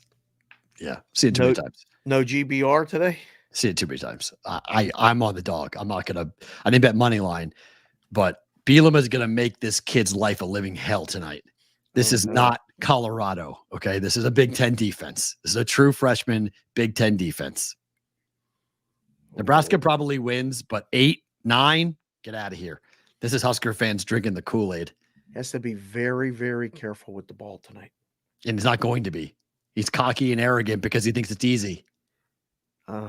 [SPEAKER 5] Yeah, see it too many times.
[SPEAKER 6] No GBR today?
[SPEAKER 5] See it too many times. I'm on the dog. I didn't bet money line, but Bielema is gonna make this kid's life a living hell tonight. This is not Colorado. Okay. This is a Big Ten defense. This is a true freshman Big Ten defense. Nebraska probably wins, but 8, 9, get out of here. This is Husker fans drinking the Kool-Aid.
[SPEAKER 6] Has to be very, very careful with the ball tonight.
[SPEAKER 5] And he's not going to be. He's cocky and arrogant because he thinks it's easy.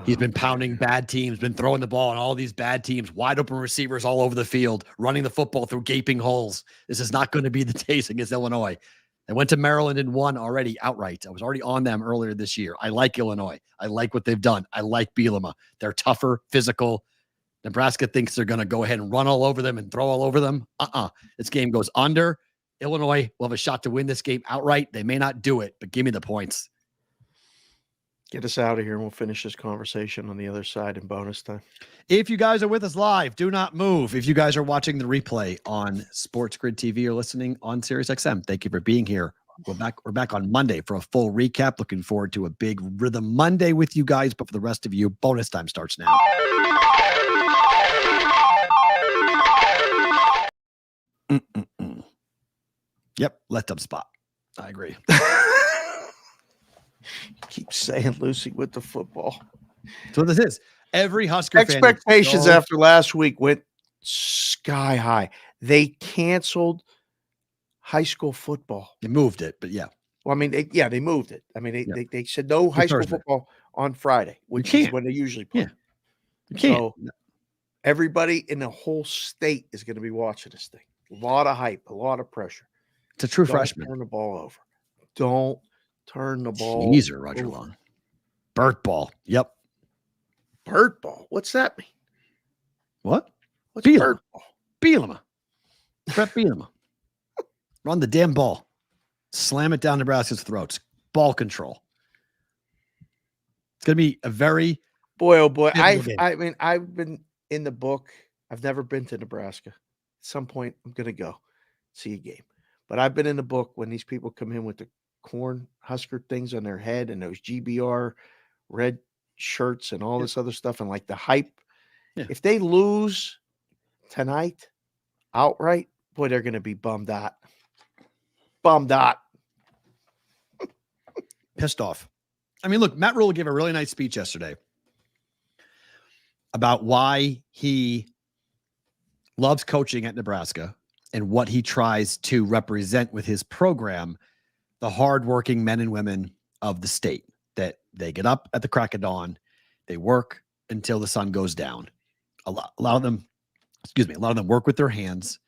[SPEAKER 5] He's been pounding bad teams, been throwing the ball on all these bad teams, wide open receivers all over the field, running the football through gaping holes. This is not going to be the case against Illinois. They went to Maryland and won already outright. I was already on them earlier this year. I like Illinois. I like what they've done. I like Bielema. They're tougher, physical. Nebraska thinks they're going to go ahead and run all over them and throw all over them. This game goes under. Illinois will have a shot to win this game outright. They may not do it, but give me the points.
[SPEAKER 6] Get us out of here and we'll finish this conversation on the other side in bonus time.
[SPEAKER 5] If you guys are with us live, do not move. If you guys are watching the replay on Sports Grid TV or listening on SiriusXM, thank you for being here. We're back on Monday for a full recap. Looking forward to a big Rhythm Monday with you guys. But for the rest of you, bonus time starts now. Yep, let them spot. I agree.
[SPEAKER 6] Keep saying Lucy with the football.
[SPEAKER 5] So this is every Husker
[SPEAKER 6] expectations after last week went sky high. They canceled high school football.
[SPEAKER 5] They moved it, but yeah.
[SPEAKER 6] Well, I mean, they moved it. I mean, they said no high school football on Friday, which is when they usually play.
[SPEAKER 5] Yeah. You can't.
[SPEAKER 6] So everybody in the whole state is going to be watching this thing. A lot of hype, a lot of pressure.
[SPEAKER 5] It's a true
[SPEAKER 6] Don't
[SPEAKER 5] freshman.
[SPEAKER 6] Turn the ball over. Don't turn the ball.
[SPEAKER 5] Teaser, Roger Long. Burt ball. Yep.
[SPEAKER 6] Burt ball. What's that mean?
[SPEAKER 5] What?
[SPEAKER 6] What's Burt ball?
[SPEAKER 5] Bielema. Brett Bielema. Run the damn ball. Slam it down Nebraska's throats. Ball control. It's going to be a very
[SPEAKER 6] boy, oh boy. I've been in the book. I've never been to Nebraska. At some point, I'm going to go see a game. But I've been in the book when these people come in with the corn husker things on their head and those GBR red shirts and all this other stuff and like the hype. Yeah. If they lose tonight outright, boy, they're going to be bummed out.
[SPEAKER 5] Pissed off. I mean, look, Matt Rule gave a really nice speech yesterday about why he loves coaching at Nebraska and what he tries to represent with his program, the hardworking men and women of the state, that they get up at the crack of dawn, they work until the sun goes down. A lot of them work with their hands.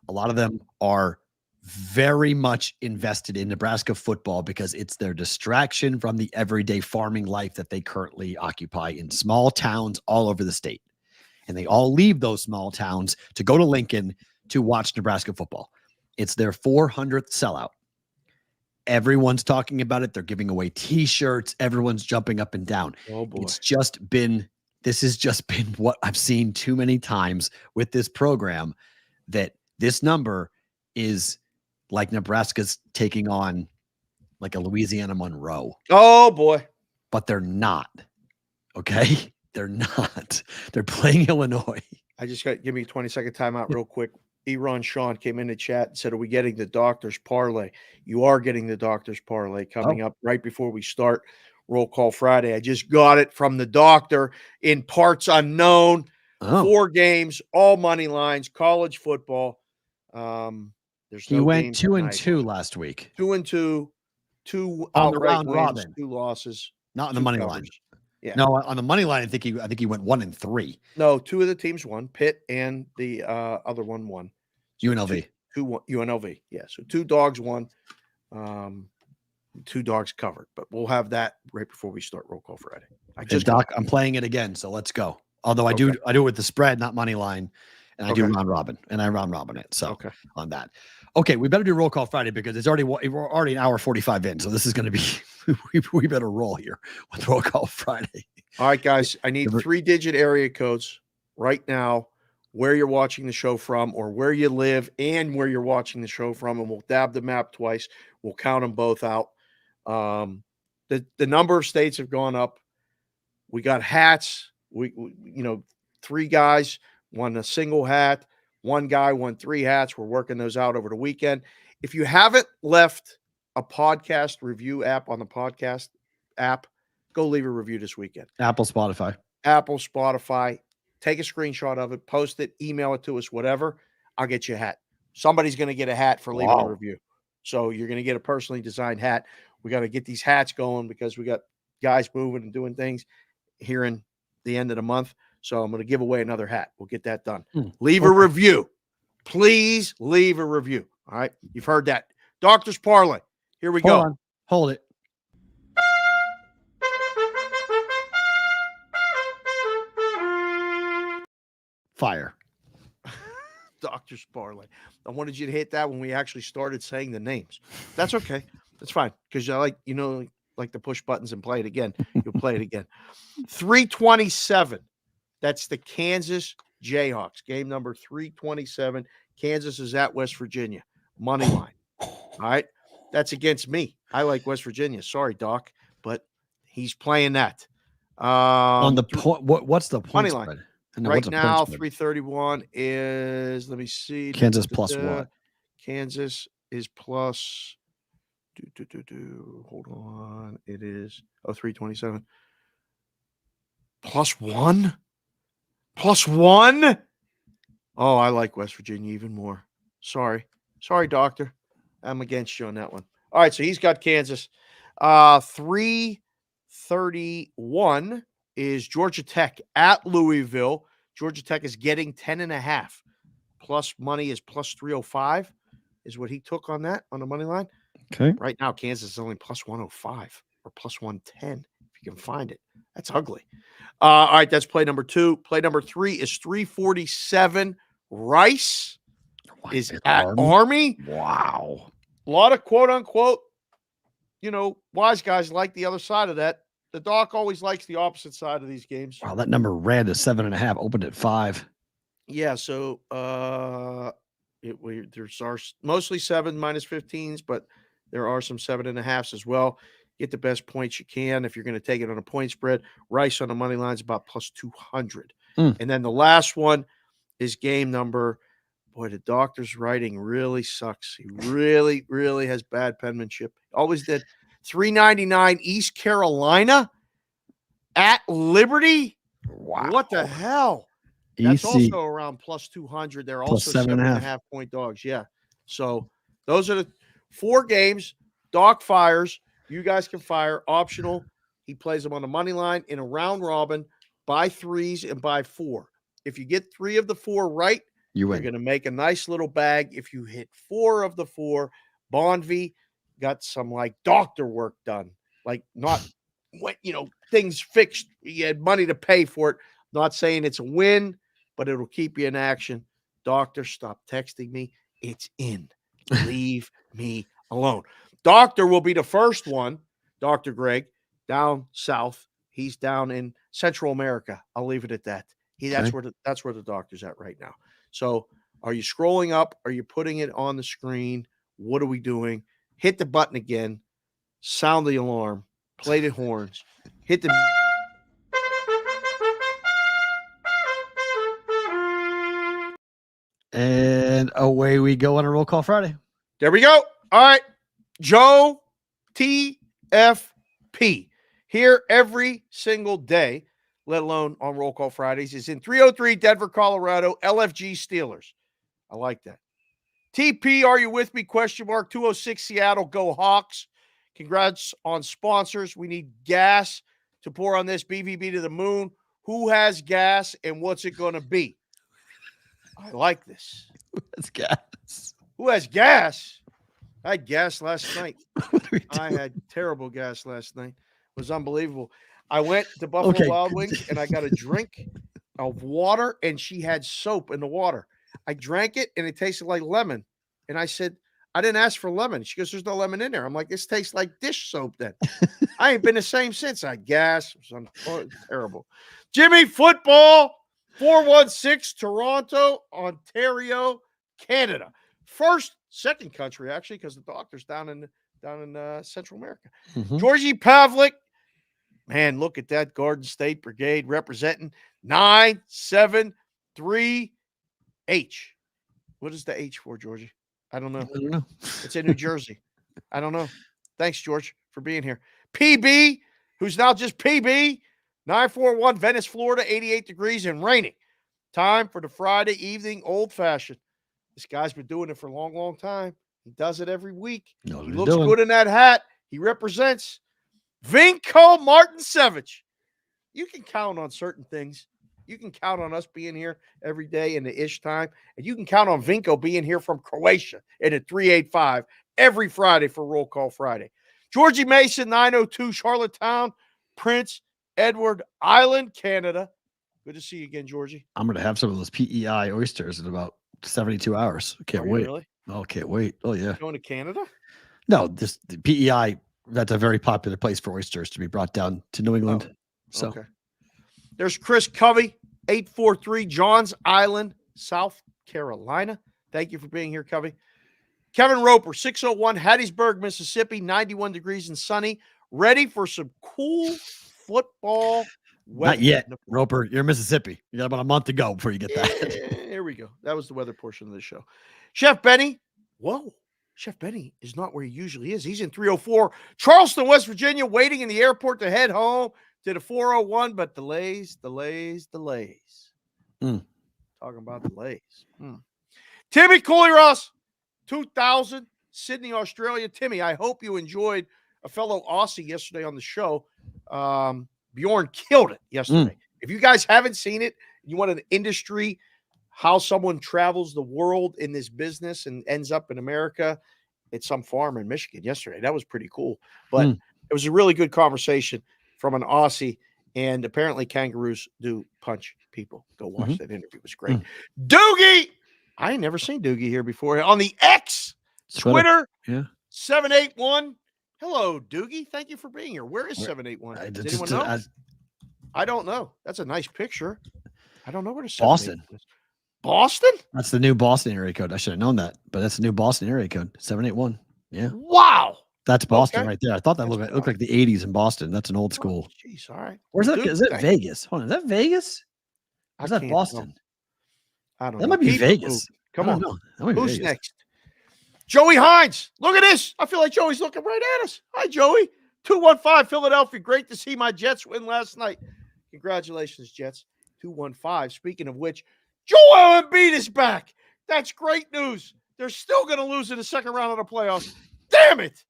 [SPEAKER 5] A lot of them are very much invested in Nebraska football because it's their distraction from the everyday farming life that they currently occupy in small towns all over the state. And they all leave those small towns to go to Lincoln to watch Nebraska football. It's their 400th sellout. Everyone's talking about it. They're giving away T-shirts. Everyone's jumping up and down.
[SPEAKER 6] Oh boy.
[SPEAKER 5] This has just been what I've seen too many times with this program, that this number is like Nebraska's taking on like a Louisiana Monroe.
[SPEAKER 6] Oh boy.
[SPEAKER 5] But they're not. Okay. They're not. They're playing Illinois.
[SPEAKER 6] I just got give me a 20-second timeout real quick. Eron Sean came in the chat and said, are we getting the doctor's parlay? You are getting the doctor's parlay coming up right before we start Roll Call Friday. I just got it from the doctor in parts unknown. 4 games, all money lines, college football.
[SPEAKER 5] He went 2-2 last week.
[SPEAKER 6] 2-2, 2
[SPEAKER 5] on the
[SPEAKER 6] outright
[SPEAKER 5] round
[SPEAKER 6] wins,
[SPEAKER 5] robin,
[SPEAKER 6] 2 losses,
[SPEAKER 5] not on the money line.
[SPEAKER 6] Yeah.
[SPEAKER 5] No, on the money line, I think he went 1-3.
[SPEAKER 6] No, 2 of the teams won. Pitt and the other one won.
[SPEAKER 5] UNLV.
[SPEAKER 6] 2 UNLV. Yeah. So 2 dogs won. 2 dogs covered. But we'll have that right before we start Roll Call Friday.
[SPEAKER 5] I'm playing it again, so let's go. Although I do it with the spread, not money line, and I do round robin, and I round robin it. So on that. Okay, we better do Roll Call Friday because we're already an hour 45 in. So this is going to be we better roll here with Roll Call Friday.
[SPEAKER 6] All right, guys. I need 3-digit area codes right now, where you're watching the show from or where you live and where you're watching the show from, and we'll dab the map twice. We'll count them both out. The number of states have gone up. We got hats. We 3 guys won a single hat. 1 guy won 3 hats. We're working those out over the weekend. If you haven't left a podcast review app on the podcast app, go leave a review this weekend.
[SPEAKER 5] Apple, Spotify.
[SPEAKER 6] Take a screenshot of it, post it, email it to us, whatever. I'll get you a hat. Somebody's going to get a hat for leaving a review. So you're going to get a personally designed hat. We got to get these hats going because we got guys moving and doing things here in the end of the month. So I'm going to give away another hat. We'll get that done. Leave a review. Please leave a review. All right. You've heard that. Doctor's Parlay. Here we go.
[SPEAKER 5] Hold it. Fire.
[SPEAKER 6] Doctor's Parlay. I wanted you to hit that when we actually started saying the names. That's okay. That's fine. Because I like to push buttons and play it again. You'll play it again. 327. That's the Kansas Jayhawks. Game number 327. Kansas is at West Virginia. Money line. All right. That's against me. I like West Virginia. Sorry, Doc. But he's playing that.
[SPEAKER 5] On the point, what's the point
[SPEAKER 6] money
[SPEAKER 5] spread?
[SPEAKER 6] line?
[SPEAKER 5] No,
[SPEAKER 6] right now, 331 is, let me see.
[SPEAKER 5] Kansas plus what?
[SPEAKER 6] Kansas is plus, hold on. It is, 327. Plus 1? Plus 1? Oh, I like West Virginia even more. Sorry, doctor. I'm against you on that one. All right, so he's got Kansas. 331 is Georgia Tech at Louisville. Georgia Tech is getting 10.5. Plus money is plus 305 is what he took on that on the money line.
[SPEAKER 5] Okay.
[SPEAKER 6] Right now, Kansas is only plus 105 or plus 110 if you can find it. That's ugly. All right, that's play number 2. Play number 3 is 347. Rice is at Army.
[SPEAKER 5] Wow.
[SPEAKER 6] A lot of quote unquote, wise guys like the other side of that. The doc always likes the opposite side of these games.
[SPEAKER 5] Wow, that number ran to 7.5, opened at 5.
[SPEAKER 6] Yeah, so there's mostly 7 minus 15s, but there are some 7.5s as well. Get the best points you can if you're going to take it on a point spread. Rice on the money line is about plus 200. And then the last one is game number. Boy, the doctor's writing really sucks. He really, really has bad penmanship. Always did. 399 East Carolina at Liberty.
[SPEAKER 5] Wow.
[SPEAKER 6] What the hell? That's also around plus 200. They're also 7.5 point dogs. Yeah. So those are the 4 games. Doc fires. You guys can fire. Optional. He plays them on the money line in a round robin by 3s and by 4. If you get 3 of the 4 right, you're going to make a nice little bag. If you hit 4 of the 4, Bonvie got some doctor work done, not things fixed. You had money to pay for it. Not saying it's a win, but it'll keep you in action. Doctor, stop texting me. It's in. Leave me alone. Doctor will be the first one. Dr. Greg down south. He's down in Central America. I'll leave it at that. That's where the doctor's at right now. So are you scrolling up? Are you putting it on the screen? What are we doing? Hit the button again, sound the alarm, play the horns, hit the.
[SPEAKER 5] And away we go on a Roll Call Friday.
[SPEAKER 6] There we go. All right. Joe TFP here every single day, let alone on Roll Call Fridays, is in 303 Denver, Colorado, LFG Steelers. I like that. TP, are you with me? Question mark. 206 Seattle, go Hawks. Congrats on sponsors. We need gas to pour on this BVB to the moon. Who has gas and what's it going to be? I like this.
[SPEAKER 5] Who has gas?
[SPEAKER 6] Who has gas? I had gas last night. I had terrible gas last night. It was unbelievable. I went to Buffalo Wild Wings and I got a drink of water and she had soap in the water. I drank it and it tasted like lemon. And I said, I didn't ask for lemon. She goes, there's no lemon in there. I'm like, this tastes like dish soap then. I ain't been the same since. I had gas. It was terrible. Jimmy Football, 416 Toronto, Ontario, Canada. Second country, actually, because the doctor's down in down in Central America.
[SPEAKER 5] Mhm.
[SPEAKER 6] Georgie Pavlik, man, look at that Garden State Brigade representing 973H. What is the H for, Georgie? I don't know.
[SPEAKER 5] I don't know.
[SPEAKER 6] It's in New Jersey. I don't know. Thanks, George, for being here. PB, who's now just PB, 941 Venice, Florida, 88 degrees and raining. Time for the Friday evening old fashioned. This guy's been doing it for a long, long time. He does it every week.
[SPEAKER 5] Knows
[SPEAKER 6] He
[SPEAKER 5] what he's
[SPEAKER 6] looks
[SPEAKER 5] doing.
[SPEAKER 6] good in that hat. He represents Vinko Martinsevich. You can count on certain things. You can count on us being here every day in the ish time. And you can count on Vinko being here from Croatia in a 385 every Friday for Roll Call Friday. Georgie Mason, 902 Charlottetown, Prince Edward Island, Canada. Good to see you again, Georgie.
[SPEAKER 5] I'm going to have some of those PEI oysters in about 72 hours. Can't
[SPEAKER 6] Are you
[SPEAKER 5] wait.
[SPEAKER 6] Really?
[SPEAKER 5] Oh, can't wait. Oh, yeah.
[SPEAKER 6] Going to Canada?
[SPEAKER 5] No, this the PEI, that's a very popular place for oysters to be brought down to New England. So
[SPEAKER 6] Okay. There's Chris Covey, 843 Johns Island, South Carolina. Thank you for being here, Covey. Kevin Roper, 601 Hattiesburg, Mississippi, 91 degrees and sunny. Ready for some cool football weather.
[SPEAKER 5] not yet. Roper, you're Mississippi. You got about a month to go before you get that.
[SPEAKER 6] Here we go. That was the weather portion of the show. Chef Benny. Whoa. Chef Benny is not where he usually is. He's in 304 Charleston, West Virginia, waiting in the airport to head home to the 401, but delays.
[SPEAKER 5] Mm.
[SPEAKER 6] Talking about delays. Timmy Cooley-Ross, 2000, Sydney, Australia. Timmy, I hope you enjoyed a fellow Aussie yesterday on the show. Bjorn killed it yesterday. If you guys haven't seen it, you want an industry, how someone travels the world in this business and ends up in America at some farm in Michigan yesterday. That was pretty cool. But it was a really good conversation from an Aussie, and apparently kangaroos do punch people. Go watch that interview. It was great. Doogie! I ain't never seen Doogie here before. On the X, Twitter,
[SPEAKER 5] Yeah.
[SPEAKER 6] 781. Hello, Doogie. Thank you for being here. Where is 781? Does anyone know? I don't know. That's a nice picture. I don't know where to
[SPEAKER 5] Boston.
[SPEAKER 6] Boston?
[SPEAKER 5] That's the new Boston area code. I should have known that, but that's the new Boston area code. 781. Yeah.
[SPEAKER 6] Wow.
[SPEAKER 5] That's Boston
[SPEAKER 6] Okay.
[SPEAKER 5] right there. I thought that looked like the 80s in Boston. That's an old school.
[SPEAKER 6] Jeez, all right.
[SPEAKER 5] Where's that?
[SPEAKER 6] Dude,
[SPEAKER 5] Is it
[SPEAKER 6] thank-
[SPEAKER 5] Vegas? Hold on. Is that Vegas? Or is
[SPEAKER 6] I
[SPEAKER 5] that
[SPEAKER 6] can't
[SPEAKER 5] Boston?
[SPEAKER 6] know. I don't
[SPEAKER 5] That
[SPEAKER 6] know.
[SPEAKER 5] might be
[SPEAKER 6] Keep
[SPEAKER 5] Vegas.
[SPEAKER 6] moving. Come
[SPEAKER 5] I
[SPEAKER 6] on.
[SPEAKER 5] don't know. That might be
[SPEAKER 6] Who's
[SPEAKER 5] Vegas.
[SPEAKER 6] next? Joey Hines. Look at this. I feel like Joey's looking right at us. Hi, Joey. 215 Philadelphia. Great to see my Jets win last night. Congratulations, Jets. 215. Speaking of which, Joel Embiid is back. That's great news. They're still going to lose in the second round of the playoffs. Damn it.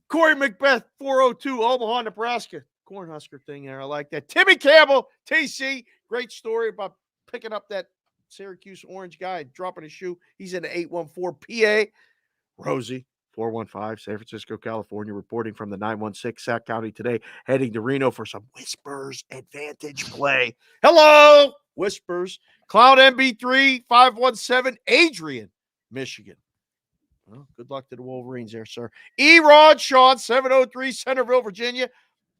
[SPEAKER 6] Corey Macbeth, 402, Omaha, Nebraska. Cornhusker thing there. I like that. Timmy Campbell, TC. Great story about picking up that Syracuse orange guy and dropping his shoe. He's in the 814 PA. Rosie, 415, San Francisco, California, reporting from the 916 Sac County today, heading to Reno for some Whispers Advantage play. Hello, Whispers. Cloud MB3, 517, Adrian, Michigan. Well, good luck to the Wolverines there, sir. E-Rod Sean, 703, Centerville, Virginia,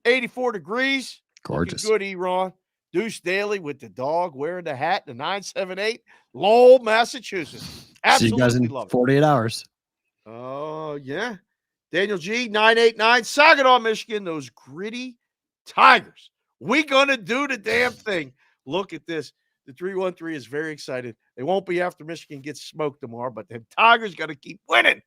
[SPEAKER 6] 84 degrees.
[SPEAKER 5] Gorgeous.
[SPEAKER 6] Looking good, E-Ron. Deuce Daly with the dog wearing the hat, the 978, Lowell, Massachusetts.
[SPEAKER 5] See you
[SPEAKER 6] Absolutely
[SPEAKER 5] guys in
[SPEAKER 6] love it.
[SPEAKER 5] 48 hours.
[SPEAKER 6] Oh, yeah. Daniel G, 989, Saginaw, Michigan. Those gritty Tigers. We gonna do the damn thing. Look at this. The 313 is very excited. They won't be after Michigan gets smoked tomorrow, but the Tigers got to keep winning.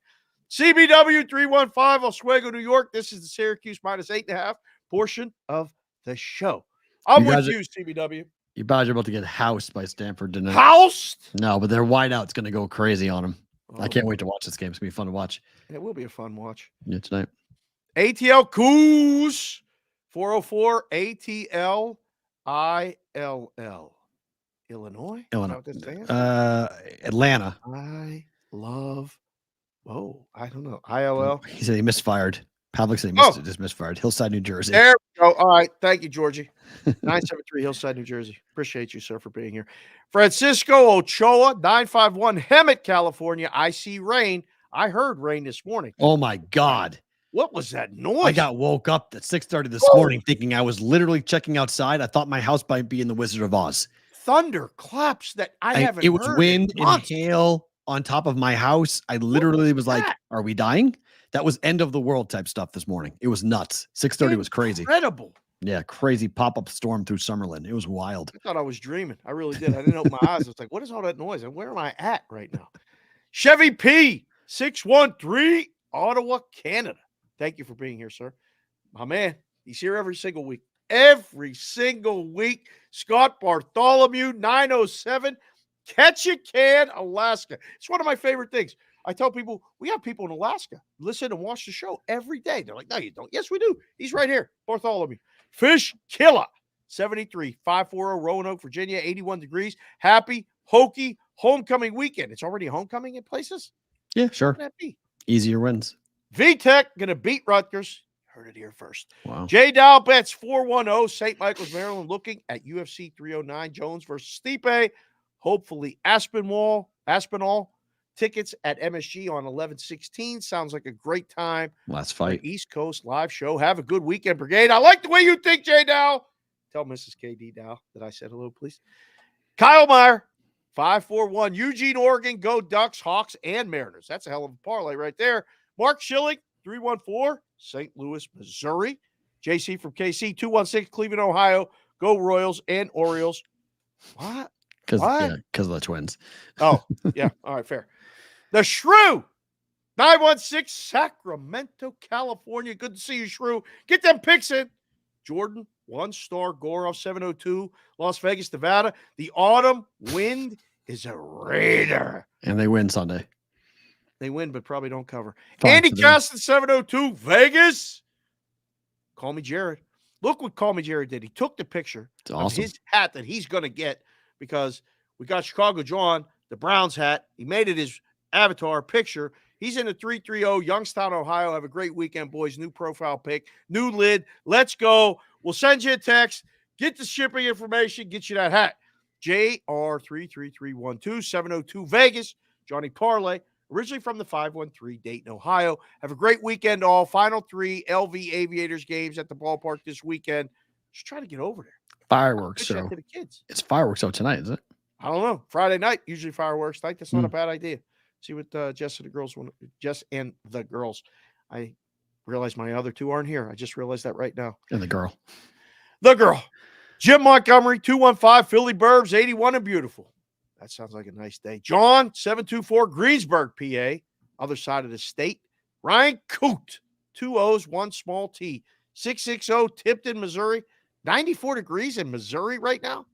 [SPEAKER 6] CBW 315, Oswego, New York. This is the Syracuse minus 8.5 portion of the show. I'm
[SPEAKER 5] You
[SPEAKER 6] with
[SPEAKER 5] guys
[SPEAKER 6] you, CBW.
[SPEAKER 5] You guys are about to get housed by Stanford tonight.
[SPEAKER 6] Housed?
[SPEAKER 5] No, but their wideout's going to go crazy on them. I
[SPEAKER 6] Oh,
[SPEAKER 5] can't wait to watch this game. It's going to be fun to watch.
[SPEAKER 6] It will be a fun watch.
[SPEAKER 5] Yeah, tonight.
[SPEAKER 6] ATL Coos 404 ATL ILL. Illinois? Is that
[SPEAKER 5] Illinois.
[SPEAKER 6] what that stands?
[SPEAKER 5] Atlanta.
[SPEAKER 6] I love. Oh, I don't know. ILL.
[SPEAKER 5] He said he misfired. Pavlik said he just misfired. Hillside, New Jersey.
[SPEAKER 6] There we go. All right. Thank you, Georgie. 973 Hillside, New Jersey. Appreciate you, sir, for being here. Francisco Ochoa, 951 Hemet, California. I see rain. I heard rain this morning.
[SPEAKER 5] Oh my God.
[SPEAKER 6] What was that noise?
[SPEAKER 5] I got woke up at 6:30 this morning thinking I was literally checking outside. I thought my house might be in the Wizard of Oz.
[SPEAKER 6] Thunder claps that I haven't
[SPEAKER 5] It was
[SPEAKER 6] heard
[SPEAKER 5] wind
[SPEAKER 6] in
[SPEAKER 5] and
[SPEAKER 6] months.
[SPEAKER 5] hail on top of my house. I literally was like,
[SPEAKER 6] that?
[SPEAKER 5] are we dying? That was end of the world type stuff this morning. It was nuts. 6:30 was crazy.
[SPEAKER 6] Incredible.
[SPEAKER 5] Yeah, crazy pop-up storm through Summerlin. It was wild.
[SPEAKER 6] I thought I was dreaming. I really did. I didn't open my eyes. I was like, what is all that noise? And where am I at right now? Chevy P, 613, Ottawa, Canada. Thank you for being here, sir. My man, he's here every single week. Every single week. Scott Bartholomew, 907, Ketchikan, Alaska. It's one of my favorite things. I tell people, we have people in Alaska listen and watch the show every day. They're like, no, you don't. Yes, we do. He's right here. Bartholomew. Fish Killer, 73, 540, Roanoke, Virginia, 81 degrees. Happy, hokey, homecoming weekend. It's already homecoming in places?
[SPEAKER 5] Yeah, sure.
[SPEAKER 6] What would that be?
[SPEAKER 5] Easier wins.
[SPEAKER 6] VTech going to beat Rutgers. Heard it here first.
[SPEAKER 5] Wow.
[SPEAKER 6] J Dow bets 410, St. Michael's, Maryland, looking at UFC 309, Jones versus Stipe. Hopefully Aspinall. Tickets at MSG on 11/16. Sounds like a great time.
[SPEAKER 5] Last fight.
[SPEAKER 6] East Coast live show. Have a good weekend, Brigade. I like the way you think, J Dow. Tell Mrs. KD Dow that I said hello, please. Kyle Meyer, 541. Eugene, Oregon. Go Ducks, Hawks, and Mariners. That's a hell of a parlay right there. Mark Schilling, 314. St. Louis, Missouri. JC from KC, 216. Cleveland, Ohio. Go Royals and Orioles. What?
[SPEAKER 5] Because of the Twins.
[SPEAKER 6] Oh, yeah. All right, fair. The Shrew, 916, Sacramento, California. Good to see you, Shrew. Get them picks in. Jordan, 1-star. Gorov, 702, Las Vegas, Nevada. The autumn wind is a raider.
[SPEAKER 5] And they win Sunday.
[SPEAKER 6] They win, but probably don't cover.
[SPEAKER 5] Fine
[SPEAKER 6] Andy
[SPEAKER 5] for them.
[SPEAKER 6] Caston, 702, Vegas. Call me Jared. Look what Call Me Jared did. He took the picture of
[SPEAKER 5] awesome.
[SPEAKER 6] his hat that he's going to get because we got Chicago John, the Browns hat. He made it his avatar picture. He's in the 330, Youngstown, Ohio. Have a great weekend, boys. New profile pic, new lid. Let's go. We'll send you a text. Get the shipping information. Get you that hat. JR33312, 702 Vegas. Johnny Parlay, originally from the 513 Dayton, Ohio. Have a great weekend, all. Final 3 LV Aviators games at the ballpark this weekend. Just try to get over there.
[SPEAKER 5] Fireworks
[SPEAKER 6] Push that
[SPEAKER 5] show.
[SPEAKER 6] to the kids.
[SPEAKER 5] It's fireworks show tonight, is it?
[SPEAKER 6] I don't know. Friday night, usually fireworks night. That's not a bad idea. See what Jess and the girls want. Jess and the girls. I realize my other two aren't here. I just realized that right now.
[SPEAKER 5] And the girl.
[SPEAKER 6] The girl. Jim Montgomery, 215, Philly Burbs, 81 and beautiful. That sounds like a nice day. John, 724, Greensburg, PA, other side of the state. Ryan Coot, 2 O's, 1 small T. 660, Tipton, Missouri. 94 degrees in Missouri right now.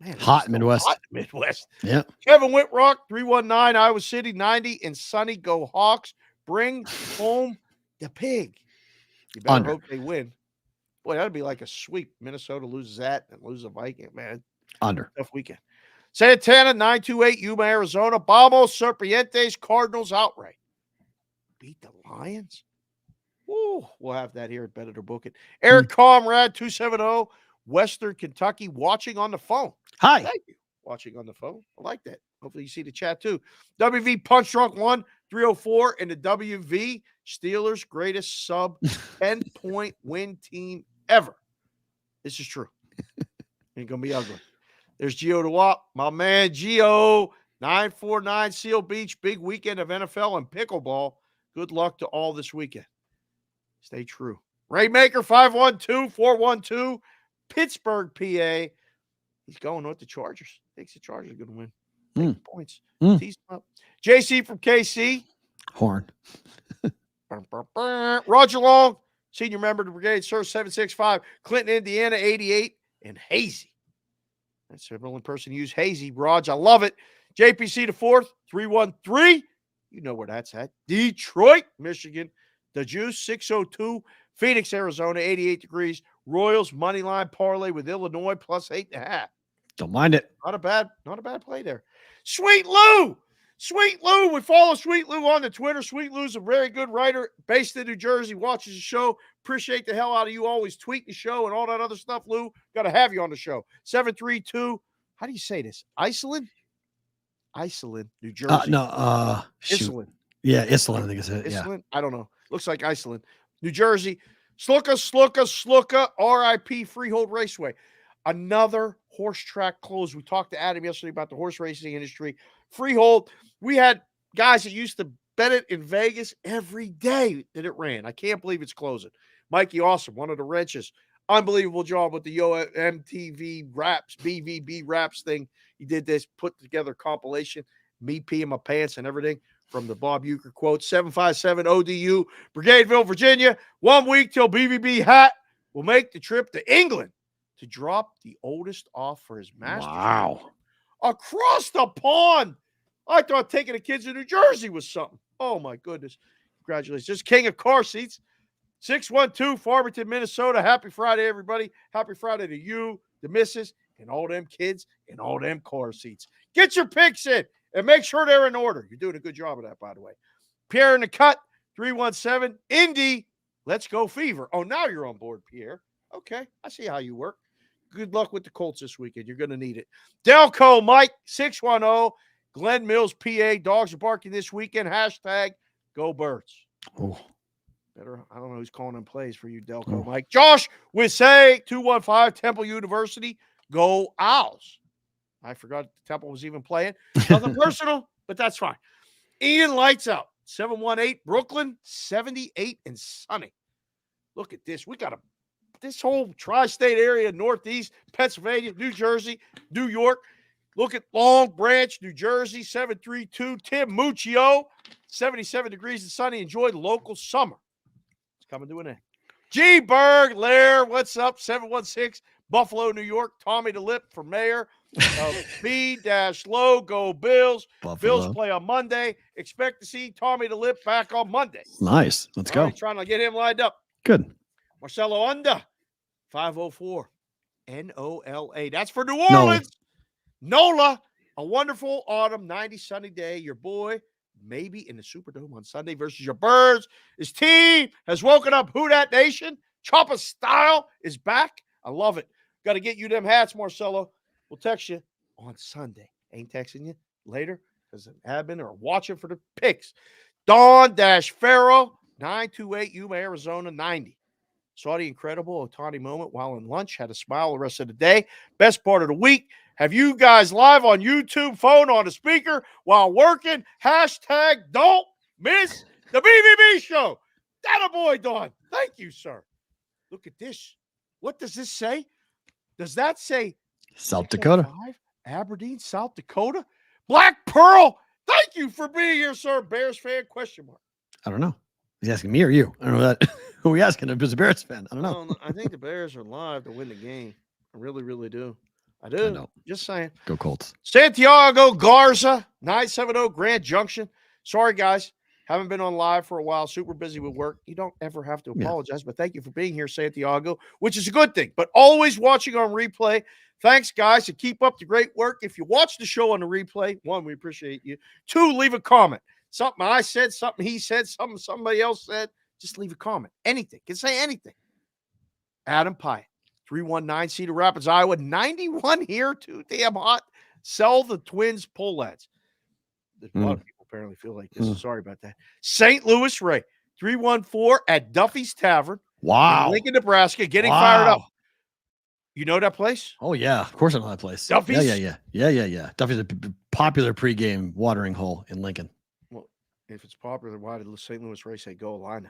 [SPEAKER 6] Man,
[SPEAKER 5] Hot Midwest.
[SPEAKER 6] Hot Midwest.
[SPEAKER 5] Yeah.
[SPEAKER 6] Kevin Whitrock, 319, Iowa City, 90 in sunny. Go Hawks. Bring home the pig. You better
[SPEAKER 5] Under.
[SPEAKER 6] hope they win. Boy, that'd be like a sweep. Minnesota loses that and lose a Viking. Man,
[SPEAKER 5] Under.
[SPEAKER 6] tough weekend. Santana, 928, Yuma, Arizona. Vamos, Serpientes, Cardinals outright. Beat the Lions? Ooh, we'll have that here at Better to Book It. Eric Comrade, 270, Western Kentucky, watching on the phone.
[SPEAKER 5] Hi.
[SPEAKER 6] Thank you. Watching on the phone. I like that. Hopefully you see the chat too. WV Punch Drunk 1, 304, and the WV Steelers greatest sub 10-point win team ever. This is true. Ain't gonna be ugly. There's Gio DeWalt, my man Gio, 949 Seal Beach, big weekend of NFL and pickleball. Good luck to all this weekend. Stay true. Raymaker 512-412, Pittsburgh, PA. He's going with the Chargers. Thinks the Chargers are going to win. Take the points. Tease them up. JC from KC.
[SPEAKER 5] Horn.
[SPEAKER 6] Roger Long, senior member of the brigade, Sir 765, Clinton, Indiana, 88, and Hazy. That's the only person who used Hazy. Raj, I love it. JPC the 4th, 313. You know where that's at. Detroit, Michigan. The Juice, 602. Phoenix, Arizona, 88 degrees. Royals, money line parlay with Illinois, plus 8.5.
[SPEAKER 5] Don't mind it.
[SPEAKER 6] Not a bad play there. Sweet Lou. Sweet Lou. We follow Sweet Lou on the Twitter. Sweet Lou's a very good writer based in New Jersey, watches the show. Appreciate the hell out of you always tweeting the show and all that other stuff, Lou. Got to have you on the show. 732. How do you say this? Iceland, New Jersey.
[SPEAKER 5] Iceland. Yeah, Iceland, I think it's it.
[SPEAKER 6] Iceland? I don't know. Looks like Iceland. New Jersey. Sluka, RIP Freehold Raceway. Another horse track closed. We talked to Adam yesterday about the horse racing industry. Freehold, we had guys that used to bet it in Vegas every day that it ran. I can't believe it's closing. Mikey Awesome, one of the wrenches. Unbelievable job with the MTV Raps, BVB Raps thing. He did this, put together a compilation, me peeing my pants and everything from the Bob Uecker quote. 757 ODU, Brigadeville, Virginia. 1 week till BVB hat will make the trip to England to drop the oldest off for his master.
[SPEAKER 5] Wow.
[SPEAKER 6] Across the pond. I thought taking the kids to New Jersey was something. Oh, my goodness. Congratulations. This king of car seats. 612 Farmington, Minnesota. Happy Friday, everybody. Happy Friday to you, the missus, and all them kids and all them car seats. Get your picks in and make sure they're in order. You're doing a good job of that, by the way. Pierre in the cut, 317. Indy, let's go Fever. Oh, now you're on board, Pierre. Okay, I see how you work. Good luck with the Colts this weekend. You're going to need it. Delco Mike, 610. Glen Mills, PA. Dogs are barking this weekend. Hashtag go Birds.
[SPEAKER 5] Oh.
[SPEAKER 6] Better, I don't know who's calling in plays for you, Delco Mike. Josh Wissay, 215, Temple University. Go Owls. I forgot Temple was even playing. Nothing personal, but that's fine. Ian Lights Out, 718, Brooklyn, 78 and sunny. Look at this. We got this whole tri-state area, Northeast, Pennsylvania, New Jersey, New York. Look at Long Branch, New Jersey, 732. Tim Muccio, 77 degrees and sunny. Enjoy the local summer. It's coming to an end. G. Berg, Lair, what's up? 716, Buffalo, New York. Tommy DeLip for mayor. B-Low, go Bills.
[SPEAKER 5] Buffalo.
[SPEAKER 6] Bills play on Monday. Expect to see Tommy DeLip back on Monday.
[SPEAKER 5] Nice. Let's go.
[SPEAKER 6] Trying to get him lined up.
[SPEAKER 5] Good.
[SPEAKER 6] Marcelo Unda, 504. NOLA. That's for New Orleans. NOLA, a wonderful autumn, 90 sunny day. Your boy, maybe in the Superdome on Sunday versus your Birds. His team has woken up. Who Dat Nation? Chopper style is back. I love it. Got to get you them hats, Marcelo. We'll text you on Sunday. Ain't texting you later because an admin or watching for the picks. Dawn-Farrow, 928 Yuma, Arizona, 90. Saw the incredible Ohtani moment while in lunch. Had a smile the rest of the day. Best part of the week. Have you guys live on YouTube, phone on the speaker while working. Hashtag don't miss the BBB show. That a boy, Dawn. Thank you, sir. Look at this. What does this say? Does that say
[SPEAKER 5] South Dakota?
[SPEAKER 6] Aberdeen, South Dakota? Black Pearl. Thank you for being here, sir. Bears fan, question mark.
[SPEAKER 5] I don't know. He's asking me or you. I don't know that. Who are we asking? If it's a Bears fan. I don't know.
[SPEAKER 6] Well, I think the Bears are live to win the game. I really, really do. I do.
[SPEAKER 5] I know.
[SPEAKER 6] Just saying.
[SPEAKER 5] Go Colts.
[SPEAKER 6] Santiago Garza, 970 Grand Junction. Sorry, guys. Haven't been on live for a while. Super busy with work. You don't ever have to apologize, but thank you for being here, Santiago, which is a good thing. But always watching on replay. Thanks, guys, and keep up the great work. If you watch the show on the replay, one, we appreciate you. Two, leave a comment. Something I said, something he said, something somebody else said. Just leave a comment. Anything. Can say anything. Adam Pyatt, 319 Cedar Rapids, Iowa. 91 here. Too damn hot. Sell the Twins pull ads. A lot of people apparently feel like this. Sorry about that. St. Louis Ray, 314 at Duffy's Tavern.
[SPEAKER 5] Wow.
[SPEAKER 6] Lincoln, Nebraska. Getting fired up. You know that place?
[SPEAKER 5] Oh, yeah. Of course I know that place.
[SPEAKER 6] Duffy's?
[SPEAKER 5] Yeah. Duffy's a popular pregame watering hole in Lincoln.
[SPEAKER 6] Well, if it's popular, why did St. Louis Ray say go Illini?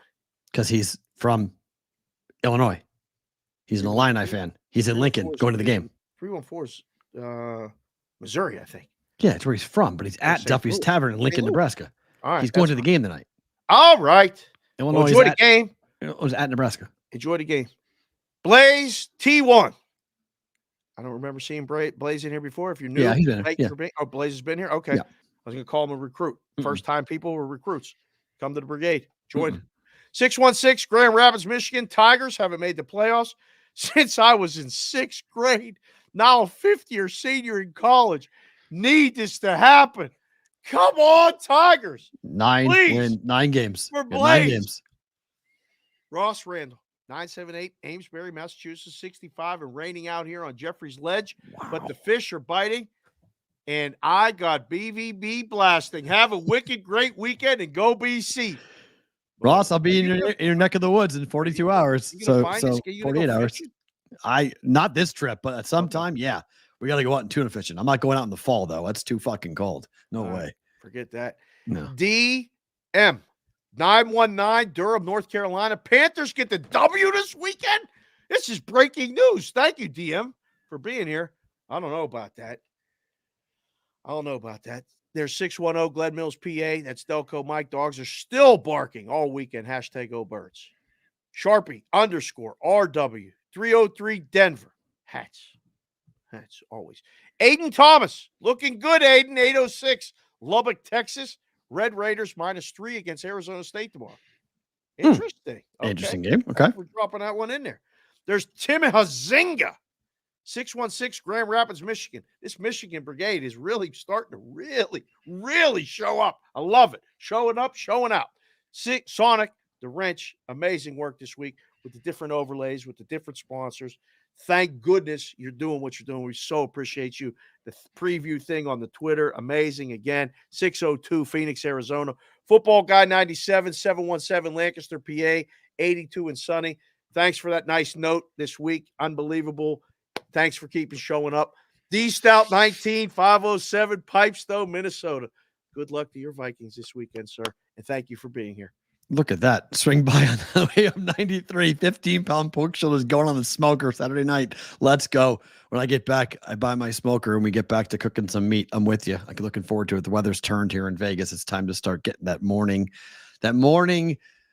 [SPEAKER 5] Because he's from Illinois. He's an Illini fan. He's in Lincoln going to the game.
[SPEAKER 6] 314 is Missouri, I think.
[SPEAKER 5] Yeah, it's where he's from, but he's at Duffy's Tavern in Lincoln, Nebraska.
[SPEAKER 6] All right.
[SPEAKER 5] He's going to the game tonight.
[SPEAKER 6] All right.
[SPEAKER 5] Illinois
[SPEAKER 6] enjoy the game.
[SPEAKER 5] It was at Nebraska.
[SPEAKER 6] Enjoy the game. Blaze T1. I don't remember seeing Blaze in here before. If you're new,
[SPEAKER 5] he's been here.
[SPEAKER 6] Blaze has been here. Okay.
[SPEAKER 5] Yeah.
[SPEAKER 6] I was going to call him a recruit. First time people were recruits. Come to the brigade. Join. 616 Grand Rapids, Michigan. Tigers haven't made the playoffs since I was in 6th grade. Now a 50 or senior in college. Need this to happen. Come on, Tigers.
[SPEAKER 5] 9 games.
[SPEAKER 6] For
[SPEAKER 5] Yeah, 9
[SPEAKER 6] Blaze.
[SPEAKER 5] games.
[SPEAKER 6] Ross Randall, 978, Amesbury, Massachusetts, 65, and raining out here on Jeffrey's Ledge.
[SPEAKER 5] Wow.
[SPEAKER 6] But the fish are biting, and I got BVB blasting. Have a wicked great weekend and go BC.
[SPEAKER 5] Ross, I'll be in your neck of the woods in 42 hours. So 48 hours. Not this trip, but at some time, yeah. We got to go out and tuna fishing. I'm not going out in the fall, though. That's too fucking cold. No way.
[SPEAKER 6] Forget that.
[SPEAKER 5] No.
[SPEAKER 6] D M. 919, Durham, North Carolina. Panthers get the W this weekend? This is breaking news. Thank you, DM, for being here. I don't know about that. There's 610 Glen Mills, PA. That's Delco Mike. Dogs are still barking all weekend. Hashtag Go Birds. Sharpie _RW 303 Denver. Hats always. Aiden Thomas looking good. Aiden 806 Lubbock, Texas. Red Raiders -3 against Arizona State tomorrow. Interesting. Okay.
[SPEAKER 5] Interesting game. Okay.
[SPEAKER 6] We're dropping that one in there. There's Tim Hazinga 616 Grand Rapids, Michigan. This Michigan brigade is really starting to really show up. I love it. Showing up, showing out. Sonic, the wrench, amazing work this week with the different overlays, with the different sponsors. Thank goodness you're doing what you're doing. We so appreciate you. The preview thing on the Twitter, amazing. Again, 602 Phoenix, Arizona. Football Guy 97, 717 Lancaster, PA, 82 and sunny. Thanks for that nice note this week. Unbelievable. Thanks for keeping showing up. D Stout 19, 507 Pipestone, Minnesota. Good luck to your Vikings this weekend, sir. And thank you for being here.
[SPEAKER 5] Look at that. Swing by on the way up 93, 15-pound pork shoulders going on the smoker Saturday night. Let's go. When I get back, I buy my smoker and we get back to cooking some meat. I'm with you. I'm looking forward to it. The weather's turned here in Vegas. It's time to start getting that morning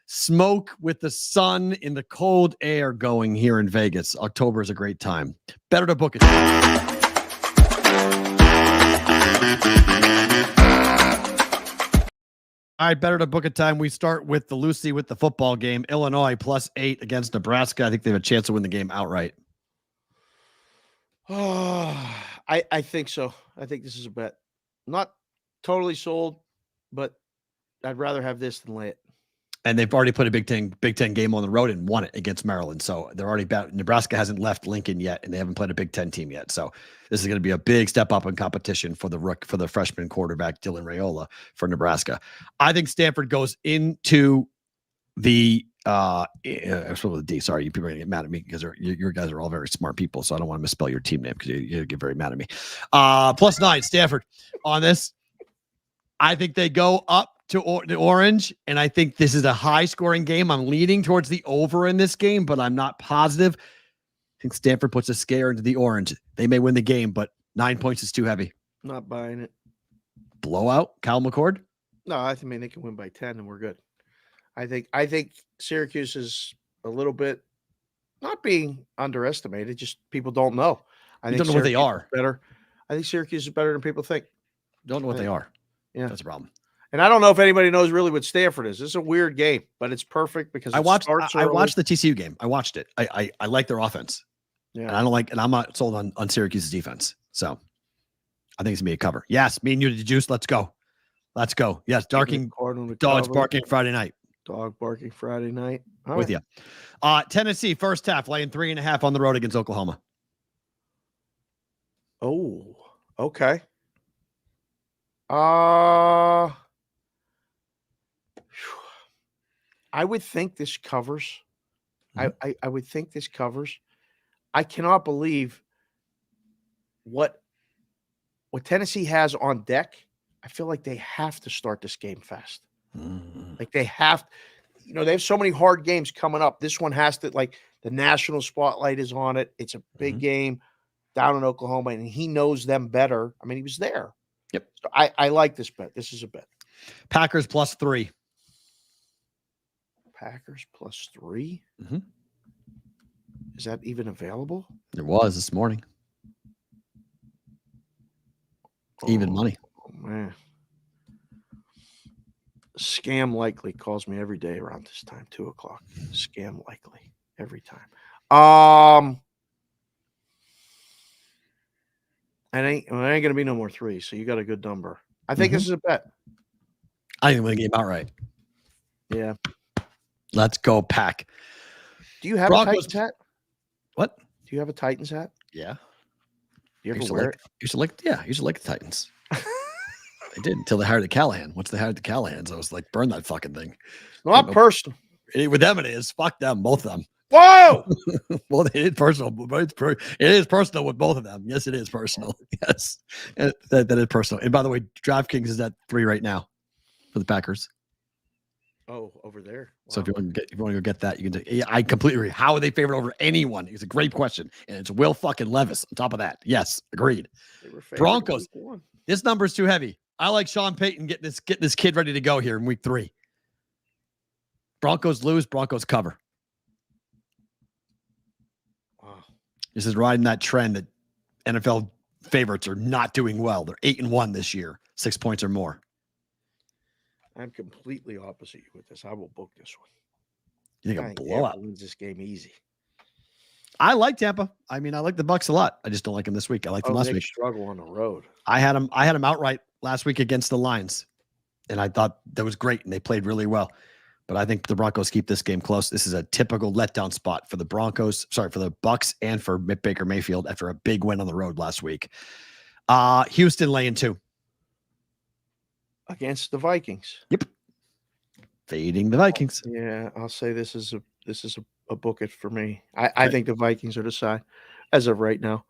[SPEAKER 5] smoke with the sun in the cold air going here in Vegas. October is a great time. Better to book it. All right, better to book a time. We start with the Lucy with the football game. Illinois +8 against Nebraska. I think they have a chance to win the game outright.
[SPEAKER 6] Oh, I think so. I think this is a bet. Not totally sold, but I'd rather have this than lay it.
[SPEAKER 5] And they've already put a Big Ten game on the road and won it against Maryland. So they're already Nebraska hasn't left Lincoln yet, and they haven't played a Big Ten team yet. So this is going to be a big step up in competition for the freshman quarterback Dylan Raiola for Nebraska. I think Stanford goes into the the D. Sorry, you people are going to get mad at me because your guys are all very smart people. So I don't want to misspell your team name because you get very mad at me. +9 Stanford on this. I think they go up to the orange, and I think this is a high-scoring game. I'm leaning towards the over in this game, but I'm not positive. I think Stanford puts a scare into the orange. They may win the game, but 9 points is too heavy.
[SPEAKER 6] Not buying it.
[SPEAKER 5] Blowout, Cal McCord?
[SPEAKER 6] No, I mean they can win by 10, and we're good. I think Syracuse is a little bit not being underestimated. Just people don't know. I think
[SPEAKER 5] don't know what they are.
[SPEAKER 6] Better. I think Syracuse is better than people think.
[SPEAKER 5] Don't know what they are.
[SPEAKER 6] Yeah,
[SPEAKER 5] that's a problem.
[SPEAKER 6] And I don't know if anybody knows really what Stanford is. This is a weird game, but it's perfect because
[SPEAKER 5] I watched the TCU game. I watched it. I like their offense. Yeah. And I'm not sold on Syracuse's defense. So I think it's gonna be a cover. Yes, me and you, the juice. Let's go. Yes, dogs barking Friday night.
[SPEAKER 6] Dog barking Friday night.
[SPEAKER 5] All with you. Tennessee first half laying 3.5 on the road against Oklahoma.
[SPEAKER 6] Oh, okay. I would think this covers. I would think this covers. I cannot believe what Tennessee has on deck. I feel like they have to start this game fast. Like they have, they have so many hard games coming up. This one has to, like, the national spotlight is on it. It's a big game down in Oklahoma, and he knows them better. I mean, he was there.
[SPEAKER 5] Yep.
[SPEAKER 6] So I like this bet. This is a bet.
[SPEAKER 5] Packers +3.
[SPEAKER 6] Packers +3. Is that even available?
[SPEAKER 5] It was this morning. Even money.
[SPEAKER 6] Oh, man. Scam likely calls me every day around this time, 2:00. Scam likely every time. And ain't going to be no more 3, so you got a good number. I think this is a bet.
[SPEAKER 5] I think win the game outright.
[SPEAKER 6] Yeah.
[SPEAKER 5] Let's go, Pack.
[SPEAKER 6] Do you have a Titans hat?
[SPEAKER 5] What?
[SPEAKER 6] Do you have a Titans hat?
[SPEAKER 5] Yeah.
[SPEAKER 6] You ever wear it?
[SPEAKER 5] I used to like the Titans. I did until they hired the Callahan. Once they hired the Callahans, I was like, burn that fucking thing.
[SPEAKER 6] Not personal.
[SPEAKER 5] With them, it is. Fuck them, both of them.
[SPEAKER 6] Whoa!
[SPEAKER 5] Well, it is personal. But it is personal with both of them. Yes, it is personal. Yes, that is personal. And by the way, DraftKings is at 3 right now for the Packers.
[SPEAKER 6] Oh, over there.
[SPEAKER 5] So if
[SPEAKER 6] Wow.
[SPEAKER 5] you want to go get that, you can. Yeah, I completely agree. How are they favored over anyone? It's a great question, and it's Will fucking Levis on top of that. Yes, agreed.
[SPEAKER 6] They were favored
[SPEAKER 5] Broncos.
[SPEAKER 6] week 1.
[SPEAKER 5] This number's too heavy. I like Sean Payton getting this kid ready to go here in week 3. Broncos lose, Broncos cover.
[SPEAKER 6] Wow.
[SPEAKER 5] This is riding that trend that NFL favorites are not doing well. They're 8-1 this year, 6 points or more.
[SPEAKER 6] I'm completely opposite you with this. I will book this one.
[SPEAKER 5] You think
[SPEAKER 6] I
[SPEAKER 5] a
[SPEAKER 6] think
[SPEAKER 5] blowout?
[SPEAKER 6] Tampa wins this game easy.
[SPEAKER 5] I like Tampa. I mean, I like the Bucs a lot. I just don't like them this week. I like them last
[SPEAKER 6] they
[SPEAKER 5] week.
[SPEAKER 6] struggle on the road.
[SPEAKER 5] I had them outright last week against the Lions, and I thought that was great, and they played really well. But I think the Broncos keep this game close. This is a typical letdown spot for the Broncos. Sorry, for the Bucs and for Baker Mayfield after a big win on the road last week. Houston laying 2
[SPEAKER 6] Against the Vikings.
[SPEAKER 5] Yep, fading the Vikings.
[SPEAKER 6] Yeah, I'll say this is a book it for me. I think the Vikings are the side as of right now.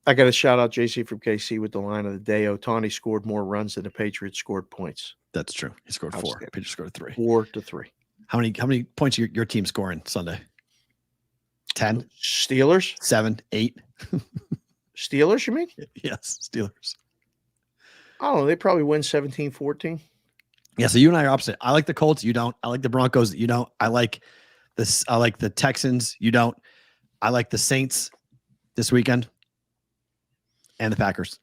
[SPEAKER 6] I got to shout out JC from KC with the line of the day. Ohtani scored more runs than the Patriots scored points.
[SPEAKER 5] That's true. He scored 4. Patriots scored 3.
[SPEAKER 6] 4-3.
[SPEAKER 5] How many points your team scoring Sunday? 10,
[SPEAKER 6] Steelers?
[SPEAKER 5] 7, 8.
[SPEAKER 6] Steelers, you mean?
[SPEAKER 5] Yes, Steelers.
[SPEAKER 6] I don't know. They probably win 17-14.
[SPEAKER 5] Yeah, so you and I are opposite. I like the Colts. You don't. I like the Broncos. You don't. I like this. I like the Texans. You don't. I like the Saints this weekend and the Packers.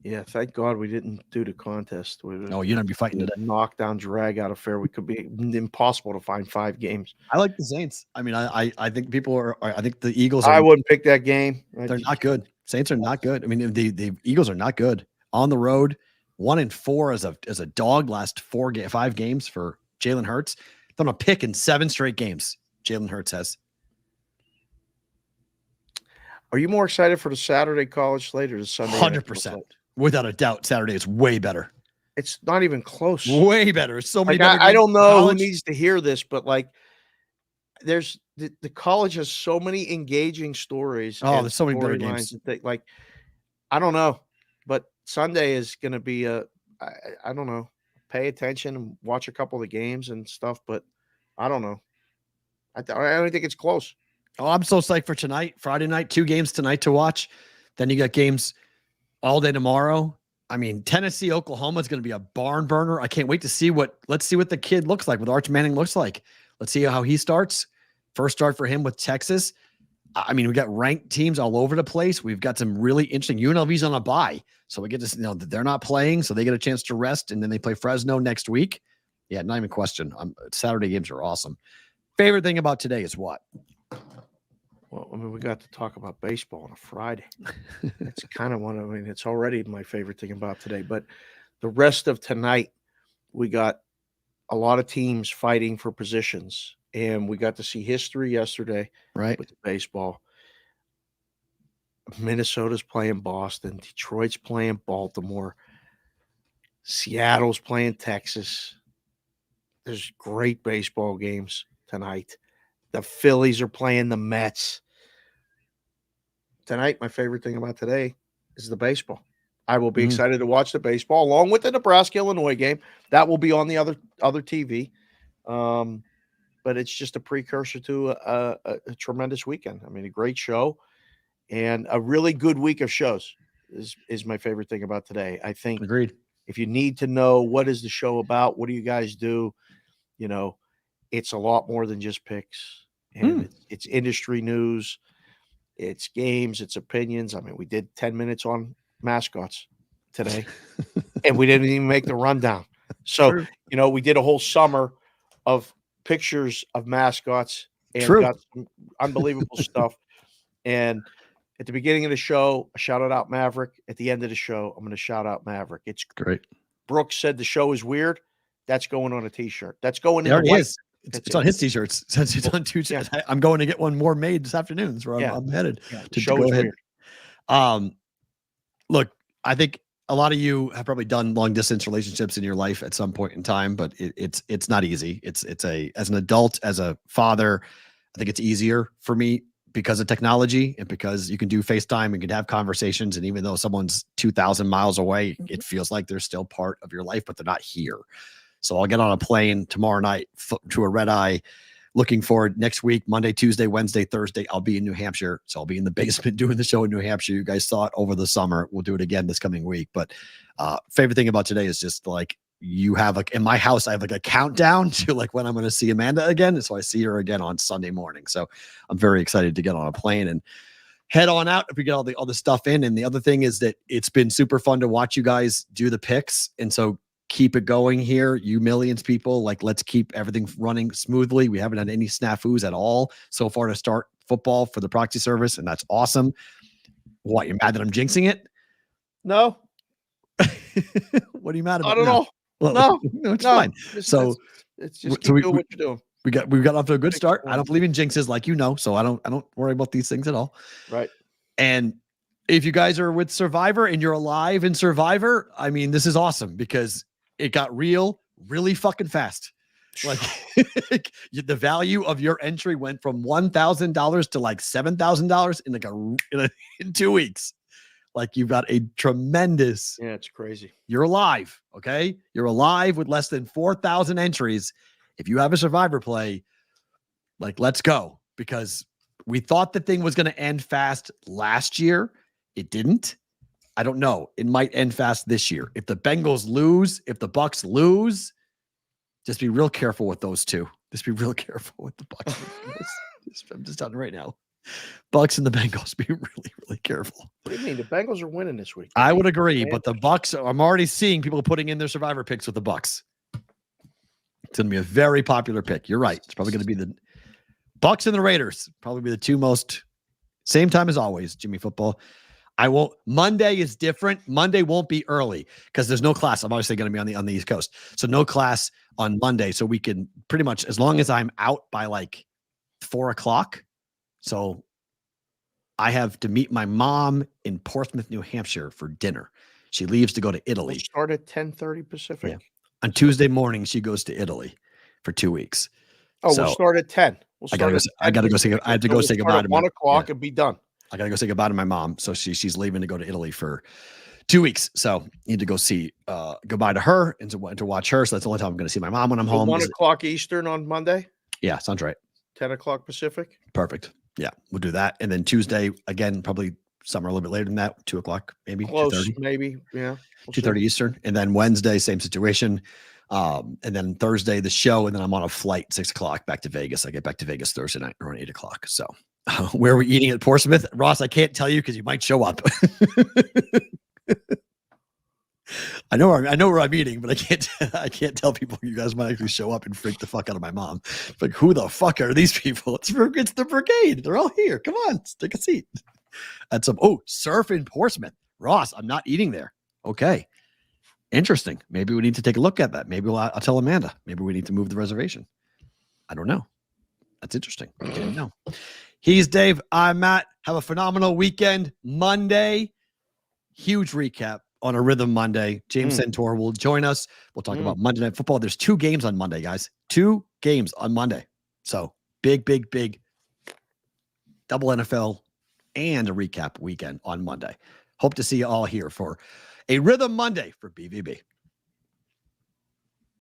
[SPEAKER 6] Yeah, thank God we didn't do the contest.
[SPEAKER 5] No, you're gonna be fighting today.
[SPEAKER 6] Knockdown, drag out affair. We could be impossible to find 5 games.
[SPEAKER 5] I like the Saints. I mean, I think people are. I think the Eagles.
[SPEAKER 6] I wouldn't pick that game.
[SPEAKER 5] They're not good. Saints are not good. I mean, the Eagles are not good on the road. 1-4 as a dog last 5 games for Jalen Hurts. Thrown a pick in 7 straight games. Jalen Hurts has.
[SPEAKER 6] Are you more excited for the Saturday college slate or the Sunday?
[SPEAKER 5] 100%. Without a doubt, Saturday is way better.
[SPEAKER 6] It's not even close.
[SPEAKER 5] Way better. So many.
[SPEAKER 6] Like, I don't know who needs to hear this, but like, there's the college has so many engaging stories.
[SPEAKER 5] Oh, there's so many better games.
[SPEAKER 6] Like, I don't know, but Sunday is going to be I don't know. Pay attention and watch a couple of the games and stuff, but I don't know. I don't think it's close.
[SPEAKER 5] Oh, I'm so psyched for tonight. Friday night, 2 games tonight to watch. Then you got games all day tomorrow. I mean, Tennessee, Oklahoma is going to be a barn burner. I can't wait to see let's see what the kid looks like, what Arch Manning looks like. Let's see how he starts. First start for him with Texas. I mean, we got ranked teams all over the place. We've got some really interesting. UNLV's on a bye, so we get to that they're not playing, so they get a chance to rest, and then they play Fresno next week. Yeah, not even a question. Saturday games are awesome. Favorite thing about today is what?
[SPEAKER 6] Well, I mean, we got to talk about baseball on a Friday. It's kind of it's already my favorite thing about today. But the rest of tonight, we got a lot of teams fighting for positions. And we got to see history yesterday,
[SPEAKER 5] right,
[SPEAKER 6] with the baseball. Minnesota's playing Boston. Detroit's playing Baltimore. Seattle's playing Texas. There's great baseball games tonight. The Phillies are playing the Mets. Tonight, my favorite thing about today is the baseball. I will be excited to watch the baseball along with the Nebraska-Illinois game. That will be on the other TV. But it's just a precursor to a tremendous weekend. I mean, a great show and a really good week of shows is my favorite thing about today. I think
[SPEAKER 5] agreed.
[SPEAKER 6] If you need to know what is the show about, what do you guys do, it's a lot more than just picks. And it's industry news, it's games, it's opinions. I mean, we did 10 minutes on mascots today, and we didn't even make the rundown. So, we did a whole summer of pictures of mascots and got some unbelievable stuff. And at the beginning of the show, I shouted out Maverick. At the end of the show, I'm going to shout out Maverick. It's
[SPEAKER 5] great.
[SPEAKER 6] Brooks said the show is weird. That's going on a T-shirt. That's going in
[SPEAKER 5] the
[SPEAKER 6] white.
[SPEAKER 5] It's on his T-shirts. It's on Tuesday. Yeah. I'm going to get one more made this afternoon. That's where I'm headed.
[SPEAKER 6] Yeah, the show is
[SPEAKER 5] weird. Look, I think a lot of you have probably done long distance relationships in your life at some point in time, but it's not easy. It's as an adult, as a father, I think it's easier for me because of technology and because you can do FaceTime and can have conversations. And even though someone's 2,000 miles away, it feels like they're still part of your life, but they're not here. So I'll get on a plane tomorrow night to a red eye. Looking forward next week, Monday, Tuesday, Wednesday, Thursday. I'll be in New Hampshire. So I'll be in the basement doing the show in New Hampshire. You guys saw it over the summer. We'll do it again this coming week. But favorite thing about today is just like you have like in my house, I have like a countdown to like when I'm going to see Amanda again. And so I see her again on Sunday morning. So I'm very excited to get on a plane and head on out if we get all the stuff in. And the other thing is that it's been super fun to watch you guys do the picks. And so keep it going here, you millions of people. Like, let's keep everything running smoothly. We haven't had any snafus at all so far to start football for the proxy service, and that's awesome. What, you're mad that I'm jinxing it?
[SPEAKER 6] No.
[SPEAKER 5] What are you mad about?
[SPEAKER 6] I don't know.
[SPEAKER 5] Well, no, it's fine.
[SPEAKER 6] So it's just keep doing what you're doing.
[SPEAKER 5] We got off to a good start. I don't believe in jinxes, like you know, so I don't worry about these things at all.
[SPEAKER 6] Right.
[SPEAKER 5] And if you guys are with Survivor and you're alive in Survivor, I mean, this is awesome because it got real really fucking fast. Like the value of your entry went from $1,000 to like $7,000 in 2 weeks. Like you've got a tremendous.
[SPEAKER 6] Yeah, it's crazy.
[SPEAKER 5] You're alive. Okay. You're alive with less than 4,000 entries. If you have a Survivor play, like, let's go, because we thought the thing was going to end fast last year. It didn't. I don't know. It might end fast this year. If the Bengals lose, if the Bucks lose, just be real careful with those two. Just be real careful with the Bucks. I'm just telling you right now. Bucks and the Bengals, be really, really careful.
[SPEAKER 6] What do you mean? The Bengals are winning this week.
[SPEAKER 5] I would agree, but the Bucks, I'm already seeing people putting in their Survivor picks with the Bucks. It's going to be a very popular pick. You're right. It's probably going to be the Bucks and the Raiders. Probably be the two most, same time as always, Jimmy Football. Monday is different. Monday won't be early because there's no class. I'm obviously going to be on the East Coast. So no class on Monday. So we can pretty much, as long as I'm out by like 4:00. So I have to meet my mom in Portsmouth, New Hampshire for dinner. She leaves to go to Italy.
[SPEAKER 6] We'll start at 10:30 Pacific.
[SPEAKER 5] Yeah. On Tuesday morning, she goes to Italy for 2 weeks.
[SPEAKER 6] Oh, so we'll start at 10.
[SPEAKER 5] I have to go say goodbye to
[SPEAKER 6] 1 o'clock and be done.
[SPEAKER 5] I got to go say goodbye to my mom. So she's leaving to go to Italy for 2 weeks. So need to go see goodbye to her and to watch her. So that's the only time I'm going to see my mom when I'm home.
[SPEAKER 6] 1 o'clock Eastern on Monday?
[SPEAKER 5] Yeah, sounds right.
[SPEAKER 6] 10 o'clock Pacific?
[SPEAKER 5] Perfect. Yeah, we'll do that. And then Tuesday, again, probably somewhere a little bit later than that, 2 o'clock, maybe.
[SPEAKER 6] Close,
[SPEAKER 5] 2:30.
[SPEAKER 6] maybe. Yeah.
[SPEAKER 5] 2:30 Eastern. And then Wednesday, same situation. And then Thursday, the show. And then I'm on a flight 6 o'clock back to Vegas. I get back to Vegas Thursday night around 8 o'clock. So where are we eating at Portsmouth? Ross, I can't tell you because you might show up. I know where I'm eating, but I can't tell people. You guys might actually show up and freak the fuck out of my mom. Like, who the fuck are these people? It's the brigade. They're all here. Come on, take a seat. At some surf in Portsmouth. Ross, I'm not eating there. Okay. Interesting. Maybe we need to take a look at that. Maybe I'll tell Amanda. Maybe we need to move the reservation. I don't know. That's interesting. I didn't know. He's Dave. I'm Matt. Have a phenomenal weekend. Monday, huge recap on a Rhythm Monday. James Centaur will join us. We'll talk about Monday Night Football. There's 2 games on Monday, guys. 2 games on Monday. So big double NFL and a recap weekend on Monday. Hope to see you all here for a Rhythm Monday for BVB.